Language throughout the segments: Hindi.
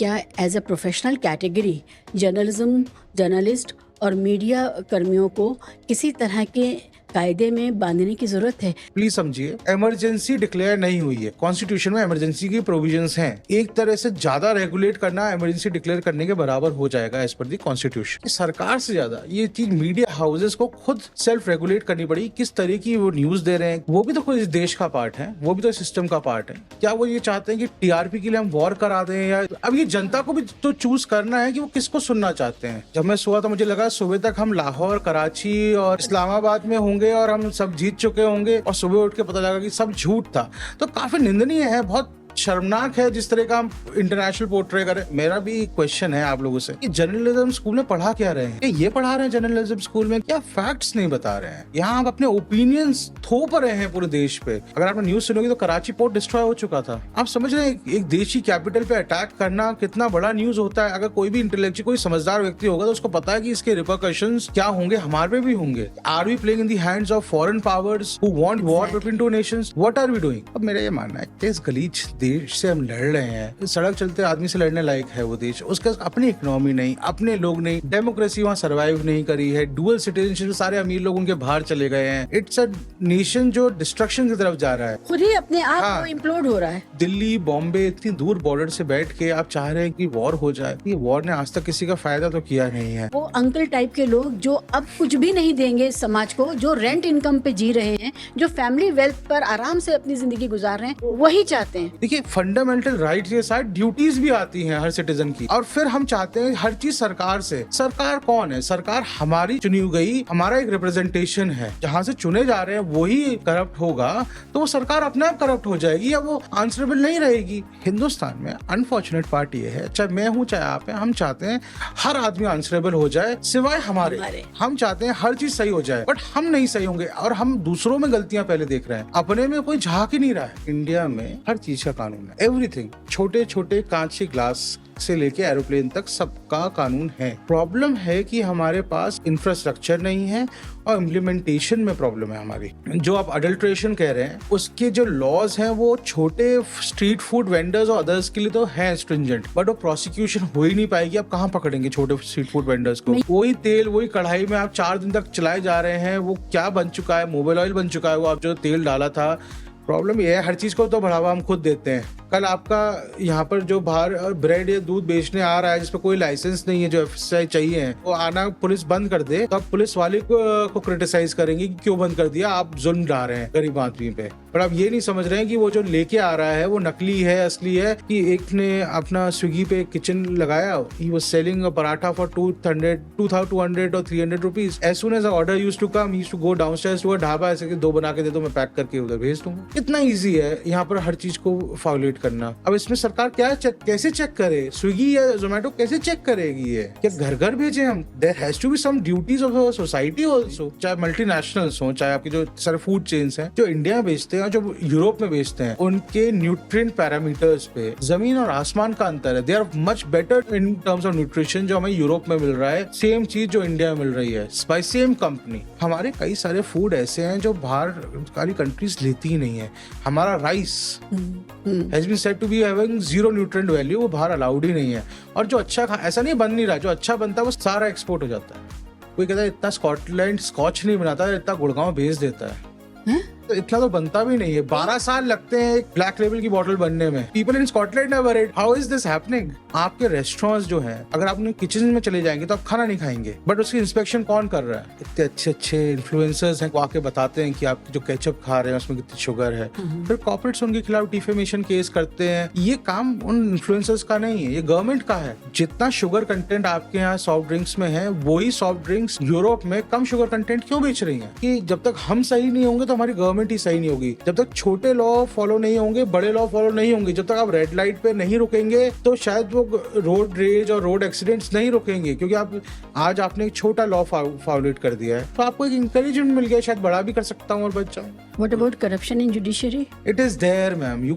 क्या as a professional category journalist और मीडिया कर्मियों को किसी तरह के कायदे में बांधने की जरूरत है? प्लीज समझिए, इमरजेंसी डिक्लेयर नहीं हुई है। कॉन्स्टिट्यूशन में इमरजेंसी की प्रोविजंस हैं। एक तरह से ज्यादा रेगुलेट करना इमरजेंसी डिक्लेयर करने के बराबर हो जाएगा एज पर दी कॉन्स्टिट्यूशन। सरकार से ज्यादा ये चीज मीडिया हाउसेस को खुद सेल्फ रेगुलेट करनी पड़ी। किस तरह की वो न्यूज दे रहे हैं, वो भी तो कोई इस देश का पार्ट है, वो भी तो सिस्टम का पार्ट है। क्या वो ये चाहते हैं कि टीआरपी के लिए हम वॉर करा दें? या अब ये जनता को भी तो चूज करना है कि वो किसको सुनना चाहते हैं। जब मैं सोया तो मुझे लगा सुबह तक हम लाहौर, कराची और इस्लामाबाद में होंगे और हम सब जीत चुके होंगे, और सुबह उठ के पता लगा कि सब झूठ था। तो काफी निंदनीय है, बहुत शर्मनाक है जिस तरह का हम इंटरनेशनल पोर्ट्रे करें। मेरा भी क्वेश्चन है आप लोगों से कि जर्नलिज्म स्कूल में पढ़ा क्या रहे हैं? ये पढ़ा रहे हैं जर्नलिज्म स्कूल में, क्या फैक्ट्स नहीं बता रहे हैं? यहाँ आप अपने ओपिनियंस थोप रहे हैं पूरे देश पे। अगर आपने न्यूज सुनोगे तो कराची पोर्ट डिस्ट्रॉय हो चुका था। आप समझ रहे हैं एक देश की कैपिटल पे अटैक करना कितना बड़ा न्यूज होता है। अगर कोई भी इंटेलेक्चुअल, कोई समझदार व्यक्ति होगा तो उसको पता है कि इसके रिपरकशंस क्या होंगे, हमारे पे भी होंगे। Are we playing in the hands of foreign powers who want war between two nations? What are we doing? अब मेरा ये मानना है इस गलीच देश से हम लड़ रहे हैं। सड़क चलते आदमी से लड़ने लायक है वो देश? उसका अपनी इकोनॉमी नहीं, अपने लोग नहीं, डेमोक्रेसी वहाँ सर्वाइव नहीं करी है, डुअल सिटीजनशिप, सारे अमीर लोग उनके बाहर चले गए हैं। इट्स अ नेशन जो डिस्ट्रक्शन की तरफ जा रहा है, खुद ही अपने आप को इम्प्लोड हो रहा है। दिल्ली, बॉम्बे, इतनी दूर बॉर्डर से बैठ के आप चाह रहे हैं कि वॉर हो जाए। ये वॉर ने आज तक किसी का फायदा तो किया नहीं है। वो अंकल टाइप के लोग जो अब कुछ भी नहीं देंगे समाज को, जो रेंट इनकम पे जी रहे हैं, जो फैमिली वेल्थ पर आराम से अपनी जिंदगी गुजार रहे हैं, वही चाहते हैं। देखिए, फंडामेंटल राइट के साथ ड्यूटीज भी आती हैं हर सिटीजन की, और फिर हम चाहते हैं हर चीज सरकार से। सरकार कौन है? सरकार हमारी चुनी गई, हमारा एक रिप्रेजेंटेशन है। जहाँ से चुने जा रहे हैं वही करप्ट होगा तो वो सरकार अपने आप करप्ट हो जाएगी या वो आंसरेबल नहीं रहेगी। हिंदुस्तान में अनफॉर्चुनेट पार्ट ये है, चाहे मैं हूँ चाहे आप हैं, हम चाहते हैं हर आदमी आंसरेबल हो जाए सिवाय हमारे। हम चाहते हैं हर चीज सही हो जाए, बट हम नहीं सही होंगे और हम दूसरों में गलतियां पहले देख रहे हैं, अपने में कोई झांक ही नहीं रहा है। इंडिया में हर चीज का कानून है, एवरीथिंग, छोटे छोटे कांच के ग्लास से लेके एरोप्लेन तक सबका कानून है। प्रॉब्लम है कि हमारे पास इंफ्रास्ट्रक्चर नहीं है और इम्प्लीमेंटेशन में प्रॉब्लम है हमारी। जो आप अडल्ट्रेशन कह रहे हैं, उसके जो लॉज हैं वो छोटे स्ट्रीट फूड वेंडर्स और अदर्स के लिए तो है स्ट्रिंजेंट, बट वो प्रोसिक्यूशन हो ही नहीं पाएगी। आप कहाँ पकड़ेंगे छोटे स्ट्रीट फूड वेंडर्स को? वही तेल वही कढ़ाई में आप 4 दिन तक चलाए जा रहे हैं। वो क्या बन चुका है? मोबाइल ऑयल बन चुका है वो, आप जो तेल डाला था। प्रॉब्लम ये है, हर चीज को तो बढ़ावा हम खुद देते हैं। कल आपका यहाँ पर जो बाहर ब्रेड या दूध बेचने आ रहा है जिसपे कोई लाइसेंस नहीं है, जो एफएसआई चाहिए है, वो आना पुलिस बंद कर दे तो अब पुलिस वाले को क्रिटिसाइज करेंगे कि क्यों बंद कर दिया, आप जुल्म डाल रहे हैं गरीब आदमी पे। पर आप ये नहीं समझ रहे हैं कि वो जो लेके आ रहा है वो नकली है असली है। कि एक ने अपना स्विगी पे किचन लगाया, he was selling a paratha for 200 और 300 rupees. As soon as order used to come, he used to go downstairs to a dhaba, ऐसे कि 2 बना के दे दो, मैं पैक करके उधर भेज दूंगा। कितना ईजी है यहाँ पर हर चीज को फाउलेट करना। अब इसमें सरकार क्या कैसे चेक करे? स्विगी या जोमेटो कैसे चेक करेगी? ये क्या घर घर भेजे हम? There has to be some duties of society also. चाहे मल्टीनेशनल्स हो, चाहे आपकी जो सारे फूड चेन्स हैं, जो इंडिया में बेचते हैं और जो यूरोप में बेचते हैं, उनके न्यूट्रिएंट पैरामीटर्स पे जमीन और आसमान का अंतर है। They are much better in terms of nutrition जो हमें यूरोप में मिल रहा है, सेम चीज जो इंडिया में मिल रही है बाय सेम कंपनी। हमारे कई सारे फूड ऐसे हैं जो बाहर वाली कंट्रीज लेती ही नहीं है। हमारा rice has been said to be having 0 nutrient value, वो बाहर अलाउड ही नहीं है। और जो अच्छा ऐसा नहीं बन नहीं रहा, जो अच्छा बनता है वो सारा एक्सपोर्ट हो जाता है। कोई कहता है इतना स्कॉटलैंड स्कॉच नहीं बनाता, इतना गुड़गांव भेज देता है। तो इतना तो बनता भी नहीं है। 12 साल लगते हैं एक ब्लैक लेबल की बोतल बनने में। People in Scotland never it. How is this happening? आपके रेस्टोरेंट्स जो हैं, अगर आप अपने किचन में चले जाएंगे तो आप खाना नहीं खाएंगे, बट उसकी इंस्पेक्शन कौन कर रहा है? इतने अच्छे अच्छे इन्फ्लुएंसर्स हैं, वो आके बताते हैं कि आप जो केचप खा रहे हैं उसमें कितनी शुगर है। फिर कॉर्पोरेट्स उनके खिलाफ डिफेमेशन केस करते हैं। ये काम उन इन्फ्लुएंसर्स का नहीं है, ये गवर्नमेंट का है। जितना शुगर कंटेंट आपके यहाँ सॉफ्ट ड्रिंक्स में है, वही सॉफ्ट ड्रिंक्स यूरोप में कम शुगर कंटेंट क्यों बेच रही है? कि जब तक हम सही नहीं होंगे तो हमारी गवर्नमेंट ही सही नहीं होगी। जब तक छोटे लॉ फॉलो नहीं होंगे, बड़े लॉ फॉलो नहीं होंगे, जब तक आप रेड लाइट पे नहीं रुकेंगे तो शायद वो रोड रेज और रोड एक्सीडेंट्स नहीं रुकेंगे। क्योंकि आप आज आपने एक छोटा लॉ फाउलेट कर दिया है, तो आपको एक इंकरेजमेंट मिल गया, शायद बड़ा भी कर सकता हूँ और बच जाऊँ। What about corruption in judiciary? It is there, ma'am.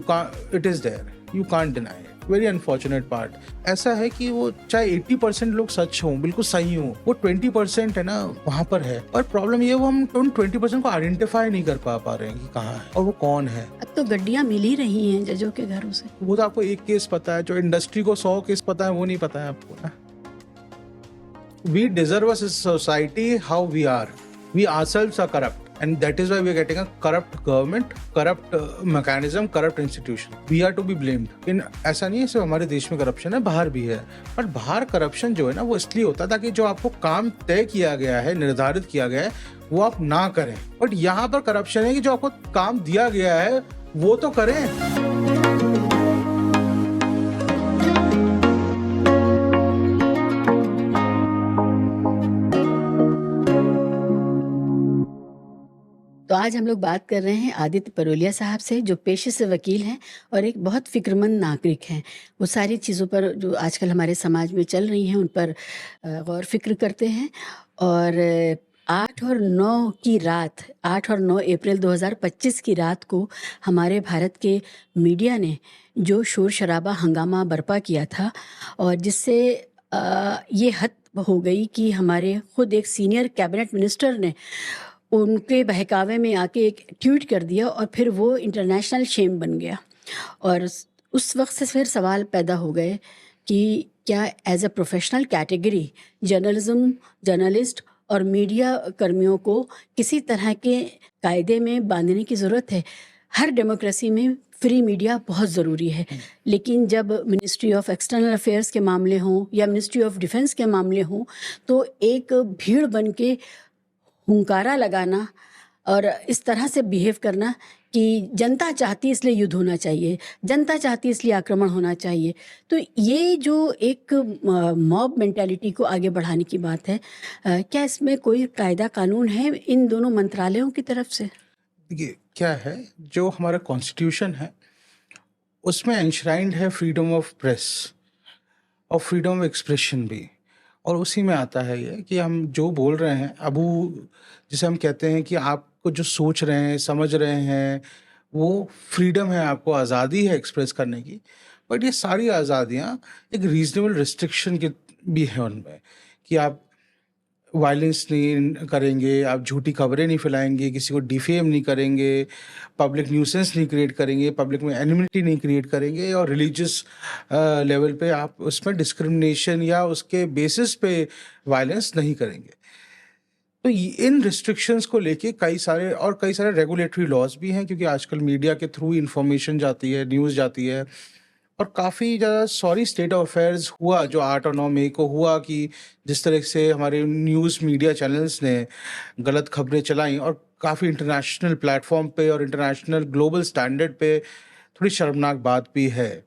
It is there. You can't deny it. Very unfortunate part. ऐसा है कि वो चाहे 80% लोग सच हों, बिल्कुल सही हों, वो 20% है ना वहाँ पर है। और प्रॉब्लम ये वो हम उन 20% को आइडेंटिफाई नहीं कर पा रहे हैं कि कहाँ है और वो कौन है। अब तो गड्डियां मिल ही रही हैं जजों के घरों से। वो तो आपको एक केस पता है, जो इंडस्ट्री को 100 केस पता है वो नहीं पता है आपको ना। We deserve a society how we are. We ourselves are corrupt. And that is why we are getting a corrupt government, corrupt mechanism, corrupt institution. We are to be blamed. ऐसा नहीं है सिर्फ हमारे देश में करप्शन है, बाहर भी है। पर बाहर करप्शन जो है ना वो इसलिए होता है ताकि जो आपको काम तय किया गया है, निर्धारित किया गया है, वो आप ना करें। बट यहाँ पर करप्शन है कि जो आपको काम दिया गया है वो तो करें। तो आज हम लोग बात कर रहे हैं आदित्य परोलिया साहब से, जो पेशे से वकील हैं और एक बहुत फ़िक्रमंद नागरिक हैं। वो सारी चीज़ों पर जो आजकल हमारे समाज में चल रही हैं उन पर गौर फ़िक्र करते हैं। और 8 और 9 अप्रैल 2025 की रात को हमारे भारत के मीडिया ने जो शोर-शराबा हंगामा बर्पा किया था और जिससे ये हद हो गई कि हमारे खुद एक सीनियर कैबिनेट मिनिस्टर ने उनके बहकावे में आके एक ट्वीट कर दिया और फिर वो इंटरनेशनल शेम बन गया। और उस वक्त से फिर सवाल पैदा हो गए कि क्या as a professional category journalist और मीडिया कर्मियों को किसी तरह के कायदे में बांधने की ज़रूरत है। हर डेमोक्रेसी में फ्री मीडिया बहुत ज़रूरी है, लेकिन जब मिनिस्ट्री ऑफ एक्सटर्नल अफेयर्स के मामले हों या मिनिस्ट्री ऑफ डिफेंस के मामले हों तो एक भीड़ बन के हुंकारा लगाना और इस तरह से बिहेव करना कि जनता चाहती इसलिए युद्ध होना चाहिए, जनता चाहती इसलिए आक्रमण होना चाहिए। तो ये जो एक मॉब मेंटालिटी को आगे बढ़ाने की बात है, क्या इसमें कोई कायदा कानून है इन दोनों मंत्रालयों की तरफ से? देखिए क्या है, जो हमारा कॉन्स्टिट्यूशन है उसमें एंश्राइंड है फ्रीडम ऑफ प्रेस और फ्रीडम ऑफ एक्सप्रेशन भी। और उसी में आता है ये कि हम जो बोल रहे हैं, जिसे हम कहते हैं कि आपको जो सोच रहे हैं, समझ रहे हैं, वो फ्रीडम है, आपको आज़ादी है एक्सप्रेस करने की। बट ये सारी आज़ादियाँ एक रीजनेबल रिस्ट्रिक्शन की भी है उनमें, कि आप वायलेंस नहीं करेंगे, आप झूठी खबरें नहीं फैलाएंगे, किसी को डिफेम नहीं करेंगे, पब्लिक न्यूसेंस नहीं क्रिएट करेंगे, पब्लिक में एनिमिटी नहीं क्रिएट करेंगे और रिलीजियस लेवल पे आप उसमें डिस्क्रिमिनेशन या उसके बेसिस पे वायलेंस नहीं करेंगे। तो इन रिस्ट्रिक्शंस को लेके कई सारे रेगुलेटरी लॉज भी हैं, क्योंकि आजकल मीडिया के थ्रू इंफॉर्मेशन जाती है, न्यूज़ जाती है। और काफ़ी ज़्यादा सॉरी स्टेट ऑफ अफेयर्स हुआ जो 8 और 9 मई को हुआ, कि जिस तरह से हमारे न्यूज़ मीडिया चैनल्स ने गलत खबरें चलाई और काफ़ी इंटरनेशनल प्लेटफॉर्म पे और इंटरनेशनल ग्लोबल स्टैंडर्ड पे थोड़ी शर्मनाक बात भी है।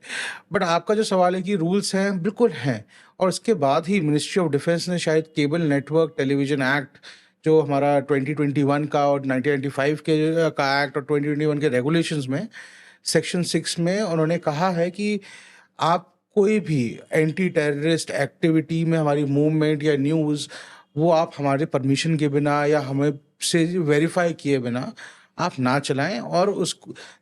बट आपका जो सवाल है कि रूल्स हैं, बिल्कुल हैं। और उसके बाद ही मिनिस्ट्री ऑफ डिफेंस ने शायद केबल नेटवर्क टेलीविज़न एक्ट, जो हमारा 2021 का और 1995 का एक्ट और 2021 के रेगुलेशंस में सेक्शन 6 में उन्होंने कहा है कि आप कोई भी एंटी टेररिस्ट एक्टिविटी में हमारी मूवमेंट या न्यूज़, वो आप हमारे परमिशन के बिना या हमें से वेरीफाई किए बिना आप ना चलाएं। और उस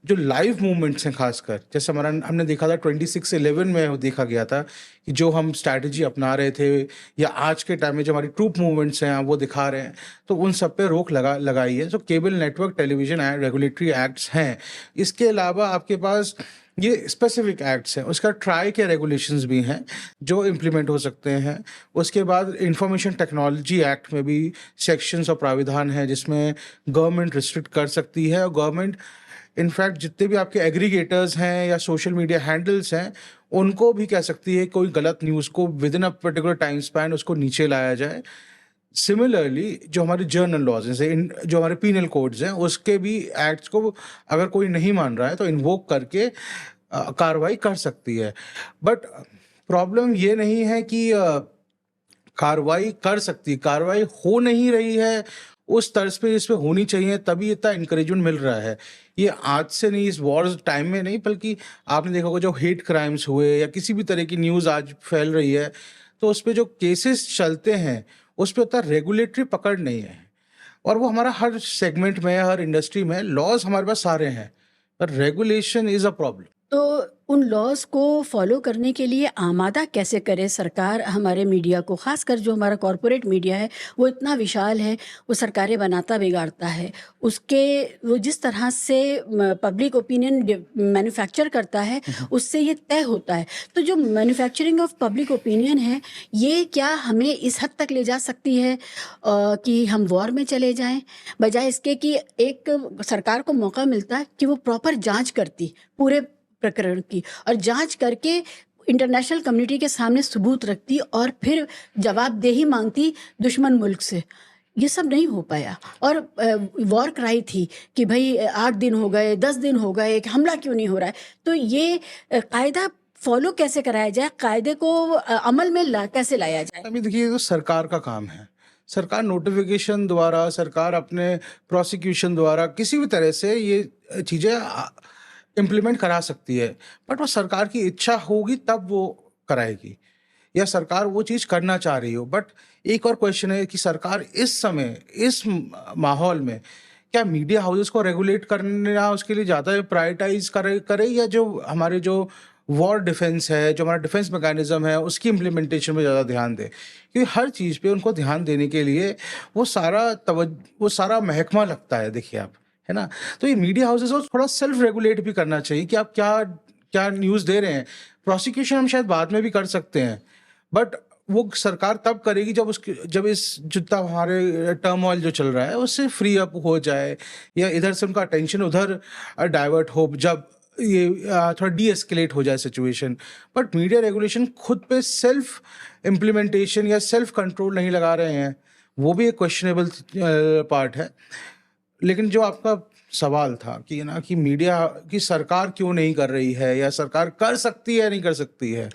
जो लाइव मूवमेंट्स हैं, खासकर जैसे हमने देखा था 26/11 में देखा गया था कि जो हम स्ट्रैटेजी अपना रहे थे, या आज के टाइम में जो हमारी ट्रूप मूवमेंट्स हैं वो दिखा रहे हैं, तो उन सब पे रोक लगाई है। तो cable network television regulatory acts हैं। इसके अलावा आपके पास ये स्पेसिफिक एक्ट्स हैं, उसका ट्राई के रेगुलेशंस भी हैं जो इम्प्लीमेंट हो सकते हैं। उसके बाद इंफॉर्मेशन टेक्नोलॉजी एक्ट में भी सेक्शंस और प्राविधान हैं जिसमें गवर्नमेंट रिस्ट्रिक्ट कर सकती है। और गवर्नमेंट इनफैक्ट जितने भी आपके एग्रीगेटर्स हैं या सोशल मीडिया हैंडल्स हैं, उनको भी कह सकती है कोई गलत न्यूज़ को with in a particular time span उसको नीचे लाया जाए। सिमिलरली जो हमारे जर्नल लॉज हैं, जो हमारे पीनल कोड्स हैं, उसके भी एक्ट्स को अगर कोई नहीं मान रहा है तो इन्वोक करके कार्रवाई कर सकती है। बट प्रॉब्लम ये नहीं है कि कार्रवाई कर सकती, कार्रवाई हो नहीं रही है उस तर्ज पे जिस पे होनी चाहिए, तभी इतना इंकरेजमेंट मिल रहा है। ये आज से नहीं, इस वॉर टाइम में नहीं, बल्कि आपने देखा होगा जो हेट क्राइम्स हुए या किसी भी तरह की न्यूज़ आज फैल रही है, तो उस पर जो केसेस चलते हैं उस पर उतना रेगुलेटरी पकड़ नहीं है। और वो हमारा हर सेगमेंट में, हर इंडस्ट्री में लॉज हमारे पास सारे हैं, पर रेगुलेशन इज़ अ प्रॉब्लम। तो उन लॉज़ को फ़ॉलो करने के लिए आमादा कैसे करे सरकार हमारे मीडिया को? ख़ासकर जो हमारा कॉर्पोरेट मीडिया है, वो इतना विशाल है, वो सरकारें बनाता बिगाड़ता है। उसके वो जिस तरह से पब्लिक ओपिनियन मैन्युफैक्चर करता है, उससे ये तय होता है। तो जो मैन्युफैक्चरिंग ऑफ पब्लिक ओपिनियन है, ये क्या हमें इस हद तक ले जा सकती है कि हम वॉर में चले जाएँ? बजाय इसके कि एक सरकार को मौका मिलता है कि वो प्रॉपर जाँच करती पूरे प्रकरण की, और जांच करके इंटरनेशनल कम्युनिटी के सामने सबूत रखती और फिर जवाबदेही मांगती दुश्मन मुल्क से। ये सब नहीं हो पाया, और वॉर क्राई थी कि भाई 8 दिन हो गए, 10 दिन हो गए, कि हमला क्यों नहीं हो रहा है? तो ये कायदा फॉलो कैसे कराया जाए? कायदे को अमल में कैसे लाया जाए? अभी देखिए, ये तो सरकार का काम है। सरकार नोटिफिकेशन द्वारा, सरकार अपने प्रोसिक्यूशन द्वारा किसी भी तरह से ये चीज़ें इम्प्लीमेंट करा सकती है, बट वो सरकार की इच्छा होगी तब वो कराएगी, या सरकार वो चीज़ करना चाह रही हो। बट एक और क्वेश्चन है कि सरकार इस समय, इस माहौल में क्या मीडिया हाउसेस को रेगुलेट करना उसके लिए ज़्यादा प्रायोरिटाइज करे, या जो हमारे जो वॉर डिफेंस है, जो हमारा डिफेंस मैकेनिज्म है, उसकी इम्प्लीमेंटेशन में ज़्यादा ध्यान दे? क्योंकि हर चीज़ पे उनको ध्यान देने के लिए वो सारा महकमा लगता है, देखिए आप, है ना? तो ये मीडिया हाउसेस को थोड़ा सेल्फ रेगुलेट भी करना चाहिए कि आप क्या क्या न्यूज़ दे रहे हैं। प्रोसिक्यूशन हम शायद बाद में भी कर सकते हैं, बट वो सरकार तब करेगी जब इस जितना हमारे टर्मोइल जो चल रहा है उससे फ्री अप हो जाए, या इधर से उनका अटेंशन उधर डाइवर्ट हो, जब ये थोड़ा डी एस्केलेट हो जाए सिचुएशन। बट मीडिया रेगुलेशन खुद पे सेल्फ इम्प्लीमेंटेशन या सेल्फ कंट्रोल नहीं लगा रहे हैं, वो भी एक क्वेश्चनेबल पार्ट है। लेकिन जो आपका सवाल था कि ना, कि मीडिया की सरकार क्यों नहीं कर रही है, या सरकार कर सकती है या नहीं कर सकती है,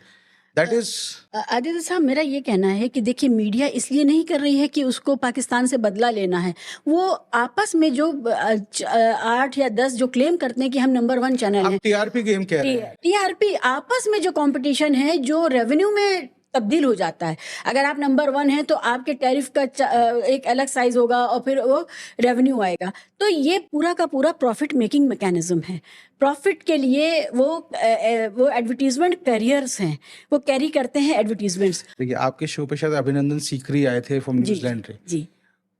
दैट इज आदित्य साहब, मेरा ये कहना है कि देखिए, मीडिया इसलिए नहीं कर रही है कि उसको पाकिस्तान से बदला लेना है। वो आपस में जो 8 या 10 जो क्लेम करते हैं कि हम नंबर 1 चैनल आप हैं, टीआरपी गेम कह रहे हैं। टीआरपी आपस में जो कंपटीशन है, जो रेवेन्यू में तब्दील हो जाता है। अगर आप नंबर 1 हैं तो आपके टैरिफ का एक अलग साइज होगा और फिर वो रेवेन्यू आएगा। तो ये पूरा का पूरा प्रॉफिट मेकिंग मैकेनिज्म है। प्रॉफिट के लिए वो एडवर्टीजमेंट कैरियर्स हैं, वो कैरी करते हैं एडवर्टीजमेंट्स। देखिए, आपके शो पे शायद अभिनंदन सीकरी आए थे फ्रॉम जी न्यूजीलैंड से। जी।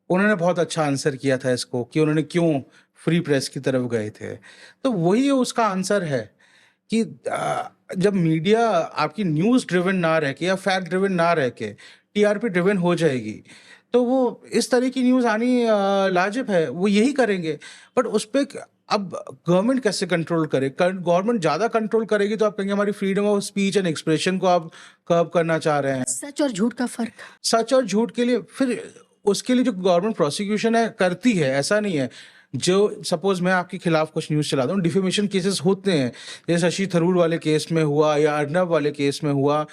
उन्होंने बहुत अच्छा आंसर किया था इसको, कि उन्होंने क्यों फ्री प्रेस की तरफ गए थे। तो वही उसका आंसर है कि जब मीडिया आपकी न्यूज़ ड्रिवन ना रह के या फैक्ट ड्रिवन ना रह के टीआरपी ड्रिवन हो जाएगी, तो वो इस तरह की न्यूज़ आनी लाजिब है, वो यही करेंगे। बट उस पे अब गवर्नमेंट कैसे कंट्रोल करे? गवर्नमेंट ज़्यादा कंट्रोल करेगी तो आप कहेंगे हमारी freedom of speech and expression को आप कर्ब करना चाह रहे हैं। सच और झूठ का फर्क। सच और झूठ के लिए फिर उसके लिए जो गवर्नमेंट प्रोसिक्यूशन है करती है, ऐसा नहीं है। जो सपोज मैं आपके खिलाफ कुछ न्यूज़ चलाता हूँ, डिफेमेशन केसेस होते हैं, जैसे शशि थरूर वाले केस में हुआ या अर्नब वाले केस में हुआ,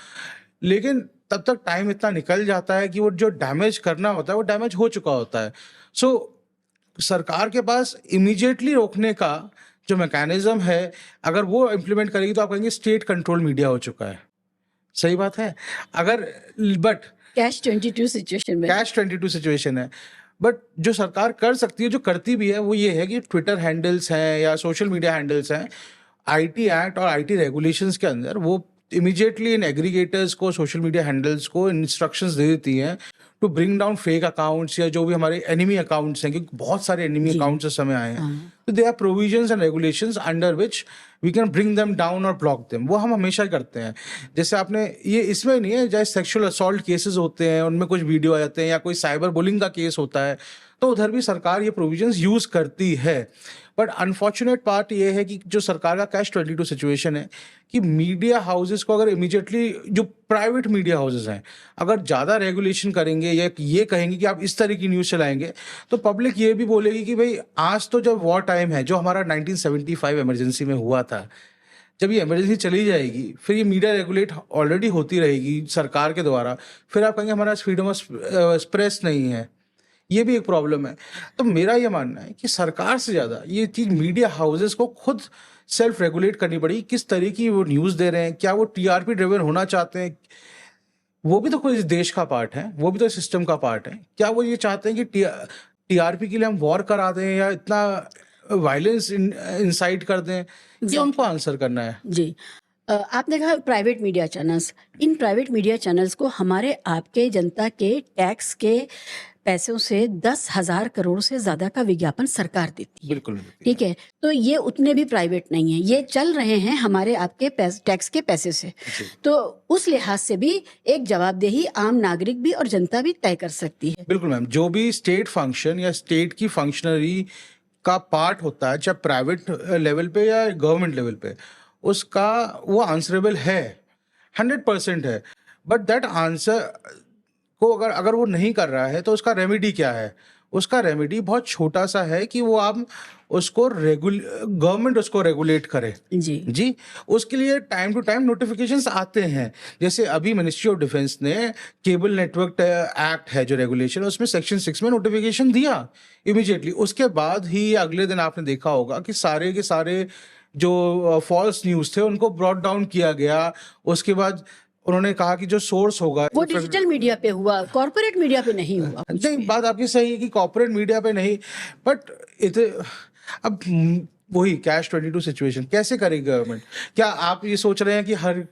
लेकिन तब तक टाइम इतना निकल जाता है कि वो जो डैमेज करना होता है वो डैमेज हो चुका होता है। सो सरकार के पास इमीडिएटली रोकने का जो मैकेनिज्म है, अगर वो इम्प्लीमेंट करेगी तो आप कहेंगे स्टेट कंट्रोल मीडिया हो चुका है। सही बात है। अगर बट कैश 22 सिचुएशन में, कैश 22 सिचुएशन है। बट जो सरकार कर सकती है, जो करती भी है, वो ये है कि ट्विटर हैंडल्स हैं या सोशल मीडिया हैंडल्स हैं, आईटी एक्ट और आईटी रेगुलेशंस के अंदर वो इमीडिएटली इन एग्रीगेटर्स को, सोशल मीडिया हैंडल्स को इंस्ट्रक्शंस दे देती हैं to bring down fake accounts या जो भी हमारे एनिमी अकाउंट्स हैं, क्योंकि बहुत सारे एनिमी अकाउंट्स इस समय आए हैं। तो they are provisions and regulations under which we can bring them down और ब्लॉक देम। वो हम हमेशा करते हैं। जैसे आपने ये इसमें नहीं है, जैसे सेक्सुअल असॉल्ट केसेस होते हैं, उनमें कुछ वीडियो आ जाते हैं, या कोई साइबर बुलिंग का केस होता है, तो उधर भी सरकार ये प्रोविजंस यूज करती है। बट अनफॉर्चुनेट पार्ट ये है कि जो सरकार का कैश 22 सिचुएशन है, कि मीडिया हाउसेस को अगर इमीडिएटली, जो प्राइवेट मीडिया हाउसेस हैं, अगर ज़्यादा रेगुलेशन करेंगे या ये कहेंगे कि आप इस तरह की न्यूज़ चलाएंगे, तो पब्लिक ये भी बोलेगी कि भाई आज तो जब वॉर टाइम है, जो हमारा 1975 इमरजेंसी में हुआ था, जब ये इमरजेंसी चली जाएगी, फिर ये मीडिया रेगुलेट ऑलरेडी होती रहेगी सरकार के द्वारा, फिर आप कहेंगे हमारा फ्रीडम ऑफ एक्सप्रेस नहीं है। ये भी एक प्रॉब्लम है। तो मेरा ये मानना है कि सरकार से ज़्यादा ये चीज़ मीडिया हाउसेस को खुद सेल्फ रेगुलेट करनी पड़ेगी। किस तरह की वो न्यूज़ दे रहे हैं, क्या वो टीआरपी ड्रिवन होना चाहते हैं? वो भी तो कोई इस देश का पार्ट है, वो भी तो सिस्टम का पार्ट है। क्या वो ये चाहते हैं कि टीआरपी के लिए हम वॉर करा दें, या इतना वायलेंस इंसाइट कर दें, ये उनको आंसर करना है। जी। आपने कहा private media channels, in private media channels को हमारे आपके जनता के टैक्स के पैसों से 10,000 करोड़ से ज़्यादा का विज्ञापन सरकार देती है। बिल्कुल देती है। ठीक है, तो ये उतने भी प्राइवेट नहीं है, ये चल रहे हैं हमारे आपके टैक्स के पैसे से। जी। तो उस लिहाज से भी एक जवाबदेही आम नागरिक भी और जनता भी तय कर सकती है। बिल्कुल मैम, जो भी स्टेट फंक्शन या स्टेट की फंक्शनरी का पार्ट होता है, चाहे प्राइवेट लेवल पे या गवर्नमेंट लेवल पे, उसका वो आंसरेबल है, 100% है। बट दैट आंसर को अगर अगर वो नहीं कर रहा है तो उसका रेमेडी क्या है? उसका रेमेडी बहुत छोटा सा है कि वो आप उसको गवर्नमेंट उसको रेगुलेट करे। जी। उसके लिए टाइम टू टाइम नोटिफिकेशंस आते हैं। जैसे अभी मिनिस्ट्री ऑफ डिफेंस ने केबल नेटवर्क एक्ट है जो रेगुलेशन, उसमें सेक्शन 6 में नोटिफिकेशन दिया इमीडिएटली। उसके बाद ही अगले दिन आपने देखा होगा कि सारे के सारे जो फॉल्स न्यूज़ थे उनको ब्रॉट डाउन किया गया। उसके बाद उन्होंने कहा कि जो सोर्स होगा वो डिजिटल मीडिया पे हुआ, कॉर्पोरेट मीडिया पे नहीं हुआ। नहीं, बात आपकी सही है कि कॉर्पोरेट मीडिया पे नहीं, बट अब वही कैश 22 सिचुएशन कैसे करेगी गवर्नमेंट? क्या आप ये सोच रहे हैं कि हर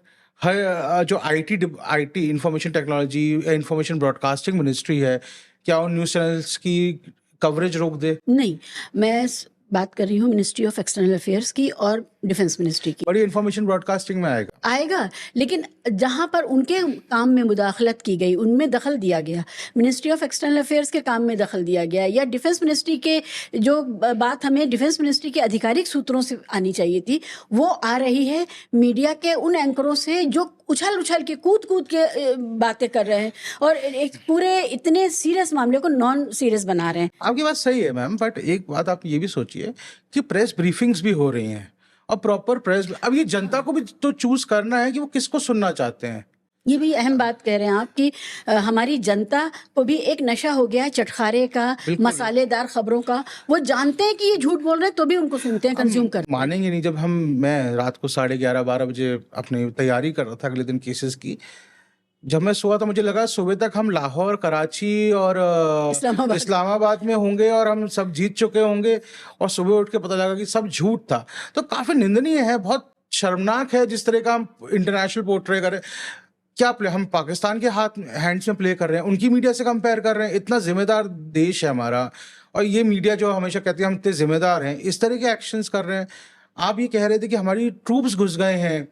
हर जो IT information technology information broadcasting ministry है, क्या उन न्यूज़ चैनल्स की कवरेज रोक दे? नहीं, मैं बात कर रही हूँ मिनिस्ट्री ऑफ एक्सटर्नल अफेयर्स की और डिफेंस मिनिस्ट्री की। बड़ी इंफॉर्मेशन ब्रॉडकास्टिंग में आएगा, लेकिन जहाँ पर उनके काम में मुदाखलत की गई, उनमें दखल दिया गया, मिनिस्ट्री ऑफ एक्सटर्नल अफेयर्स के काम में दखल दिया गया, या डिफेंस मिनिस्ट्री के जो बात हमें डिफेंस मिनिस्ट्री के आधिकारिक सूत्रों से आनी चाहिए थी, वो आ रही है मीडिया के उन एंकरों से जो उछल के कूद के बातें कर रहे हैं और एक पूरे इतने सीरियस मामले को नॉन सीरियस बना रहे हैं। आपकी बात सही है मैम, बट एक बात आप ये भी सोचिए कि प्रेस ब्रीफिंग्स भी हो रही हैं और प्रॉपर प्रेस। अब ये जनता को भी तो चूज करना है कि वो किसको सुनना चाहते हैं। ये भी अहम बात कह रहे हैं आप कि हमारी जनता को भी एक नशा हो गया है चटखारे का, मसालेदार खबरों का। वो जानते हैं कि ये झूठ बोल रहे हैं तो भी उनको सुनते हैं, कंज्यूम करते हैं। मानेंगे नहीं, जब मैं रात को 11:30-12 बजे अपनी तैयारी कर रहा था अगले दिन केसेस की, जब मैं सोया तो मुझे लगा सुबह तक हम लाहौर, कराची और इस्लामाबाद में होंगे और हम सब जीत चुके होंगे, और सुबह उठ के पता लगा कि सब झूठ था। तो काफी निंदनीय है, बहुत शर्मनाक है जिस तरह का हम इंटरनेशनल पोर्ट्रे करें। क्या प्ले हम पाकिस्तान के हैंड्स में प्ले कर रहे हैं, उनकी मीडिया से कंपेयर कर रहे हैं। इतना जिम्मेदार देश है हमारा, और ये मीडिया जो हमेशा कहती है हम इतने जिम्मेदार हैं, इस तरह के एक्शंस कर रहे हैं। आप ये कह रहे थे कि हमारी ट्रूप्स घुस गए हैं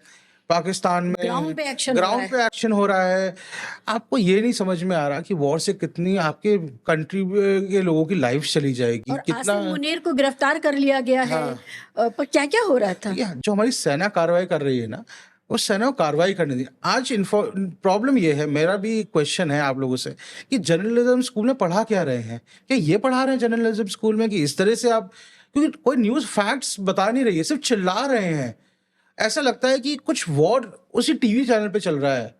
पाकिस्तान में, ग्राउंड पे एक्शन हो रहा है। आपको ये नहीं समझ में आ रहा कि वॉर से कितनी आपके कंट्री के लोगों की लाइफ चली जाएगी। और कितना आसिम मुनीर को गिरफ्तार कर लिया गया है। पर क्या क्या हो रहा था? जो हमारी सेना कार्रवाई कर रही है ना, वो सेना को कार्रवाई करने दी। आज प्रॉब्लम ये है, मेरा भी क्वेश्चन है आप लोगों से, कि जर्नलिज्म स्कूल में पढ़ा क्या रहे हैं? क्या ये पढ़ा रहे हैं जर्नलिज्म स्कूल में कि इस तरह से आप, क्योंकि कोई न्यूज़ फैक्ट्स बता नहीं रही है, सिर्फ चिल्ला रहे हैं। ऐसा लगता है कि कुछ वॉर उसी टीवी चैनल पे चल रहा है,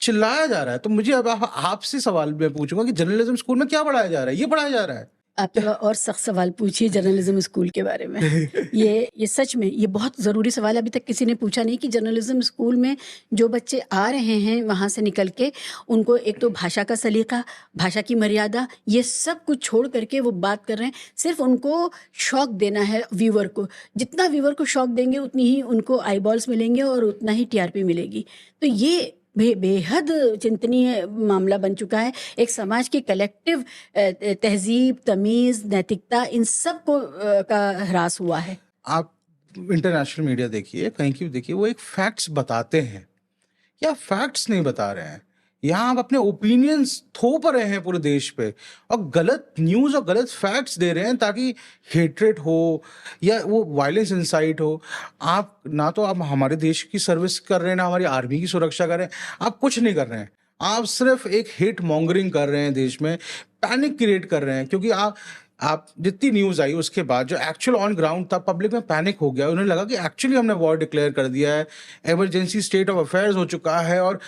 चिल्लाया जा रहा है। तो मुझे अब आपसे सवाल मैं पूछूंगा कि जर्नलिज्म स्कूल में क्या पढ़ाया जा रहा है? ये पढ़ाया जा रहा है? आप थोड़ा और सख्त सवाल पूछिए जर्नलिज्म स्कूल के बारे में। ये सच में ये बहुत ज़रूरी सवाल है। अभी तक किसी ने पूछा नहीं कि जर्नलिज्म स्कूल में जो बच्चे आ रहे हैं वहाँ से निकल के, उनको एक तो भाषा का सलीका, भाषा की मर्यादा, ये सब कुछ छोड़ करके वो बात कर रहे हैं। सिर्फ उनको शौक देना है व्यूअर को। जितना व्यूअर को शौक देंगे उतनी ही उनको आई बॉल्स मिलेंगे और उतना ही टीआरपी मिलेगी। तो ये बेहद चिंतनीय मामला बन चुका है। एक समाज की कलेक्टिव तहजीब, तमीज़, नैतिकता, इन सब को का ह्रास हुआ है। आप इंटरनेशनल मीडिया देखिए, कहीं की भी देखिए, वो एक फैक्ट्स बताते हैं या फैक्ट्स नहीं बता रहे हैं। यहाँ आप अपने ओपिनियंस थोप रहे हैं पूरे देश पे, और गलत न्यूज़ और गलत फैक्ट्स दे रहे हैं ताकि हेट्रेट हो या वो वायलेंस इंसाइट हो। आप ना तो आप हमारे देश की सर्विस कर रहे हैं, ना हमारी आर्मी की सुरक्षा कर रहे हैं, आप कुछ नहीं कर रहे हैं। आप सिर्फ एक हेट मॉन्गरिंग कर रहे हैं, देश में पैनिक क्रिएट कर रहे हैं। क्योंकि आप जितनी न्यूज़ आई उसके बाद जो एक्चुअल ऑन ग्राउंड था, पब्लिक में पैनिक हो गया। उन्हें लगा कि एक्चुअली हमने वॉर डिक्लेयर कर दिया है, इमरजेंसी स्टेट ऑफ अफेयर्स हो चुका है और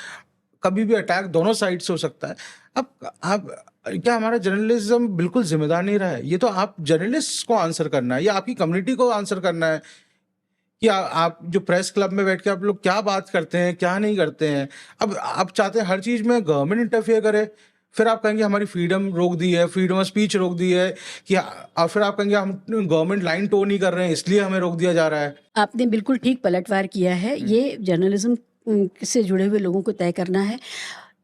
कभी भी अटैक दोनों साइड से हो सकता है। अब आप क्या हमारा जर्नलिज्म बिल्कुल जिम्मेदार नहीं रहा है? ये तो आप जर्नलिस्ट को आंसर करना है या आपकी कम्युनिटी को आंसर करना है कि आप जो प्रेस क्लब में बैठ के आप लोग क्या बात करते हैं, क्या नहीं करते हैं। अब आप चाहते हैं हर चीज़ में गवर्नमेंट इंटरफेयर करे, फिर आप कहेंगे हमारी फ्रीडम रोक दी है, फ्रीडम ऑफ स्पीच रोक दी है कि, और फिर आप कहेंगे हम गवर्नमेंट लाइन टो नहीं कर रहे हैं इसलिए हमें रोक दिया जा रहा है। आपने बिल्कुल ठीक पलटवार किया है। ये जर्नलिज्म से जुड़े हुए लोगों को तय करना है।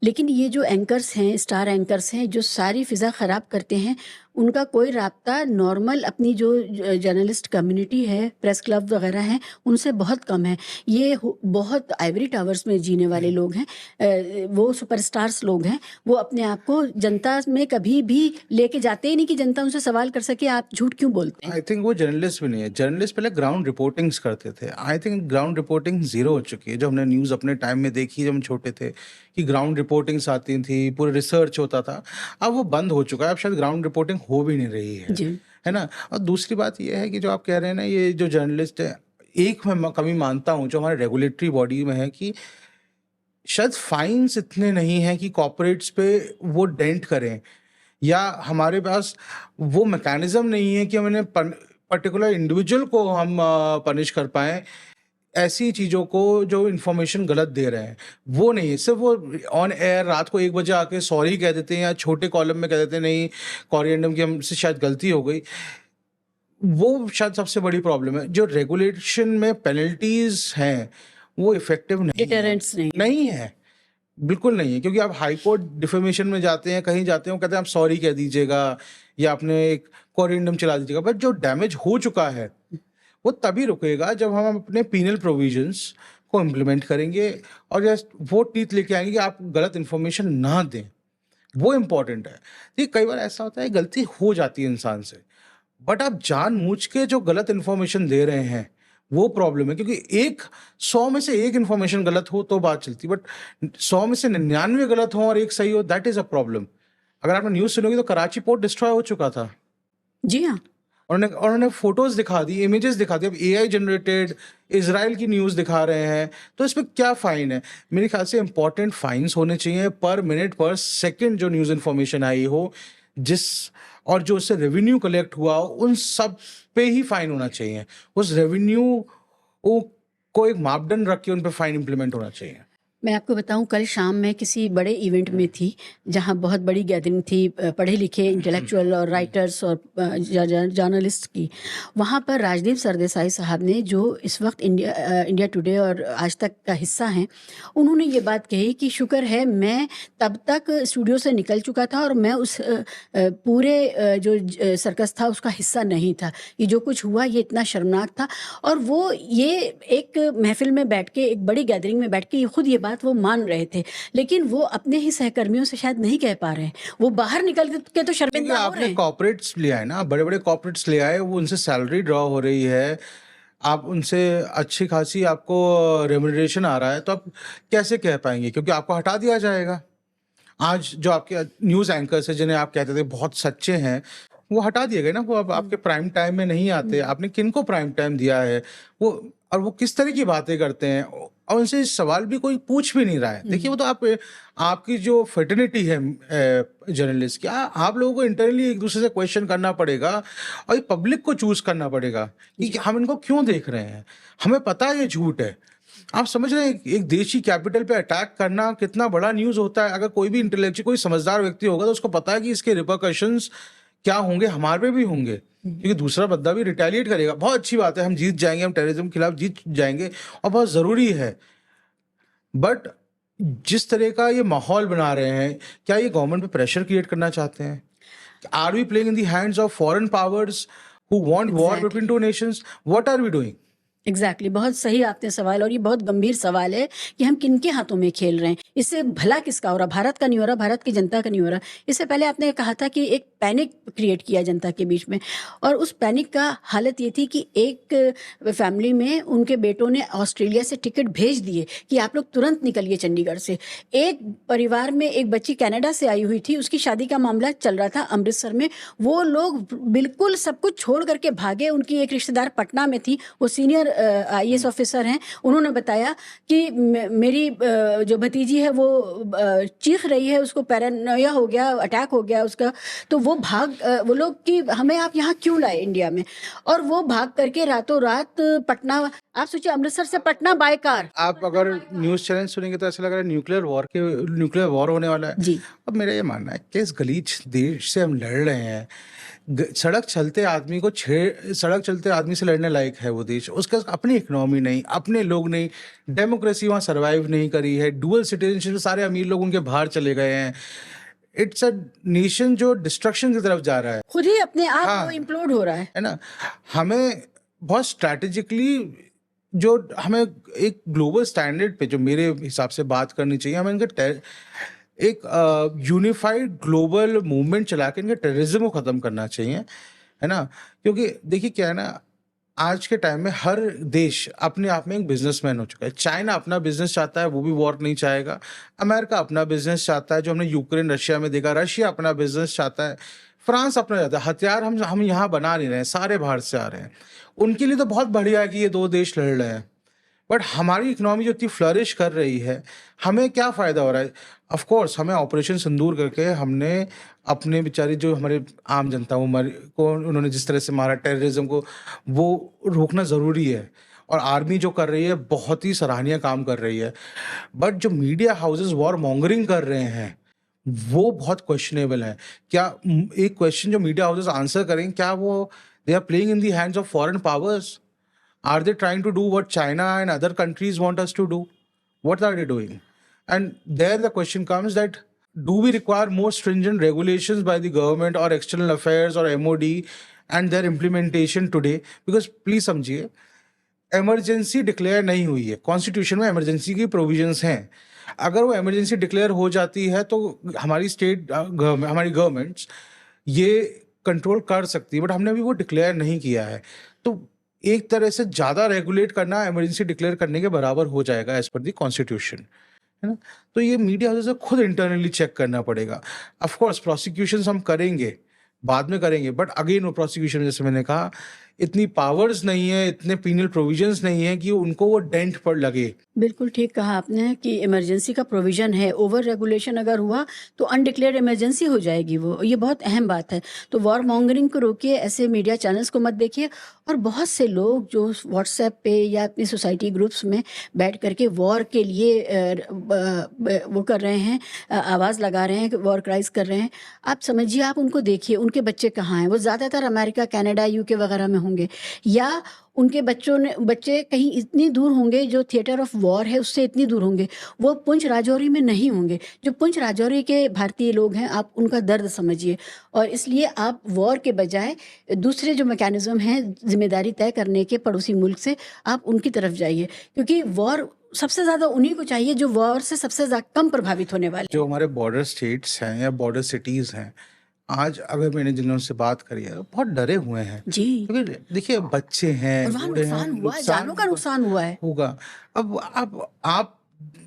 लेकिन ये जो एंकर्स हैं, स्टार एंकर्स हैं, जो सारी फ़िज़ा ख़राब करते हैं, उनका कोई राब्ता नॉर्मल अपनी जो जर्नलिस्ट कम्युनिटी है, प्रेस क्लब वग़ैरह हैं, उनसे बहुत कम है। ये बहुत आइवरी टावर्स में जीने वाले लोग हैं। वो सुपरस्टार्स लोग हैं। वो अपने आप को जनता में कभी भी लेके जाते ही नहीं कि जनता उनसे सवाल कर सके, आप झूठ क्यों बोलते हैं? आई थिंक वो जर्नलिस्ट भी नहीं है। जर्नलिस्ट पहले ग्राउंड रिपोर्टिंग्स करते थे। I think ground reporting zero हो चुकी है। जो हमने न्यूज़ अपने टाइम में देखी जब हम छोटे थे कि ग्राउंड रिपोर्टिंग्स आती थी, पूरा रिसर्च होता था, अब वो बंद हो चुका है। अब शायद ग्राउंड रिपोर्टिंग हो भी नहीं रही जी। है ना? और दूसरी बात ये है कि जो आप कह रहे हैं ना, ये जो जर्नलिस्ट है, एक मैं कमी मानता हूँ जो हमारे रेगुलेटरी बॉडी में है कि शायद फाइन्स इतने नहीं हैं कि कॉर्पोरेट्स पे वो डेंट करें, या हमारे पास वो मैकेनिज्म नहीं है कि हम इन्हें पर्टिकुलर इंडिविजुअल को हम पनिश कर पाएँ ऐसी चीज़ों को जो इन्फॉर्मेशन गलत दे रहे हैं। वो नहीं है, सिर्फ वो ऑन एयर रात को 1 बजे आके सॉरी कह देते हैं या छोटे कॉलम में कह देते हैं नहीं कोरिएंडम की हमसे शायद गलती हो गई। वो शायद सबसे बड़ी प्रॉब्लम है। जो रेगुलेशन में पेनल्टीज़ हैं वो इफ़ेक्टिव नहीं है। डिटरेंट्स नहीं। नहीं है, बिल्कुल नहीं है, क्योंकि आप हाई कोर्ट डिफेमेशन में जाते हैं, कहीं जाते हैं, वो कहते हैं आप सॉरी कह दीजिएगा या आपने एक कोरिएंडम चला दीजिएगा, बट जो डैमेज हो चुका है वो तभी रुकेगा जब हम अपने पीनल प्रोविजंस को इम्प्लीमेंट करेंगे और जस्ट वो टीथ लेके आएंगे कि आप गलत इन्फॉर्मेशन ना दें। वो इम्पॉर्टेंट है। देखिए कई बार ऐसा होता है गलती हो जाती है इंसान से, बट आप जानबूझ के जो गलत इन्फॉर्मेशन दे रहे हैं वो प्रॉब्लम है, क्योंकि 100 में से 1 इन्फॉर्मेशन गलत हो तो बात चलती, बट 100 में से 99 गलत हो और 1 सही हो, दैट इज अ प्रॉब्लम। अगर आपने न्यूज़ सुनोगे तो कराची पोर्ट डिस्ट्रॉय हो चुका था, जी हाँ। उन्होंने फोटोज दिखा दी, इमेजेस दिखा दी। अब एआई जनरेटेड इजराइल की न्यूज़ दिखा रहे हैं, तो इसमें क्या फाइन है? मेरे ख्याल से इंपॉर्टेंट फाइन्स होने चाहिए पर मिनट पर सेकंड जो न्यूज़ इन्फॉर्मेशन आई हो, जिस और जो उससे रेवेन्यू कलेक्ट हुआ हो, उन सब पे ही फाइन होना चाहिए। उस रेवेन्यू को एक मापदंड रख के उन पे फाइन इम्प्लीमेंट होना चाहिए। मैं आपको बताऊं, कल शाम मैं किसी बड़े इवेंट में थी जहां बहुत बड़ी गैदरिंग थी पढ़े लिखे इंटेलेक्चुअल और राइटर्स और जर्नलिस्ट की। वहां पर राजदीप सरदेसाई साहब ने, जो इस वक्त इंडिया टुडे और आज तक का हिस्सा हैं, उन्होंने ये बात कही कि शुक्र है मैं तब तक स्टूडियो से निकल चुका था और मैं उस पूरे जो सर्कस था उसका हिस्सा नहीं था। ये जो कुछ हुआ ये इतना शर्मनाक था। और वो ये एक महफिल में बैठ के, एक बड़ी गैदरिंग में बैठ के खुद ये बात वो मान रहे थे, लेकिन वो अपने ही सहकर्मियों से शायद नहीं कह पा रहे हैं। वो बाहर निकल के तो शर्मिंदा हो रहे आपने हैं। कॉर्पोरेट्स ले आए ना, बड़े बड़े कॉर्पोरेट्स ले आए, वो उनसे सैलरी ड्रॉ हो रही है, आप उनसे अच्छी खासी आपको रेम्यूनरेशन आ रहा है, तो आप कैसे कह पाएंगे? क्योंकि आपको हटा दिया जाएगा। आज जो आपके न्यूज़ एंकर्स हैं जिन्हें आप कहते थे बहुत सच्चे हैं, वो हटा दिए गए ना, वो अब आपके प्राइम टाइम में नहीं आते। आपने किनको प्राइम टाइम दिया है? वो और वो किस तरह की बातें करते हैं, और उनसे सवाल भी कोई पूछ भी नहीं रहा है। देखिए वो तो आपकी जो फर्टिनिटी है जर्नलिस्ट की, आप लोगों को इंटरनली एक दूसरे से क्वेश्चन करना पड़ेगा और ये पब्लिक को चूज करना पड़ेगा कि हम इनको क्यों देख रहे हैं। हमें पता है ये झूठ है। आप समझ रहे हैं एक देशी कैपिटल पे अटैक करना कितना बड़ा न्यूज़ होता है। अगर कोई भी इंटेलेक्चुअल, कोई समझदार व्यक्ति होगा तो उसको पता है कि इसके रिपरकशंस क्या होंगे, हमारे पे भी होंगे, क्योंकि दूसरा बंदा भी रिटेलिएट करेगा। बहुत अच्छी बात है, हम जीत जाएंगे, हम टेररिज्म के खिलाफ जीत जाएंगे और बहुत ज़रूरी है, बट जिस तरह का ये माहौल बना रहे हैं, क्या ये गवर्नमेंट पे प्रेशर क्रिएट करना चाहते हैं? Are we playing in the hands of foreign powers who want war between two nations? What are we doing? Exactly, बहुत सही आपने सवाल, और ये बहुत गंभीर सवाल है कि हम किनके हाथों में खेल रहे हैं। इससे भला किसका हो रहा? भारत का नहीं हो रहा, भारत की जनता का नहीं हो रहा। इससे पहले आपने कहा था कि एक पैनिक क्रिएट किया जनता के बीच में, और उस पैनिक का हालत ये थी कि एक फैमिली में उनके बेटों ने ऑस्ट्रेलिया से टिकट भेज दिए कि आप लोग तुरंत निकलिए चंडीगढ़ से। एक परिवार में एक बच्ची कनाडा से आई हुई थी, उसकी शादी का मामला चल रहा था अमृतसर में। वो लोग बिल्कुल सब कुछ छोड़ करके भागे। उनकी एक रिश्तेदार पटना में थी, वो सीनियर IAS ऑफिसर हैं, उन्होंने बताया कि मेरी जो भतीजी है वो चीख रही है, उसको पैरानोया हो गया, अटैक हो गया उसका, तो वो वो लोग कि हमें आप यहाँ क्यों लाए इंडिया में, और वो भाग करके रातों रात पटना, आप सोचिए अमृतसर से पटना बाय कार। आप अगर न्यूज़ चैनल सुनेंगे तो ऐसा लग रहा है न्यूक्लियर वॉर होने वाला है। जी। अब मेरा ये मानना है कि इस गलीच देश से हम लड़ रहे हैं, सड़क चलते आदमी से लड़ने लायक है वो देश, उसका अपनी इकोनॉमी नहीं, अपने लोग नहीं, डेमोक्रेसी वहाँ सर्वाइव नहीं करी है, डुअल सिटीजनशिप, सारे अमीर लोग उनके बाहर चले गए हैं। इट्स अ नेशन जो डिस्ट्रक्शन की तरफ जा रहा है, खुद ही अपने आप हाँ, वो इम्प्लोड हो रहा है ना। हमें बहुत स्ट्रैटेजिकली जो हमें एक ग्लोबल स्टैंडर्ड पे जो मेरे हिसाब से बात करनी चाहिए, हमें इनका एक यूनिफाइड ग्लोबल मूवमेंट चला के इनके टेररिज्म को ख़त्म करना चाहिए, है ना। क्योंकि देखिए क्या है ना, आज के टाइम में हर देश अपने आप में एक बिजनेसमैन हो चुका है। चाइना अपना बिजनेस चाहता है, वो भी वॉर नहीं चाहेगा। अमेरिका अपना बिजनेस चाहता है, जो हमने यूक्रेन रशिया में देखा। रशिया अपना बिजनेस चाहता है, फ्रांस अपना चाहता है। हथियार हम यहाँ बना नहीं रहे हैं, सारे बाहर से आ रहे हैं। उनके लिए तो बहुत बढ़िया है कि ये दो देश लड़ रहे हैं, बट हमारी इकोनॉमी जो इतनी फ्लरिश कर रही है, हमें क्या फ़ायदा हो रहा है? ऑफ कोर्स हमें ऑपरेशन सिंदूर करके हमने अपने बेचारी जो हमारे आम जनता को उन्होंने जिस तरह से मारा, टेररिज्म को, वो रोकना ज़रूरी है। और आर्मी जो कर रही है बहुत ही सराहनीय काम कर रही है। बट जो मीडिया हाउसेस वॉर मॉन्गरिंग कर रहे हैं वो बहुत क्वेश्चनेबल है। क्या एक क्वेश्चन जो मीडिया हाउसेस आंसर करें, क्या वो they are playing in the hands of foreign powers? Are they trying to do what China and other countries want us to do? What are they doing? And there the question comes that do we require more stringent regulations by the government or external affairs or MOD and their implementation today? Because please समझिए, emergency declare नहीं हुई है, कॉन्स्टिट्यूशन में emergency की provisions हैं। अगर वो emergency declare हो जाती है तो हमारी हमारी गवर्नमेंट्स ये कंट्रोल कर सकती है, बट हमने अभी वो डिक्लेयर नहीं किया है। तो एक तरह से ज़्यादा रेगुलेट करना इमरजेंसी डिक्लेयर करने के बराबर हो जाएगा एज पर दी कॉन्स्टिट्यूशन, है ना। तो ये मीडिया हाउसेस को खुद इंटरनली चेक करना पड़ेगा। ऑफ कोर्स प्रोसिक्यूशंस हम करेंगे, बाद में करेंगे, बट अगेन वो प्रोसिक्यूशन, जैसे मैंने कहा, इतनी पावर्स नहीं है, इतने पीनल प्रोविजंस नहीं है कि उनको वो डेंट पर लगे। बिल्कुल ठीक कहा आपने कि इमरजेंसी का प्रोविज़न है, ओवर रेगुलेशन अगर हुआ तो अनडिक्लेयर्ड इमरजेंसी हो जाएगी वो, ये बहुत अहम बात है। तो वॉर मॉन्गरिंग को रोकिए, ऐसे मीडिया चैनल्स को मत देखिए। और बहुत से लोग जो व्हाट्सएप पे या अपनी सोसाइटी ग्रुप्स में बैठ करके वॉर के लिए वो कर रहे हैं, आवाज़ लगा रहे हैं, वॉर क्राइज़ कर रहे हैं। आप समझिए, आप उनको देखिए, उनके बच्चे कहाँ हैं? वो ज़्यादातर अमेरिका, कनाडा, यूके वगैरह में होंगे, या उनके बच्चे कहीं इतनी दूर होंगे, जो थिएटर ऑफ वॉर है उससे इतनी दूर होंगे, वो पुंछ राजौरी में नहीं होंगे। जो पुंछ राजौरी के भारतीय लोग हैं, आप उनका दर्द समझिए। और इसलिए आप वॉर के बजाय दूसरे जो मैकेनिज्म हैं जिम्मेदारी तय करने के पड़ोसी मुल्क से, आप उनकी तरफ जाइए, क्योंकि वॉर सबसे ज़्यादा उन्हीं को चाहिए जो वॉर से सबसे कम प्रभावित होने वाले। जो हमारे बॉर्डर स्टेट्स हैं या बॉर्डर सिटीज़ हैं, आज अगर मैंने जिन से बात करी है, बहुत डरे हुए हैं जी, क्योंकि देखिए बच्चे हैं, वहाँ बूढ़े हैं, नुकसान हुआ है, जानों का नुकसान हुआ है। होगा। अब आप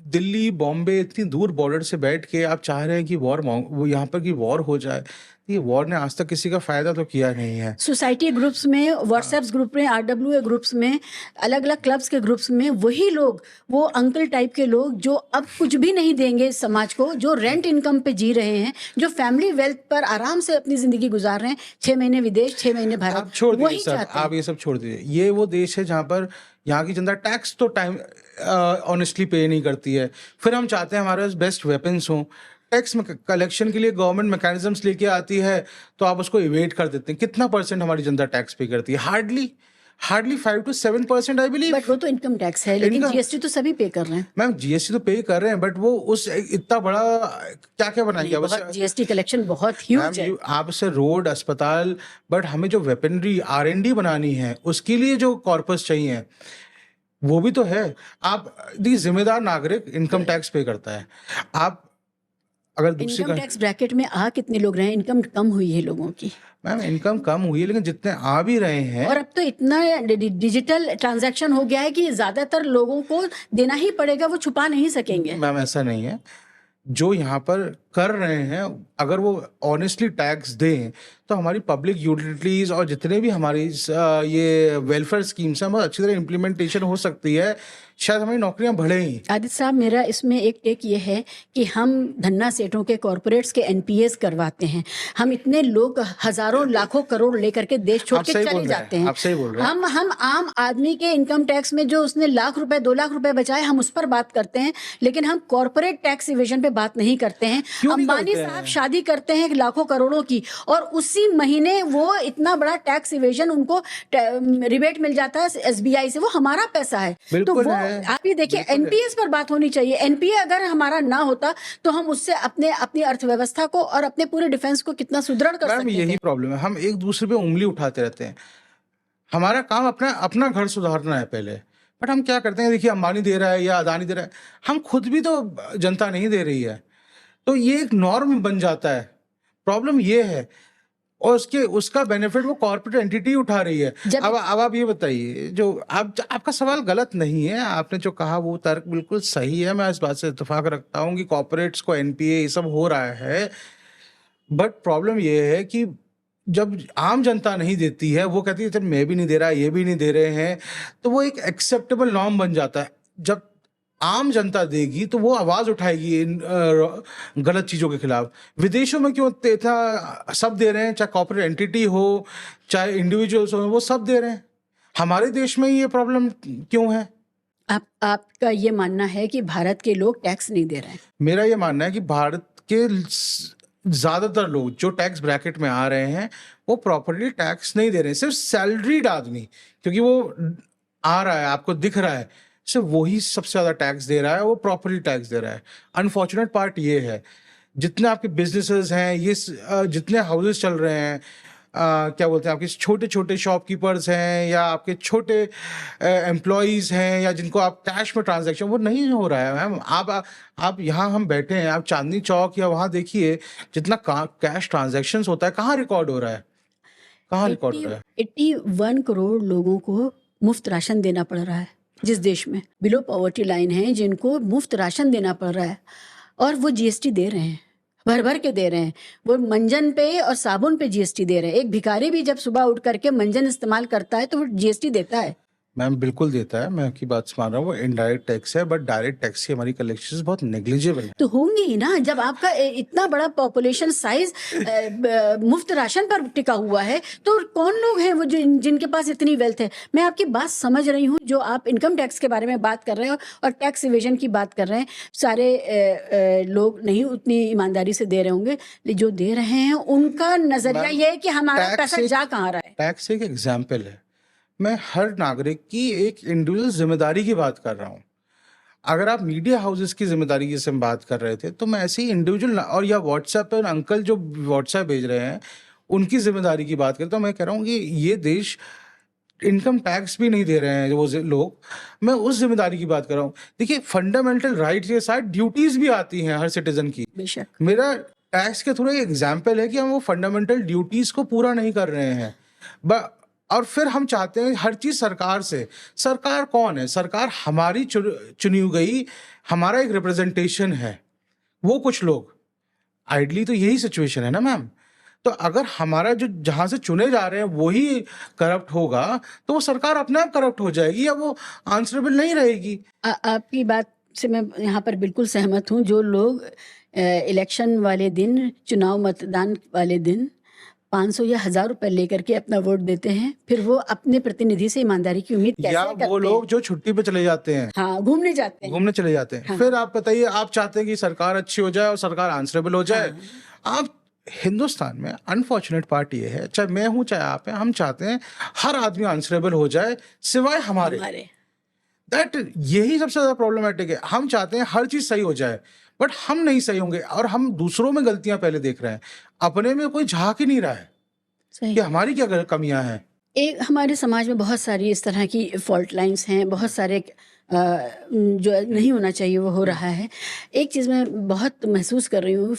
दिल्ली, बॉम्बे, इतनी दूर बॉर्डर से बैठ के आप चाह रहे हैं कि वो यहाँ पर की वॉर हो जाए। ये वॉर ने आज तक किसी का फायदा तो किया नहीं है। सोसाइटी ग्रुप्स में, व्हाट्सएप ग्रुप में, RWA ग्रुप्स में, अलग अलग क्लब्स के ग्रुप्स में वही लोग, वो अंकल टाइप के लोग जो अब कुछ भी नहीं देंगे इस समाज को, जो रेंट इनकम पे जी रहे हैं, जो फैमिली वेल्थ पर आराम से अपनी जिंदगी गुजार रहे हैं, 6 महीने विदेश, 6 महीने भारत, आप छोड़ वही दीजिए सब, चाहते हैं। आप ये सब छोड़ दीजिए। ये वो देश है जहाँ पर यहाँ की जनता टैक्स तो टाइम ऑनेस्टली पे नहीं करती है। फिर हम चाहते हैं हमारे पास बेस्ट वेपन्स हों। टैक्स कलेक्शन के लिए गवर्नमेंट मैकेनिज्म्स लेके आती है तो आप उसको इवेट कर देते हैं। कितना परसेंट हमारी जनता टैक्स पे करती है? Hardly 5 to 7% I believe. But वो तो इनकम टैक्स है, लेकिन GST तो सभी पे कर रहे हैं। मैम जीएसटी तो पे कर रहे हैं, बट वो उस इतना बड़ा क्या बनाएंगे? GST कलेक्शन बहुत ह्यूज है। आप उससे रोड, अस्पताल, बट हमें जो वेपनरी R&D बनानी है उसके लिए जो कॉर्पस चाहिए वो भी तो है। आप जिम्मेदार नागरिक इनकम टैक्स पे करता है। आप अगर दूसरी इनकम टैक्स ब्रैकेट में आ कितने लोग रहे हैं? इनकम कम हुई है लोगों की। मैम इनकम कम हुई है, लेकिन जितने आ भी रहे हैं, और अब तो इतना डिजिटल ट्रांजैक्शन हो गया है कि ज्यादातर लोगों को देना ही पड़ेगा, वो छुपा नहीं सकेंगे। मैम ऐसा नहीं है। जो यहाँ पर कर रहे हैं, अगर वो ऑनेस्टली टैक्स दें तो हमारी पब्लिक यूटिलिटीज और जितने भी हमारी ये वेलफेयर स्कीम्स हैं बहुत अच्छी तरह इम्प्लीमेंटेशन हो सकती है, शायद हमारी नौकरियां बढ़े ही। आदित्य साहब, मेरा इसमें एक टेक ये है कि हम धन्ना सेठों के कॉरपोरेट्स के एनपीएस करवाते हैं। हम इतने लोग हजारों लाखों करोड़ लेकर के देश छोड़ आप के सही चले बोल रहे जाते हैं, हैं। आप सही बोल रहे हैं। हम आम आदमी के इनकम टैक्स में जो उसने लाख रुपए 2 लाख रुपए बचाए, हम उस पर बात करते हैं, लेकिन हम कॉरपोरेट टैक्स इवेजन पे बात नहीं करते हैं। क्यों नहीं अंबानी करते साहब हैं? शादी करते हैं लाखों करोड़ों की, और उसी महीने वो इतना बड़ा टैक्स इवेजन, उनको रिबेट मिल जाता है एसबीआई से। वो हमारा पैसा है। तो बिल्कुल वो है, आप ये देखिए, बिल्कुल है। एनपीएस पर बात होनी चाहिए। एनपीए अगर हमारा ना होता तो हम उससे अपनी अर्थव्यवस्था को और अपने पूरे डिफेंस को कितना सुदृढ़ कर मैम सकते यही थे। प्रॉब्लम है, हम एक दूसरे पे उंगली उठाते रहते हैं। हमारा काम अपना अपना घर सुधारना है पहले, बट हम क्या करते हैं, देखिए अंबानी दे रहा है या अदानी दे रहा है, हम खुद भी तो जनता नहीं दे रही है, तो ये एक नॉर्म बन जाता है। प्रॉब्लम ये है, और उसका बेनिफिट वो कॉर्पोरेट एंटिटी उठा रही है। जब अब आप ये बताइए, जो आपका सवाल गलत नहीं है, आपने जो कहा वो तर्क बिल्कुल सही है, मैं इस बात से इत्तेफाक रखता हूँ कि कॉर्पोरेट्स को एनपीए ये सब हो रहा है, बट प्रॉब्लम ये है कि जब आम जनता नहीं देती है, वो कहती है चल मैं भी नहीं दे रहा, ये भी नहीं दे रहे हैं, तो वो एक एक्सेप्टेबल नॉर्म बन जाता है। जब आम जनता देगी तो वो आवाज उठाएगी इन गलत चीजों के खिलाफ। विदेशों में क्यों इतना सब दे रहे हैं, चाहे कॉर्पोरेट एंटिटी हो चाहे इंडिविजुअल्स हो, वो सब दे रहे हैं। हमारे देश में ये प्रॉब्लम क्यों है? आपका ये मानना है कि भारत के लोग टैक्स नहीं दे रहे हैं? मेरा ये मानना है कि भारत के ज्यादातर लोग जो टैक्स ब्रैकेट में आ रहे हैं वो प्रॉपर्टी टैक्स नहीं दे रहे हैं। सिर्फ सैलरीड आदमी, क्योंकि वो आ रहा है, आपको दिख रहा है, सिर्फ वही सबसे ज्यादा टैक्स दे रहा है, वो प्रॉपर्टी टैक्स दे रहा है। अनफॉर्चुनेट पार्ट ये है, जितने आपके बिजनेसेस हैं, ये जितने हाउसेस चल रहे हैं, क्या बोलते हैं, आपके छोटे छोटे शॉपकीपर्स हैं या आपके छोटे एम्प्लॉयज़ हैं या जिनको आप कैश में ट्रांजैक्शन, वो नहीं हो रहा है मैम। आप यहाँ हम बैठे हैं, आप चांदनी चौक या वहाँ देखिए, जितना कैश ट्रांजैक्शंस होता है, कहाँ रिकॉर्ड हो रहा है, कहाँ रिकॉर्ड हो रहा है? 81 करोड़ लोगों को मुफ्त राशन देना पड़ रहा है जिस देश में बिलो पॉवर्टी लाइन है, जिनको मुफ्त राशन देना पड़ रहा है, और वो जीएसटी दे रहे हैं, भर भर के दे रहे हैं। वो मंजन पे और साबुन पे जीएसटी दे रहे हैं। एक भिखारी भी जब सुबह उठ करके मंजन इस्तेमाल करता है तो वो जीएसटी देता है। मैम बिल्कुल देता है, मैं आपकी बात मान रहा हूँ, वो इनडायरेक्ट टैक्स है, बट डायरेक्ट टैक्स की हमारी कलेक्शन बहुत नेग्लिजिबल है। तो होंगे ही ना, जब आपका इतना बड़ा पॉपुलेशन साइज मुफ्त राशन पर टिका हुआ है, तो कौन लोग हैं वो जिनके पास इतनी वेल्थ है? मैं आपकी बात समझ रही हूँ, जो आप इनकम टैक्स के बारे में बात कर रहे हैं और टैक्स इवेजन की बात कर रहे हैं। सारे लोग नहीं उतनी ईमानदारी से दे रहे होंगे, जो दे रहे हैं उनका नजरिया ये है कि हमारा पैसा जा कहाँ रहा है। टैक्स एक एग्जाम्पल है, मैं हर नागरिक की एक इंडिविजुअल जिम्मेदारी की बात कर रहा हूँ। अगर आप मीडिया हाउसेस की जिम्मेदारी की से बात कर रहे थे, तो मैं ऐसे ही इंडिविजुअल, और या व्हाट्सएप पर अंकल जो व्हाट्सएप भेज रहे हैं उनकी जिम्मेदारी की बात करता हूँ। मैं कह रहा हूँ कि ये देश इनकम टैक्स भी नहीं दे रहे हैं वो लोग, मैं उस जिम्मेदारी की बात कर रहा हूँ। देखिए, फंडामेंटल राइट्स के साथ ड्यूटीज भी आती हैं हर सिटीजन की। बेशक मेरा टैक्स के थोड़ा एग्जाम्पल है कि हम वो फंडामेंटल ड्यूटीज को पूरा नहीं कर रहे हैं, और फिर हम चाहते हैं हर चीज सरकार से। सरकार कौन है? सरकार हमारी चुनी गई, हमारा एक रिप्रेजेंटेशन है, वो कुछ लोग। आइडली तो यही सिचुएशन है ना मैम। तो अगर हमारा जो जहां से चुने जा रहे हैं वही करप्ट होगा, तो वो सरकार अपने आप करप्ट हो जाएगी या वो आंसरेबल नहीं रहेगी। आपकी बात से मैं यहाँ पर बिल्कुल सहमत हूँ। जो लोग इलेक्शन वाले दिन, चुनाव मतदान वाले दिन 500 या 1000 रुपए लेकर के अपना वोट देते हैं, फिर वो अपने प्रतिनिधि से ईमानदारी की उम्मीद कैसे या करते वो लोग जो छुट्टी पे चले जाते हैं, हाँ, घूमने जाते हैं, घूमने चले जाते हैं। हाँ। फिर आप बताइए, आप चाहते हैं कि सरकार अच्छी हो जाए और सरकार आंसरेबल हो जाए। आप हिंदुस्तान में अनफॉर्चुनेट पार्ट ये है, चाहे मैं हूं चाहे आप हैं, हम चाहते हैं हर आदमी आंसरेबल हो जाए सिवाय हमारे। दैट यही सबसे ज्यादा प्रॉब्लमेटिक है। हम चाहते हैं हर चीज सही हो जाए, बट हम नहीं सही होंगे, और हम दूसरों में गलतियां पहले देख रहे हैं, अपने में कोई झांक ही नहीं रहा है सही। कि हमारी क्या कमियां हैं। एक हमारे समाज में बहुत सारी इस तरह की फॉल्ट लाइंस हैं, बहुत सारे जो नहीं होना चाहिए वो हो रहा है। एक चीज़ मैं बहुत महसूस कर रही हूँ,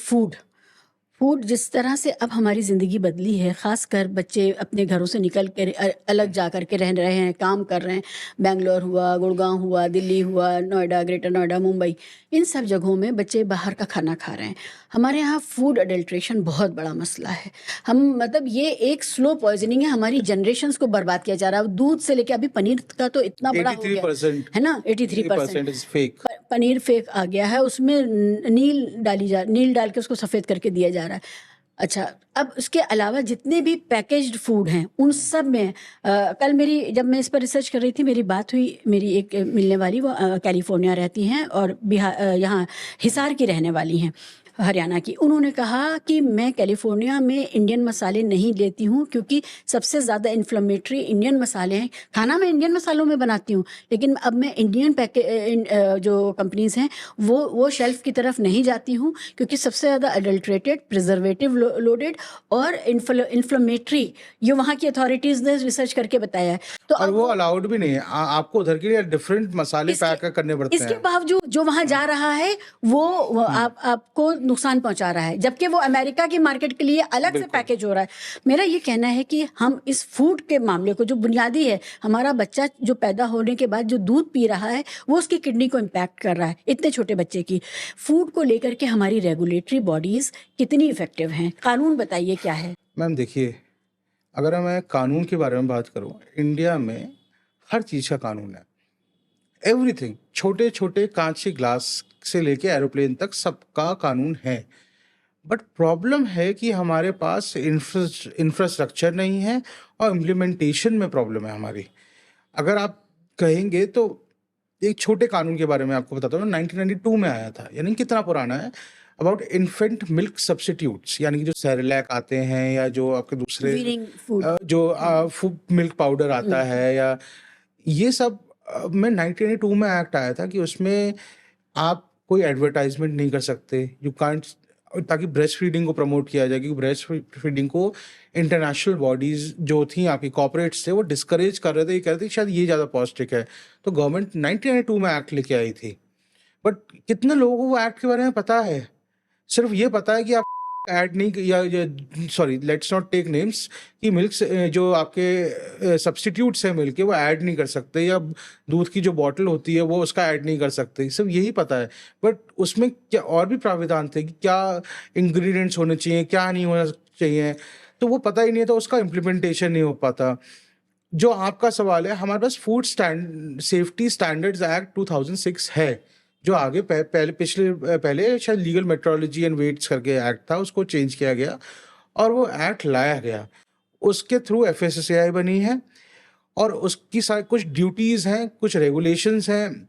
फूड जिस तरह से अब हमारी ज़िंदगी बदली है, ख़ासकर बच्चे अपने घरों से निकल कर अलग जा कर के रह रहे हैं, काम कर रहे हैं। बेंगलोर हुआ, गुड़गांव हुआ, दिल्ली हुआ, नोएडा, ग्रेटर नोएडा, मुंबई, इन सब जगहों में बच्चे बाहर का खाना खा रहे हैं। हमारे यहाँ फूड अडल्ट्रेशन बहुत बड़ा मसला है। हम मतलब ये एक स्लो पॉइजनिंग है, हमारी जनरेशंस को बर्बाद किया जा रहा है। दूध से लेके अभी पनीर का तो इतना बड़ा हो गया 83% है ना, 83% इज फेक। पनीर फेक आ गया है, उसमें नील डाल के उसको सफ़ेद करके दिया जा रहा है। अच्छा, अब उसके अलावा जितने भी पैकेज्ड फूड हैं उन सब में कल जब मैं इस पर रिसर्च कर रही थी, मेरी बात हुई, मेरी एक मिलने वाली, वो कैलिफोर्निया रहती हैं और यहाँ हिसार की रहने वाली हैं, हरियाणा की। उन्होंने कहा कि मैं कैलिफोर्निया में इंडियन मसाले नहीं लेती हूँ क्योंकि सबसे ज़्यादा इन्फ्लेमेटरी इंडियन मसाले हैं। खाना मैं इंडियन मसालों में बनाती हूँ, लेकिन अब मैं इंडियन जो कंपनीज़ हैं वो शेल्फ की तरफ नहीं जाती हूँ क्योंकि सबसे ज़्यादा अडल्ट्रेटेड, प्रिजर्वेटिव लोडेड और इन्फ्लेमेटरी, ये वहाँ की अथॉरिटीज़ ने रिसर्च करके बताया है। तो और अब वो अलाउड भी नहीं है। आपको उधर के लिए डिफरेंट मसाले पैक करने पड़ते इसके हैं। बावजूद जो वहां जा रहा है वो आपको नुकसान पहुंचा रहा है, जबकि वो अमेरिका की मार्केट के लिए अलग से पैकेज हो रहा है। मेरा ये कहना है कि हम इस फूड के मामले को, जो बुनियादी है, हमारा बच्चा जो पैदा होने के बाद जो दूध पी रहा है वो उसकी किडनी को इम्पैक्ट कर रहा है, इतने छोटे बच्चे की। फूड को लेकर के हमारी रेगुलेटरी बॉडीज कितनी इफेक्टिव हैं? कानून बताइए क्या है? मैम देखिए, अगर मैं कानून के बारे में बात करूँ, इंडिया में हर चीज़ का कानून है। एवरीथिंग, छोटे छोटे कांच के ग्लास से लेके एरोप्लेन तक सबका कानून है। बट प्रॉब्लम है कि हमारे पास इंफ्रास्ट्रक्चर नहीं है और इम्प्लीमेंटेशन में प्रॉब्लम है हमारी। अगर आप कहेंगे तो एक छोटे कानून के बारे में आपको बताता हूँ, 1992 में आया था, यानी कितना पुराना है, अबाउट इन्फेंट मिल्क सब्स्टिट्यूट्स, यानी कि जो सेरेलैक आते हैं या जो आपके दूसरे वीनिंग फूड, जो फूड मिल्क पाउडर आता है, या ये सब में 1992 में एक्ट आया था कि उसमें आप कोई एडवर्टाइजमेंट नहीं कर सकते, यू कांट, ताकि ब्रेस्ट फीडिंग को प्रमोट किया जाए, क्योंकि ब्रेस्ट फीडिंग को इंटरनेशनल बॉडीज जो थी, आपकी कॉर्पोरेट्स थे, वो डिस्करेज कर रहे थे, ये कह रहे थे शायद ये ज़्यादा पौष्टिक है। तो गवर्नमेंट 1992 में एक्ट लेके आई थी। बट कितने लोगों को वो एक्ट के बारे में पता है? सिर्फ ये पता है कि आप ऐड नहीं, या sorry, let's not take names, कि मिल्क जो आपके सब्स्टिट्यूट्स है मिल्क के, वो ऐड नहीं कर सकते, या दूध की जो बॉटल होती है वो उसका ऐड नहीं कर सकते, सिर्फ यही पता है। बट उसमें क्या और भी प्राविधान थे कि क्या इंग्रेडिएंट्स होने चाहिए, क्या नहीं होना चाहिए, तो वो पता ही नहीं था, उसका इम्प्लीमेंटेशन नहीं हो पाता। जो आपका सवाल है, हमारे पास फूड सेफ्टी स्टैंडर्ड्स एक्ट 2006 है, जो आगे पहले शायद लीगल मेट्रोलॉजी एंड वेट्स करके एक्ट था, उसको चेंज किया गया और वो एक्ट लाया गया। उसके थ्रू FSSAI बनी है और उसकी सारी कुछ ड्यूटीज़ हैं, कुछ रेगुलेशंस हैं,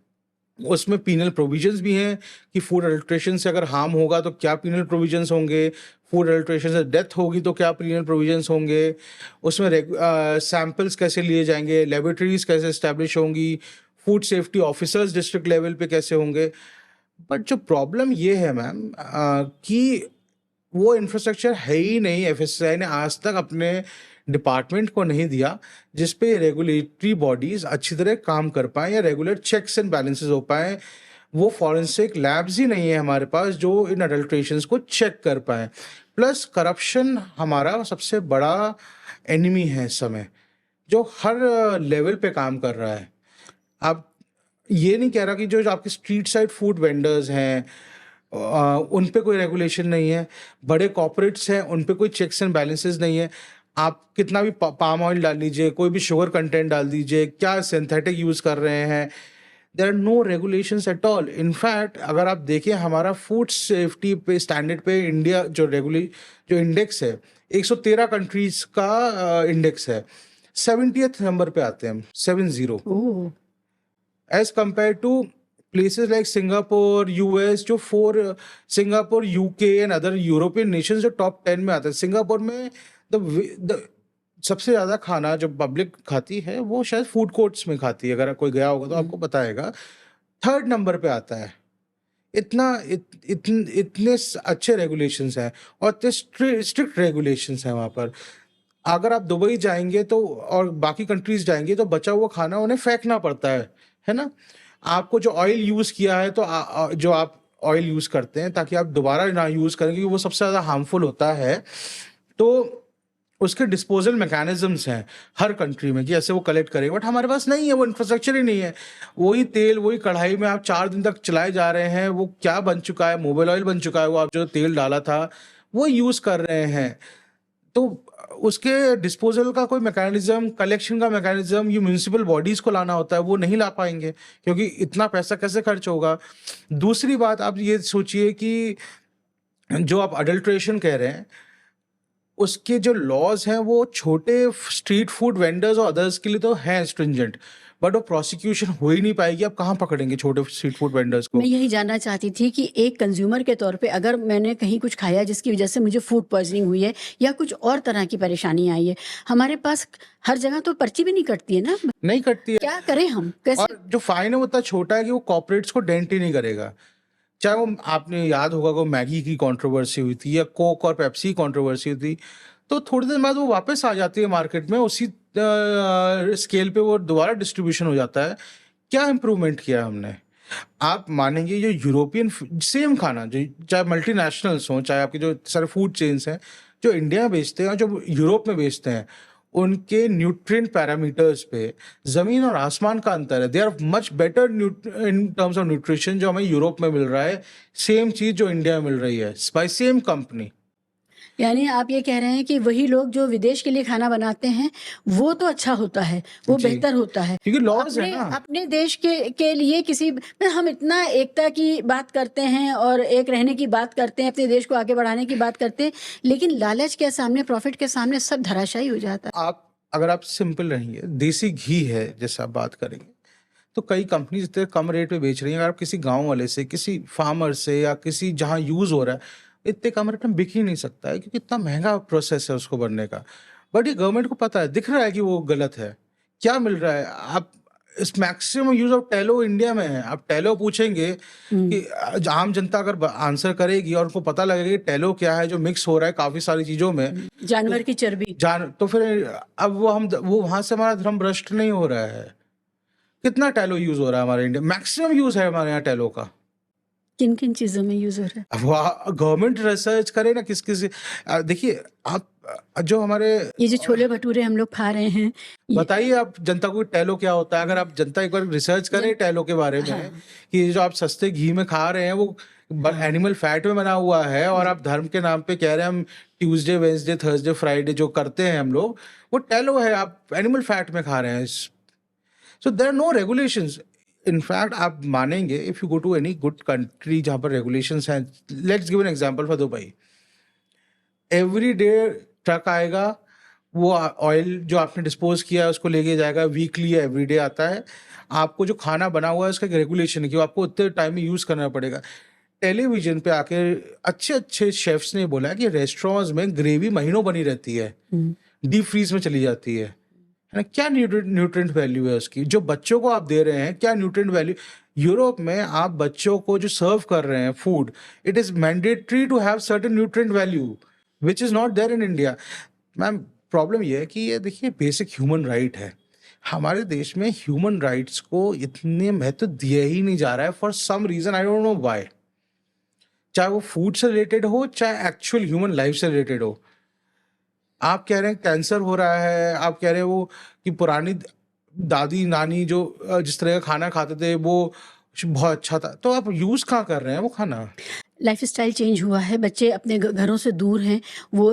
उसमें पीनल प्रोविजंस भी हैं कि फूड अडल्ट्रेशन से अगर हार्म होगा तो क्या पीनल प्रोविजंस होंगे, फूड अडल्ट्रेशन से डेथ होगी तो क्या पीनल प्रोविजंस होंगे, उसमें सैंपल्स कैसे लिए जाएंगे, लेबोरेटरीज कैसे इस्टेब्लिश होंगी, food safety officers district level पे कैसे होंगे। बट जो प्रॉब्लम ये है मैम, कि वो इंफ्रास्ट्रक्चर है ही नहीं। FSSAI ने आज तक अपने डिपार्टमेंट को नहीं दिया जिस पे रेगुलेटरी बॉडीज अच्छी तरह काम कर पाए या रेगुलर चेक्स एंड बैलेंसेस हो पाए। वो फॉरेंसिक लैब्स ही नहीं है हमारे पास जो इन अडल्ट्रेशंस को चेक कर पाए। प्लस करप्शन हमारा सबसे बड़ा एनिमी है इस समय, जो हर लेवल पे काम कर रहा है। आप ये नहीं कह रहा कि जो आपके स्ट्रीट साइड फूड वेंडर्स हैं उन पे कोई रेगुलेशन नहीं है, बड़े कॉर्पोरेट्स हैं उन पे कोई चेक्स एंड बैलेंसेस नहीं है। आप कितना भी पाम ऑयल डाल लीजिए, कोई भी शुगर कंटेंट डाल दीजिए, क्या सिंथेटिक यूज़ कर रहे हैं, there are no regulations at all. In fact अगर आप देखिए हमारा फूड सेफ्टी पे स्टैंडर्ड पे इंडिया जो इंडेक्स है, 113 कंट्रीज का इंडेक्स है, 70th नंबर पे आते हैं हम, 70, oh, as compare to places like Singapore, US, जो Singapore, UK and other European nations जो टॉप 10 में आते हैं। सिंगापुर में द सबसे ज़्यादा खाना जो पब्लिक खाती है वो शायद फूड कोर्ट्स में खाती है, अगर कोई गया होगा तो आपको बताएगा। 3rd नंबर पे आता है। इतने अच्छे रेगुलेशंस हैं और इतने स्ट्रिक्ट रेगुलेशंस हैं वहाँ पर। अगर आप दुबई जाएंगे तो और बाकी कंट्रीज जाएंगे तो बचा हुआ खाना उन्हें फेंकना पड़ता है ना। आपको जो ऑयल यूज़ किया है तो जो आप ऑयल यूज़ करते हैं ताकि आप दोबारा ना यूज़ करें, क्योंकि वो सबसे ज़्यादा हार्मफुल होता है। तो उसके डिस्पोजल मैकेनिज्म्स हैं हर कंट्री में कि ऐसे वो कलेक्ट करेगा, बट हमारे पास नहीं है, वो इंफ्रास्ट्रक्चर ही नहीं है। वही तेल वही कढ़ाई में आप 4 दिन तक चलाए जा रहे हैं, वो क्या बन चुका है, मोबाइल ऑयल बन चुका है, वो आप जो तेल डाला था वो यूज़ कर रहे हैं। तो उसके डिस्पोजल का कोई मैकेनिज्म, कलेक्शन का मैकेनिज्म, ये म्युनिसिपल बॉडीज़ को लाना होता है, वो नहीं ला पाएंगे क्योंकि इतना पैसा कैसे खर्च होगा। दूसरी बात आप ये सोचिए कि जो आप अडल्ट्रेशन कह रहे हैं, उसके जो लॉज हैं वो छोटे स्ट्रीट फूड वेंडर्स और अदर्स के लिए तो हैं स्ट्रिंजेंट, बट वो प्रोसिक्यूशन हो ही नहीं पाएगी। आप कहाँ पकड़ेंगे छोटे स्ट्रीट फूड वेंडर्स को? मैं यही जानना चाहती थी कि एक कंज्यूमर के तौर पे अगर मैंने कहीं कुछ खाया जिसकी वजह से मुझे फूड पॉइजनिंग हुई है या कुछ और तरह की परेशानी आई है, हमारे पास हर जगह तो पर्ची भी नहीं कटती है ना, नहीं कटती है, क्या करें हम, कैसे? और जो फाइन है वो इतना छोटा है कि वो कॉर्पोरेट्स को डेंट ही नहीं करेगा। चाहे वो, आपने याद होगा वो मैगी की कंट्रोवर्सी हुई थी या कोक और पेप्सी की कंट्रोवर्सी हुई थी, तो थोड़ी देर बाद वो वापस आ जाती है मार्केट में, उसी स्केल पे वो दोबारा डिस्ट्रीब्यूशन हो जाता है। क्या इम्प्रूवमेंट किया हमने? आप मानेंगे जो यूरोपियन सेम खाना, जो चाहे मल्टीनेशनल्स हों, चाहे आपके जो सारे फूड चेन्स हैं, जो इंडिया में बेचते हैं और जो यूरोप में बेचते हैं, उनके न्यूट्रिएंट पैरामीटर्स पे ज़मीन और आसमान का अंतर है। They are much better in terms of nutrition जो हमें यूरोप में मिल रहा है, सेम चीज़ जो इंडिया में मिल रही है बाय सेम कंपनी। यानी आप ये कह रहे हैं कि वही लोग जो विदेश के लिए खाना बनाते हैं वो तो अच्छा होता है, वो जी, बेहतर होता है। क्योंकि लॉज है अपने ना। अपने देश के लिए किसी हम इतना एकता की बात करते हैं और एक रहने की बात करते हैं, अपने देश को आगे बढ़ाने की बात करते हैं, लेकिन लालच के सामने, प्रॉफिट के सामने सब धराशायी हो जाता है। अगर आप सिंपल रहेंगे, देसी घी है जैसे आप बात करेंगे, तो कई कंपनीज इतने कम रेट पे बेच रही हैं। अगर आप किसी गांव वाले से, किसी फार्मर से, या किसी जहां यूज हो रहा है, इतने कम रेट में बिक ही नहीं सकता है क्योंकि इतना महंगा प्रोसेस है उसको बनने का। बट ये गवर्नमेंट को पता है, दिख रहा है कि वो गलत है। क्या मिल रहा है? आप इस मैक्सिमम यूज ऑफ टेलो इंडिया में है। आप टेलो पूछेंगे कि आम जनता अगर आंसर करेगी और उनको पता लगेगा कि टेलो क्या है, जो मिक्स हो रहा है काफी सारी चीजों में, जानवर की चर्बी। तो फिर अब वो वहां से हमारा धर्म भ्रष्ट नहीं हो रहा है? कितना टेलो यूज हो रहा है हमारे इंडिया? मैक्सिमम यूज है हमारे यहाँ टेलो का। किन किन चीजों में यूज हो रहा है? अब गवर्नमेंट रिसर्च करे ना किस किस। देखिए आप, जो हमारे ये जो छोले भटूरे हम लोग खा रहे हैं, बताइए आप जनता को टेलो क्या होता है। अगर आप जनता एक बार रिसर्च करें टेलो के बारे में, हाँ। कि जो आप सस्ते घी में खा रहे हैं वो एनिमल फैट में बना हुआ है, और आप धर्म के नाम पे कह रहे हैं हम ट्यूसडे वेंसडे थर्सडे फ्राइडे जो करते हैं हम लोग, वो टेलो है, आप एनिमल फैट में खा रहे हैं। So there are no regulations. In fact आप मानेंगे, if you go to any good country जहाँ पर रेगुलेशंस हैं, let's give an example for Dubai. Every day truck आएगा, वो ऑयल जो आपने डिस्पोज किया है उसको लेके जाएगा, वीकली या एवरी डे आता है। आपको जो खाना बना हुआ है उसका एक रेगुलेशन है कि वो आपको उतने टाइम में यूज़ करना पड़ेगा। टेलीविजन पे आके अच्छे अच्छे शेफ्स ने बोला कि रेस्टोरेंट्स में ग्रेवी महीनों बनी रहती है, डीप फ्रीज में चली जाती है ना। क्या न्यूट्रिएंट वैल्यू है उसकी? जो बच्चों को आप दे रहे हैं, क्या न्यूट्रिएंट वैल्यू? यूरोप में आप बच्चों को जो सर्व कर रहे हैं food, it is mandatory to have certain nutrient value which is not there in India. Ma'am, problem ये है कि ये देखिए बेसिक ह्यूमन राइट है। हमारे देश में ह्यूमन राइट्स को इतने महत्व दिया ही नहीं जा रहा है for some reason, I don't know why. चाहे वो फूड से रिलेटेड हो, चाहे एक्चुअल ह्यूमन लाइफ से रिलेटेड हो। आप कह रहे हैं कैंसर हो रहा है, आप कह रहे हैं वो कि पुरानी दादी नानी जो जिस तरह का खाना खाते थे वो बहुत अच्छा था, तो आप यूज कहाँ कर रहे हैं वो खाना? लाइफस्टाइल चेंज हुआ है, बच्चे अपने घरों से दूर हैं, वो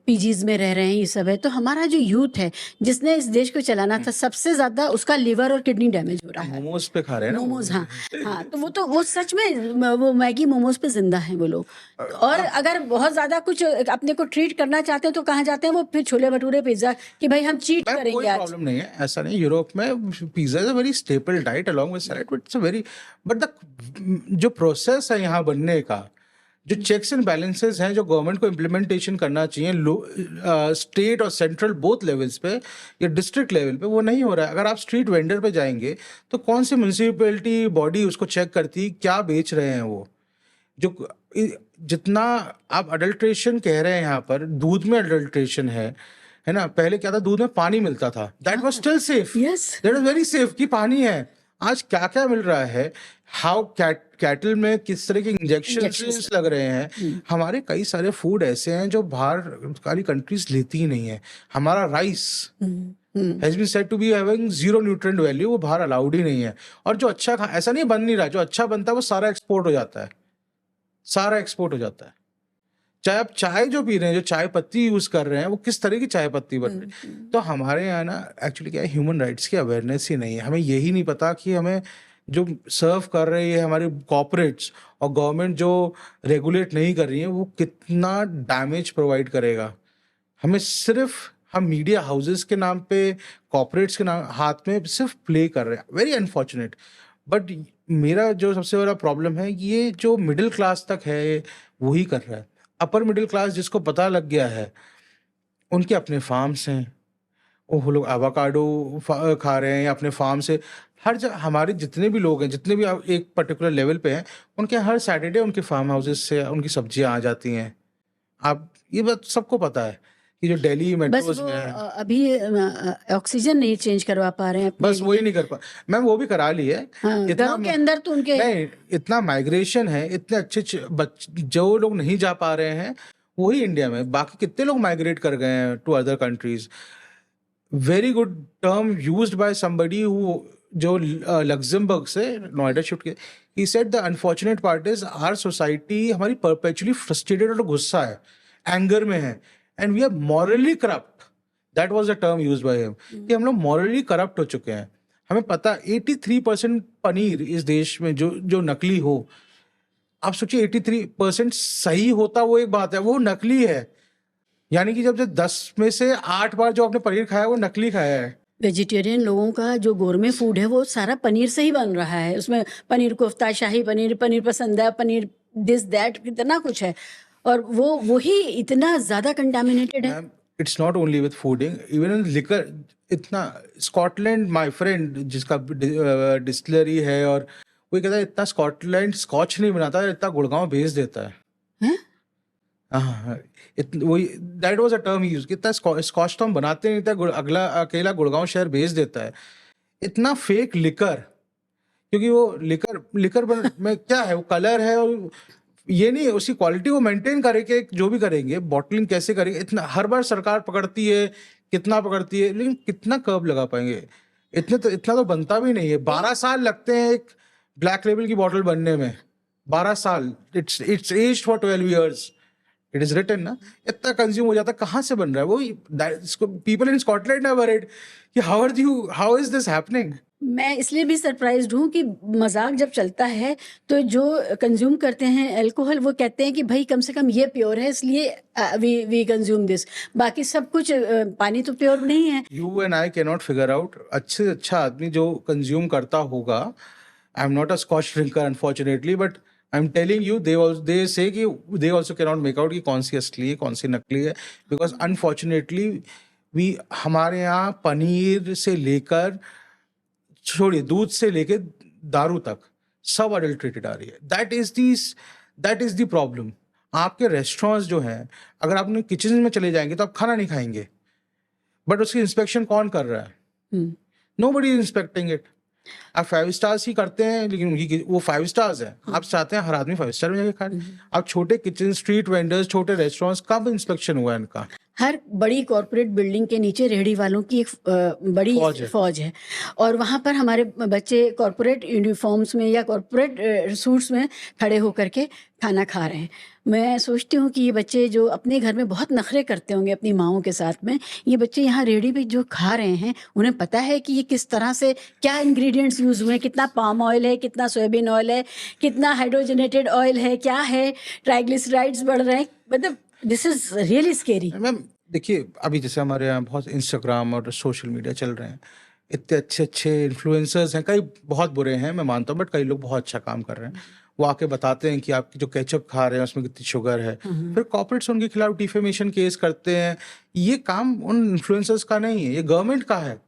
पीजीज में रह रहे हैं, ये सब है। तो हमारा जो यूथ है जिसने इस देश को चलाना था, सबसे ज्यादा उसका लिवर और किडनी डैमेज हो रहा है। मोमोज पे खा रहे हैं ना मोमोज, हाँ हाँ। तो वो सच में वो मैगी मोमोज पे जिंदा है वो लोग। और अगर बहुत ज्यादा कुछ अपने को ट्रीट करना चाहते हैं तो कहाँ जाते हैं वो? फिर छोले भटूरे पिज्जा कि भाई हम चीट कोई करेंगे आज। प्रॉब्लम नहीं है, ऐसा नहीं। यूरोप में pizza is a very staple diet along with salad, but it's a very, but the जो प्रोसेस है यहाँ बनने का, जो चेक्स एंड बैलेंसेस हैं जो गवर्नमेंट को इम्प्लीमेंटेशन करना चाहिए स्टेट और सेंट्रल बोथ लेवल्स पे या डिस्ट्रिक्ट लेवल पे, वो नहीं हो रहा है। अगर आप स्ट्रीट वेंडर पे जाएंगे तो कौन सी म्यूनसिपैलिटी बॉडी उसको चेक करती क्या बेच रहे हैं वो? जो जितना आप अडल्ट्रेशन कह रहे हैं यहाँ पर, दूध में अडल्ट्रेशन है ना। पहले क्या था, दूध में पानी मिलता था, that was still safe, yes, that was very safe कि पानी है। आज क्या क्या मिल रहा है, हाउ कैटल में किस तरह के इंजेक्शन इंजेक्शंस लग रहे हैं। हमारे कई सारे फूड ऐसे हैं जो बाहर वाली कंट्रीज लेती ही नहीं है। हमारा rice has been said to be having zero nutrient value, वो बाहर अलाउड ही नहीं है। और जो अच्छा ऐसा नहीं बन नहीं रहा, जो अच्छा बनता है वो सारा एक्सपोर्ट हो जाता है, सारा एक्सपोर्ट हो जाता है। चाहे आप चाय जो पी रहे हैं, जो चाय पत्ती यूज कर रहे हैं, वो किस तरह की चाय पत्ती बन रही है। तो हमारे यहाँ ना एक्चुअली क्या है, ह्यूमन राइट्स की अवेयरनेस ही नहीं है। हमें यही नहीं पता कि हमें जो सर्व कर रही है हमारे कॉर्पोरेट्स और गवर्नमेंट जो रेगुलेट नहीं कर रही है, वो कितना डैमेज प्रोवाइड करेगा। हमें सिर्फ हम मीडिया हाउसेस के नाम पे, कॉर्पोरेट्स के नाम हाथ में सिर्फ प्ले कर रहे हैं। Very unfortunate. बट मेरा जो सबसे बड़ा प्रॉब्लम है, ये जो मिडिल क्लास तक है वही कर रहा है। अपर मिडिल क्लास जिसको पता लग गया है, उनके अपने फार्म्स हैं, वो लोग एवोकाडो खा रहे हैं या अपने फार्म से। हर जगह हमारे जितने भी लोग हैं, जितने भी एक पर्टिकुलर लेवल पे हैं, उनके हर सैटरडे उनके फार्म हाउसेस से उनकी सब्जियां आ जाती हैं। आप ये बात सबको पता है कि जो दिल्ली बस मेट्रोज वो में है, अभी ऑक्सीजन नहीं चेंज करवा पा रहे हैं अपने बस वही लिए। नहीं कर पा। मैम वो भी करा ली है। हाँ, इतना घरों के अंदर तो उनके नहीं, इतना माइग्रेशन है, इतने अच्छे जो लोग नहीं जा पा रहे हैं वही इंडिया में, बाकी कितने लोग माइग्रेट कर गए हैं to other countries. Very good term used by somebody who, जो लग्जमबर्ग से नोएडा शिफ्ट किया। He said the unfortunate part is our society हमारी परपेचुअली फ्रस्ट्रेटेड और गुस्सा है, एंगर में है, and we are morally corrupt. That was the term used by him, कि हम लोग मॉरली करप्ट हो चुके हैं। हमें पता 83% पनीर इस देश में जो नकली हो। आप सोचिए 83% सही होता वो एक बात है, वो नकली है। यानी कि जब 10 में से 8 बार जो आपने पनीर खाया वो नकली खाया है। वेजिटेरियन लोगों का जो गोरमे फूड है वो सारा पनीर से ही बन रहा है। उसमें पनीर कोफ्ता, शाही पनीर, पनीर पसंदा, पनीर दिस दैट, कितना कुछ है, और वो वही इतना ज्यादा कंटामिनेटेड है। Ma'am, it's not only with fooding, even in liquor. इतना स्कॉटलैंड, माय फ्रेंड जिसका डिस्टिलरी है, और वो कहता है इतना स्कॉटलैंड स्कॉच नहीं बनाता, इतना गुड़गांव भेज देता है। हैं? हाँ, वही that was a term use, कितना स्कॉच तो हम बनाते नहीं था, अगला अकेला गुड़गांव शहर भेज देता है। इतना फेक लिकर, क्योंकि वो लिकर में क्या है, वो कलर है, और ये नहीं उसकी क्वालिटी वो मेंटेन करेंगे, जो भी करेंगे बॉटलिंग कैसे करेंगे। इतना हर बार सरकार पकड़ती है, कितना पकड़ती है, लेकिन कितना कर्ब लगा पाएंगे। इतना तो बनता भी नहीं है। 12 साल लगते हैं एक ब्लैक लेबल की बॉटल बनने में, 12 साल। It's aged for 12 years, it is written ना। इतना कंज्यूम हो जाता है, कहाँ से बन रहा है वो। People in Scotland have worried कि हाउ इज दिस हैपनिंग। मैं इसलिए भी सरप्राइज्ड हूँ कि मजाक जब चलता है तो जो कंज्यूम करते हैं अल्कोहल, वो कहते हैं कि भाई कम से कम ये प्योर है, इसलिए वी कंज्यूम दिस। बाकी सब कुछ पानी तो प्योर नहीं है। You and I can not figure out अच्छे से अच्छा आदमी जो कंज्यूम करता होगा। I am not a Scotch drinker unfortunately, but I am telling you, they say कि they also can not make out कि कौन सी असली है कौन सी नकली है। बिकॉज अनफॉर्चुनेटली हमारे यहाँ पनीर से लेकर, छोड़िए दूध से लेके दारू तक, सब अडल्ट्रेटेड आ रही है। That is the problem. आपके रेस्टोरेंट्स जो हैं, अगर आप किचन में चले जाएंगे तो आप खाना नहीं खाएंगे, बट उसकी इंस्पेक्शन कौन कर रहा है? Nobody is inspecting it. आप 5 स्टार्स ही करते हैं, लेकिन उनकी वो 5 स्टार्स है। आप चाहते हैं हर आदमी 5 स्टार में जाके खाए। आप छोटे किचन, स्ट्रीट वेंडर्स, छोटे रेस्टोरेंट्स, कब इंस्पेक्शन हुआ है इनका? हर बड़ी कॉरपोरेट बिल्डिंग के नीचे रेहड़ी वालों की एक बड़ी फौज है, और वहाँ पर हमारे बच्चे कॉरपोरेट यूनिफॉर्म्स में या कॉरपोरेट सूट्स में खड़े होकर के खाना खा रहे हैं। मैं सोचती हूँ कि ये बच्चे जो अपने घर में बहुत नखरे करते होंगे अपनी माँओं के साथ में, ये बच्चे यहाँ रेहड़ी पे जो खा रहे हैं, उन्हें पता है कि ये किस तरह से, क्या इंग्रेडिएंट्स यूज़ हुए हैं, कितना पाम ऑयल है, कितना सोयाबीन ऑयल है, कितना हाइड्रोजनेटेड ऑयल है, क्या है, ट्राइग्लिसराइड्स बढ़ रहे हैं। मतलब this is really scary. Ma'am देखिए, अभी जैसे हमारे यहाँ बहुत इंस्टाग्राम और सोशल मीडिया चल रहे हैं, इतने अच्छे अच्छे इन्फ्लुएंसर्स हैं, कई बहुत बुरे हैं मैं मानता हूँ, बट कई लोग बहुत अच्छा काम कर रहे हैं। वो आके बताते हैं कि आपकी जो केचप खा रहे हैं उसमें कितनी शुगर है। फिर कॉर्पोरेट्स उनके खिलाफ डिफेमेशन केस करते हैं। ये काम उन इन्फ्लुएंसर्स का नहीं है, ये गवर्नमेंट का है।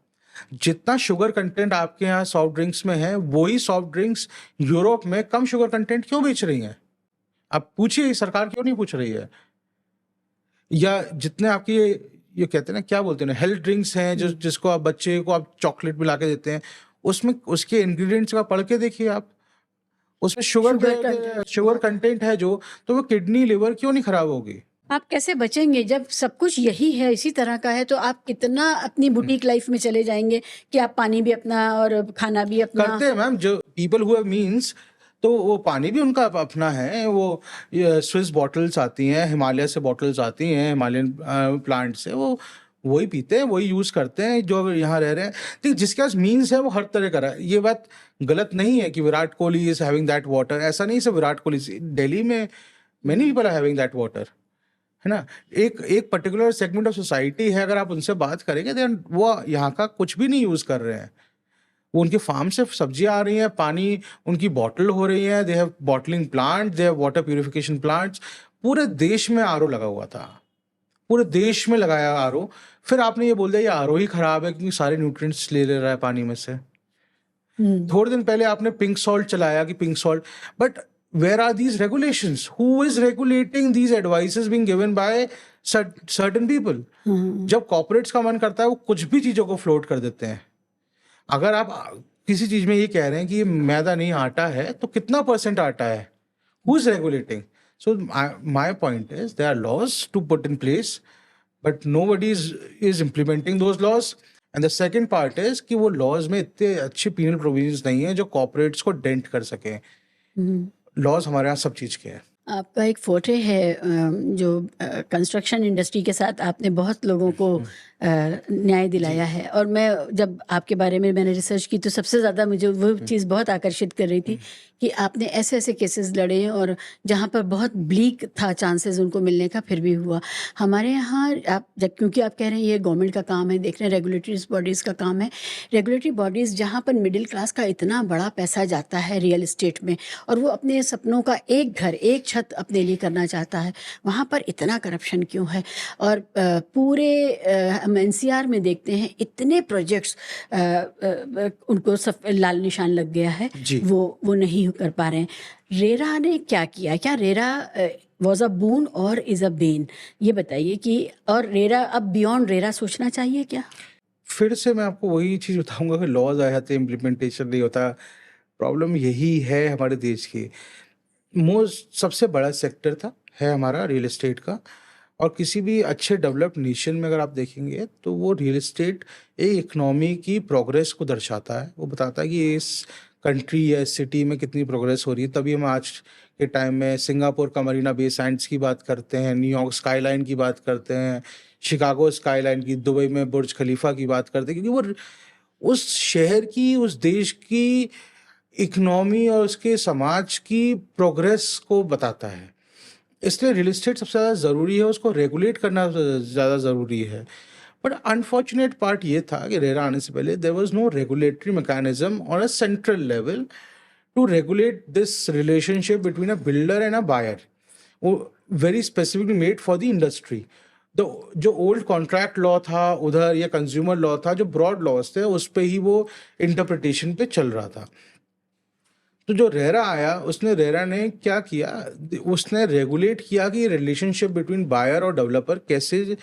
जितना शुगर कंटेंट आपके यहाँ सॉफ्ट ड्रिंक्स में है, वही सॉफ्ट ड्रिंक्स यूरोप में कम शुगर कंटेंट क्यों बेच रही हैं? आप पूछिए, सरकार क्यों नहीं पूछ रही है? या जितने आपके ये कहते हैं ना, क्या बोलते हैं, हेल्थ ड्रिंक्स हैं, जिसको आप बच्चे को आप चॉकलेट मिला के देते हैं, उसमें उसके इंग्रेडिएंट्स का पढ़ के देखिए आप, उसमें शुगर कंटेंट शुगर कंटेंट है जो, तो वो किडनी लिवर क्यों नहीं खराब होगी? आप कैसे बचेंगे जब सब कुछ यही है, इसी तरह का है, तो आप कितना अपनी बुटीक लाइफ में चले जाएंगे कि आप पानी भी अपना और खाना भी अपना। करते हैं मैम, जो पीपल हु हैव मीन्स, तो वो पानी भी उनका अपना है। वो स्विस बॉटल्स आती हैं, हिमालय से बॉटल्स आती हैं, हिमालयन प्लांट से, वो वही पीते हैं, वही यूज करते हैं जो यहाँ रह रहे हैं। तो जिसके पास मीन्स है वो हर तरह का रहा है। ये बात गलत नहीं है कि Virat Kohli is having that water, ऐसा नहीं सिर्फ विराट कोहली, दिल्ली में many people are having that water, है ना। एक एक पर्टिकुलर सेगमेंट ऑफ सोसाइटी है, अगर आप उनसे बात करेंगे देन वो यहाँ का कुछ भी नहीं यूज कर रहे हैं। वो उनके फार्म से सब्जियां आ रही हैं, पानी उनकी बॉटल हो रही है, they have bottling plant, they have water purification plants. पूरे देश में आरओ लगा हुआ था, पूरे देश में लगाया आरओ। फिर आपने ये बोल दिया ये आरओ ही खराब है क्योंकि सारे न्यूट्रिएंट्स ले रहा है पानी में से। थोड़े दिन पहले आपने पिंक सॉल्ट चलाया कि pink salt, but where are these regulations? Who is regulating these advices being given by certain people? जब कॉर्पोरेट्स का मन करता है वो कुछ भी चीजों को फ्लोट कर देते हैं। अगर आप किसी चीज में ये कह रहे हैं कि ये मैदा नहीं आटा है, तो कितना परसेंट आटा है? Who is regulating? So my point is there are laws to put in place, but nobody is implementing those laws. And the second part is कि वो लॉज में इतने अच्छे पीनल प्रोविजंस नहीं है जो कॉर्पोरेट्स को डेंट कर सके। लॉज हमारे यहाँ सब चीज के हैं। आपका एक फोटे है जो कंस्ट्रक्शन इंडस्ट्री के साथ आपने बहुत लोगों को न्याय दिलाया है, और मैं जब आपके बारे में मैंने रिसर्च की तो सबसे ज़्यादा मुझे वो चीज़ बहुत आकर्षित कर रही थी कि आपने ऐसे ऐसे केसेस लड़े हैं और जहाँ पर बहुत ब्लीक था चांसेस उनको मिलने का, फिर भी हुआ। हमारे यहाँ आप जब, क्योंकि आप कह रहे हैं ये गवर्नमेंट का काम है, देख रहे हैं रेगुलेटरी बॉडीज़ का काम है, रेगुलेटरी बॉडीज़ जहाँ पर मिडिल क्लास का इतना बड़ा पैसा जाता है रियल इस्टेट में और वो अपने सपनों का एक घर एक छत अपने लिए करना चाहता है, वहाँ पर इतना करप्शन क्यों है? और पूरे हम एनसीआर में देखते हैं इतने प्रोजेक्ट्स उनको सब लाल निशान लग गया है, वो नहीं कर पा रहे हैं। रेरा ने क्या किया? क्या रेरा वॉज अ बून और इज अ बेन? ये बताइए कि, और रेरा अब बियॉन्ड रेरा सोचना चाहिए क्या? फिर से मैं आपको वही चीज बताऊंगा कि लॉज आए जाते इम्प्लीमेंटेशन नहीं होता। प्रॉब्लम यही है हमारे देश की। मोस्ट सबसे बड़ा सेक्टर था है हमारा रियल एस्टेट का, और किसी भी अच्छे डेवलप्ड नेशन में अगर आप देखेंगे तो वो रियल एस्टेट एक इकोनॉमी की प्रोग्रेस को दर्शाता है। वो बताता है कि इस कंट्री या इस सिटी में कितनी प्रोग्रेस हो रही है। तभी हम आज के टाइम में सिंगापुर का मरीना बे सैंड्स की बात करते हैं, न्यूयॉर्क स्काईलाइन की बात करते हैं, शिकागो स्काईलाइन की, दुबई में बुर्ज खलीफा की बात करते हैं, क्योंकि वो उस शहर की, उस देश की इकोनॉमी और उसके समाज की प्रोग्रेस को बताता है। इसलिए रियल एस्टेट सबसे ज़्यादा ज़रूरी है, उसको रेगुलेट करना ज़्यादा ज़रूरी है। बट अनफॉर्चुनेट पार्ट ये था कि रेरा आने से पहले there was no regulatory mechanism on a central level to regulate this relationship between a builder and a buyer, वो very specifically made for the industry. जो ओल्ड कॉन्ट्रैक्ट लॉ था उधर, या कंज्यूमर लॉ था, जो ब्रॉड लॉज थे, उस पर ही वो इंटरप्रिटेशन पे चल रहा था। तो जो रेरा आया, रेरा ने क्या किया, उसने रेगुलेट किया कि रिलेशनशिप बिटवीन बायर और डेवलपर कैसे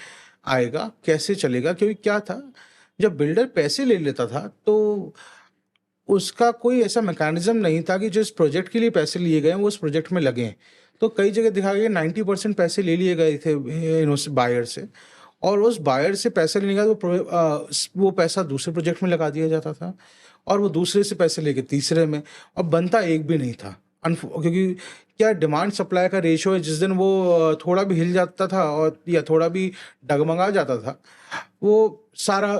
आएगा, कैसे चलेगा। क्योंकि क्या था, जब बिल्डर पैसे ले लेता था तो उसका कोई ऐसा मैकेनिज्म नहीं था कि जिस प्रोजेक्ट के लिए पैसे लिए गए वो उस प्रोजेक्ट में लगें। तो कई जगह दिखा गया 90% पैसे ले लिए गए थे बायर से, और उस बायर से पैसे लेने के बाद वो पैसा दूसरे प्रोजेक्ट में लगा दिया जाता था, और वो दूसरे से पैसे लेके तीसरे में, और बनता एक भी नहीं था। क्योंकि क्या डिमांड सप्लाई का रेशियो है, जिस दिन वो थोड़ा भी हिल जाता था और या थोड़ा भी डगमगा जाता था, वो सारा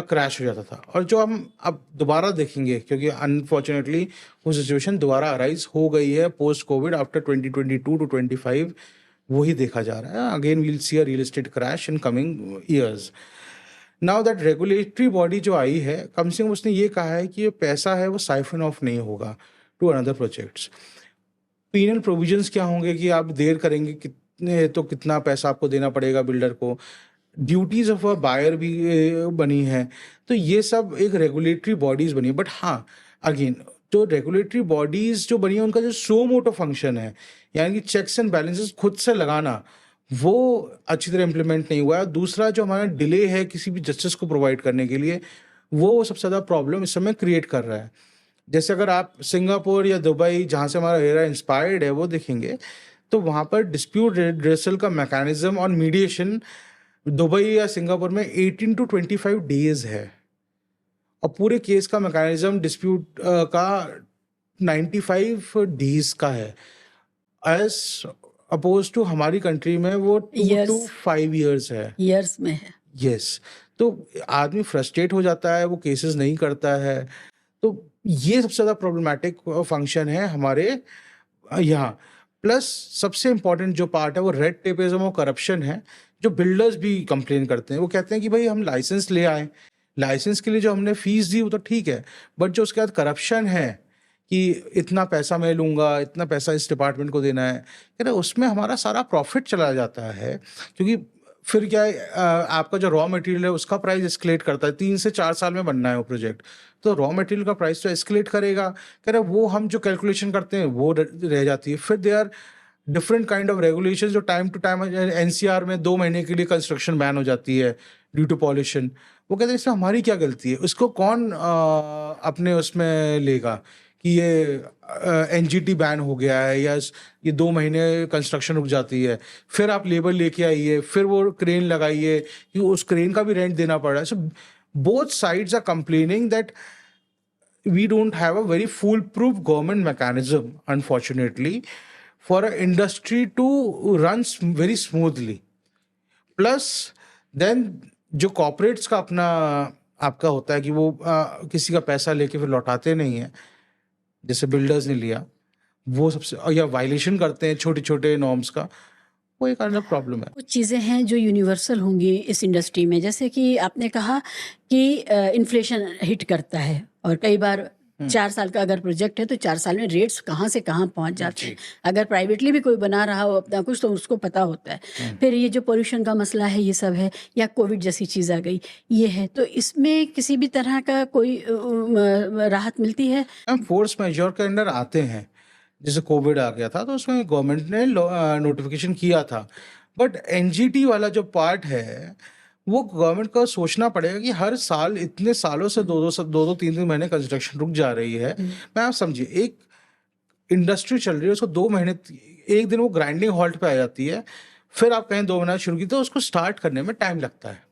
क्रैश हो जाता था। और जो हम अब दोबारा देखेंगे, क्योंकि अनफॉर्चुनेटली वो सिचुएशन दोबारा अराइज हो गई है पोस्ट कोविड, आफ्टर 2022 to 25 वही देखा जा रहा है। Again we'll see a real estate crash in coming years. Now that regulatory body जो आई है, कम से कम उसने ये कहा है कि ये पैसा है वो साइफन ऑफ नहीं होगा to another projects. Penal provisions क्या होंगे कि आप देर करेंगे कितने तो कितना पैसा आपको देना पड़ेगा बिल्डर को। ड्यूटीज ऑफ अ बायर भी बनी है। तो ये सब एक रेगुलेटरी बॉडीज बनी है। बट हाँ, अगेन जो रेगुलेटरी बॉडीज जो बनी है उनका जो सो मोटो फंक्शन है, यानी कि चेक्स एंड बैलेंसेस खुद से लगाना, वो अच्छी तरह इम्प्लीमेंट नहीं हुआ है। दूसरा जो हमारा डिले है किसी भी जस्टिस को प्रोवाइड करने के लिए, वो सबसे ज़्यादा प्रॉब्लम इस समय क्रिएट कर रहा है। जैसे अगर आप सिंगापुर या दुबई, जहाँ से हमारा एरा इंस्पायर्ड है, वो देखेंगे, तो वहाँ पर डिस्प्यूट रेड्रेसल का मैकेनिज्म और मीडिएशन दुबई या सिंगापुर में 18 टू 25 डेज है, और पूरे केस का मैकेनिज्म डिस्प्यूट का 95 डेज का है, एज अपोज टू हमारी कंट्री में वो 2 Years. to 5 years है। ईयर्स में है। यस, तो आदमी फ्रस्ट्रेट हो जाता है, वो केसेस नहीं करता है। तो ये सबसे ज़्यादा प्रॉब्लमैटिक फंक्शन है हमारे यहाँ। प्लस सबसे इम्पॉर्टेंट जो पार्ट है वो रेड टेपिज्म और करप्शन है, जो बिल्डर्स भी कंप्लेन करते हैं। वो कहते हैं कि भाई हम लाइसेंस ले आए, लाइसेंस के लिए जो हमने फीस दी वो तो ठीक है, बट जो उसके बाद करप्शन है कि इतना पैसा मैं लूँगा, इतना पैसा इस डिपार्टमेंट को देना है, कह रहे उसमें हमारा सारा प्रॉफिट चला जाता है। क्योंकि फिर क्या है, आपका जो रॉ मटेरियल है उसका प्राइस एस्केलेट करता है। 3 से 4 साल में बनना है वो प्रोजेक्ट, तो रॉ मटेरियल का प्राइस तो एस्केलेट करेगा। कह रहे वो हम जो कैलकुलेशन करते हैं वो रह जाती है। फिर they are different kind of regulation, जो टाइम टू टाइम एनसीआर में 2 महीने के लिए कंस्ट्रक्शन बैन हो जाती है ड्यू टू पॉल्यूशन। वो कहते हैं इसमें हमारी क्या गलती है, उसको कौन अपने उसमें लेगा कि ये एनजीटी बैन हो गया है या ये 2 महीने कंस्ट्रक्शन रुक जाती है, फिर आप लेबर लेके आइए, फिर वो क्रेन लगाइए, कि उस क्रेन का भी रेंट देना पड़ रहा है। So both sides are complaining that we don't have a very foolproof government mechanism, unfortunately, for an industry to run very smoothly. Plus, then जो corporates का अपना आपका होता है कि वो किसी का पैसा लेके फिर लौटाते नहीं है, जैसे बिल्डर्स ने लिया, वो सबसे, या वायलेशन करते हैं छोटे छोटे नॉर्म्स का, वो एक अलग प्रॉब्लम है। कुछ चीज़ें हैं जो यूनिवर्सल होंगी इस इंडस्ट्री में, जैसे कि आपने कहा कि इन्फ्लेशन हिट करता है, और कई बार 4 साल का अगर प्रोजेक्ट है तो 4 साल में रेट्स कहाँ से कहाँ पहुँच जाते हैं। अगर प्राइवेटली भी कोई बना रहा हो अपना कुछ तो उसको पता होता है। फिर ये जो पोल्यूशन का मसला है, ये सब है, या कोविड जैसी चीज़ आ गई, ये है, तो इसमें किसी भी तरह का कोई राहत मिलती है? फोर्स मेजर के अंडर आते हैं, जैसे कोविड आ गया था तो उसमें गवर्नमेंट ने नोटिफिकेशन किया था, बट एनजीटी वाला जो पार्ट है वो गवर्नमेंट को सोचना पड़ेगा कि हर साल इतने सालों से 2-2 महीने कंस्ट्रक्शन रुक जा रही है। मैं आप समझिए, एक इंडस्ट्री चल रही है, उसको 2 महीने, एक दिन वो ग्राइंडिंग हॉल्ट पे आ जाती है, फिर आप कहीं 2 महीना शुरू की तो उसको स्टार्ट करने में टाइम लगता है।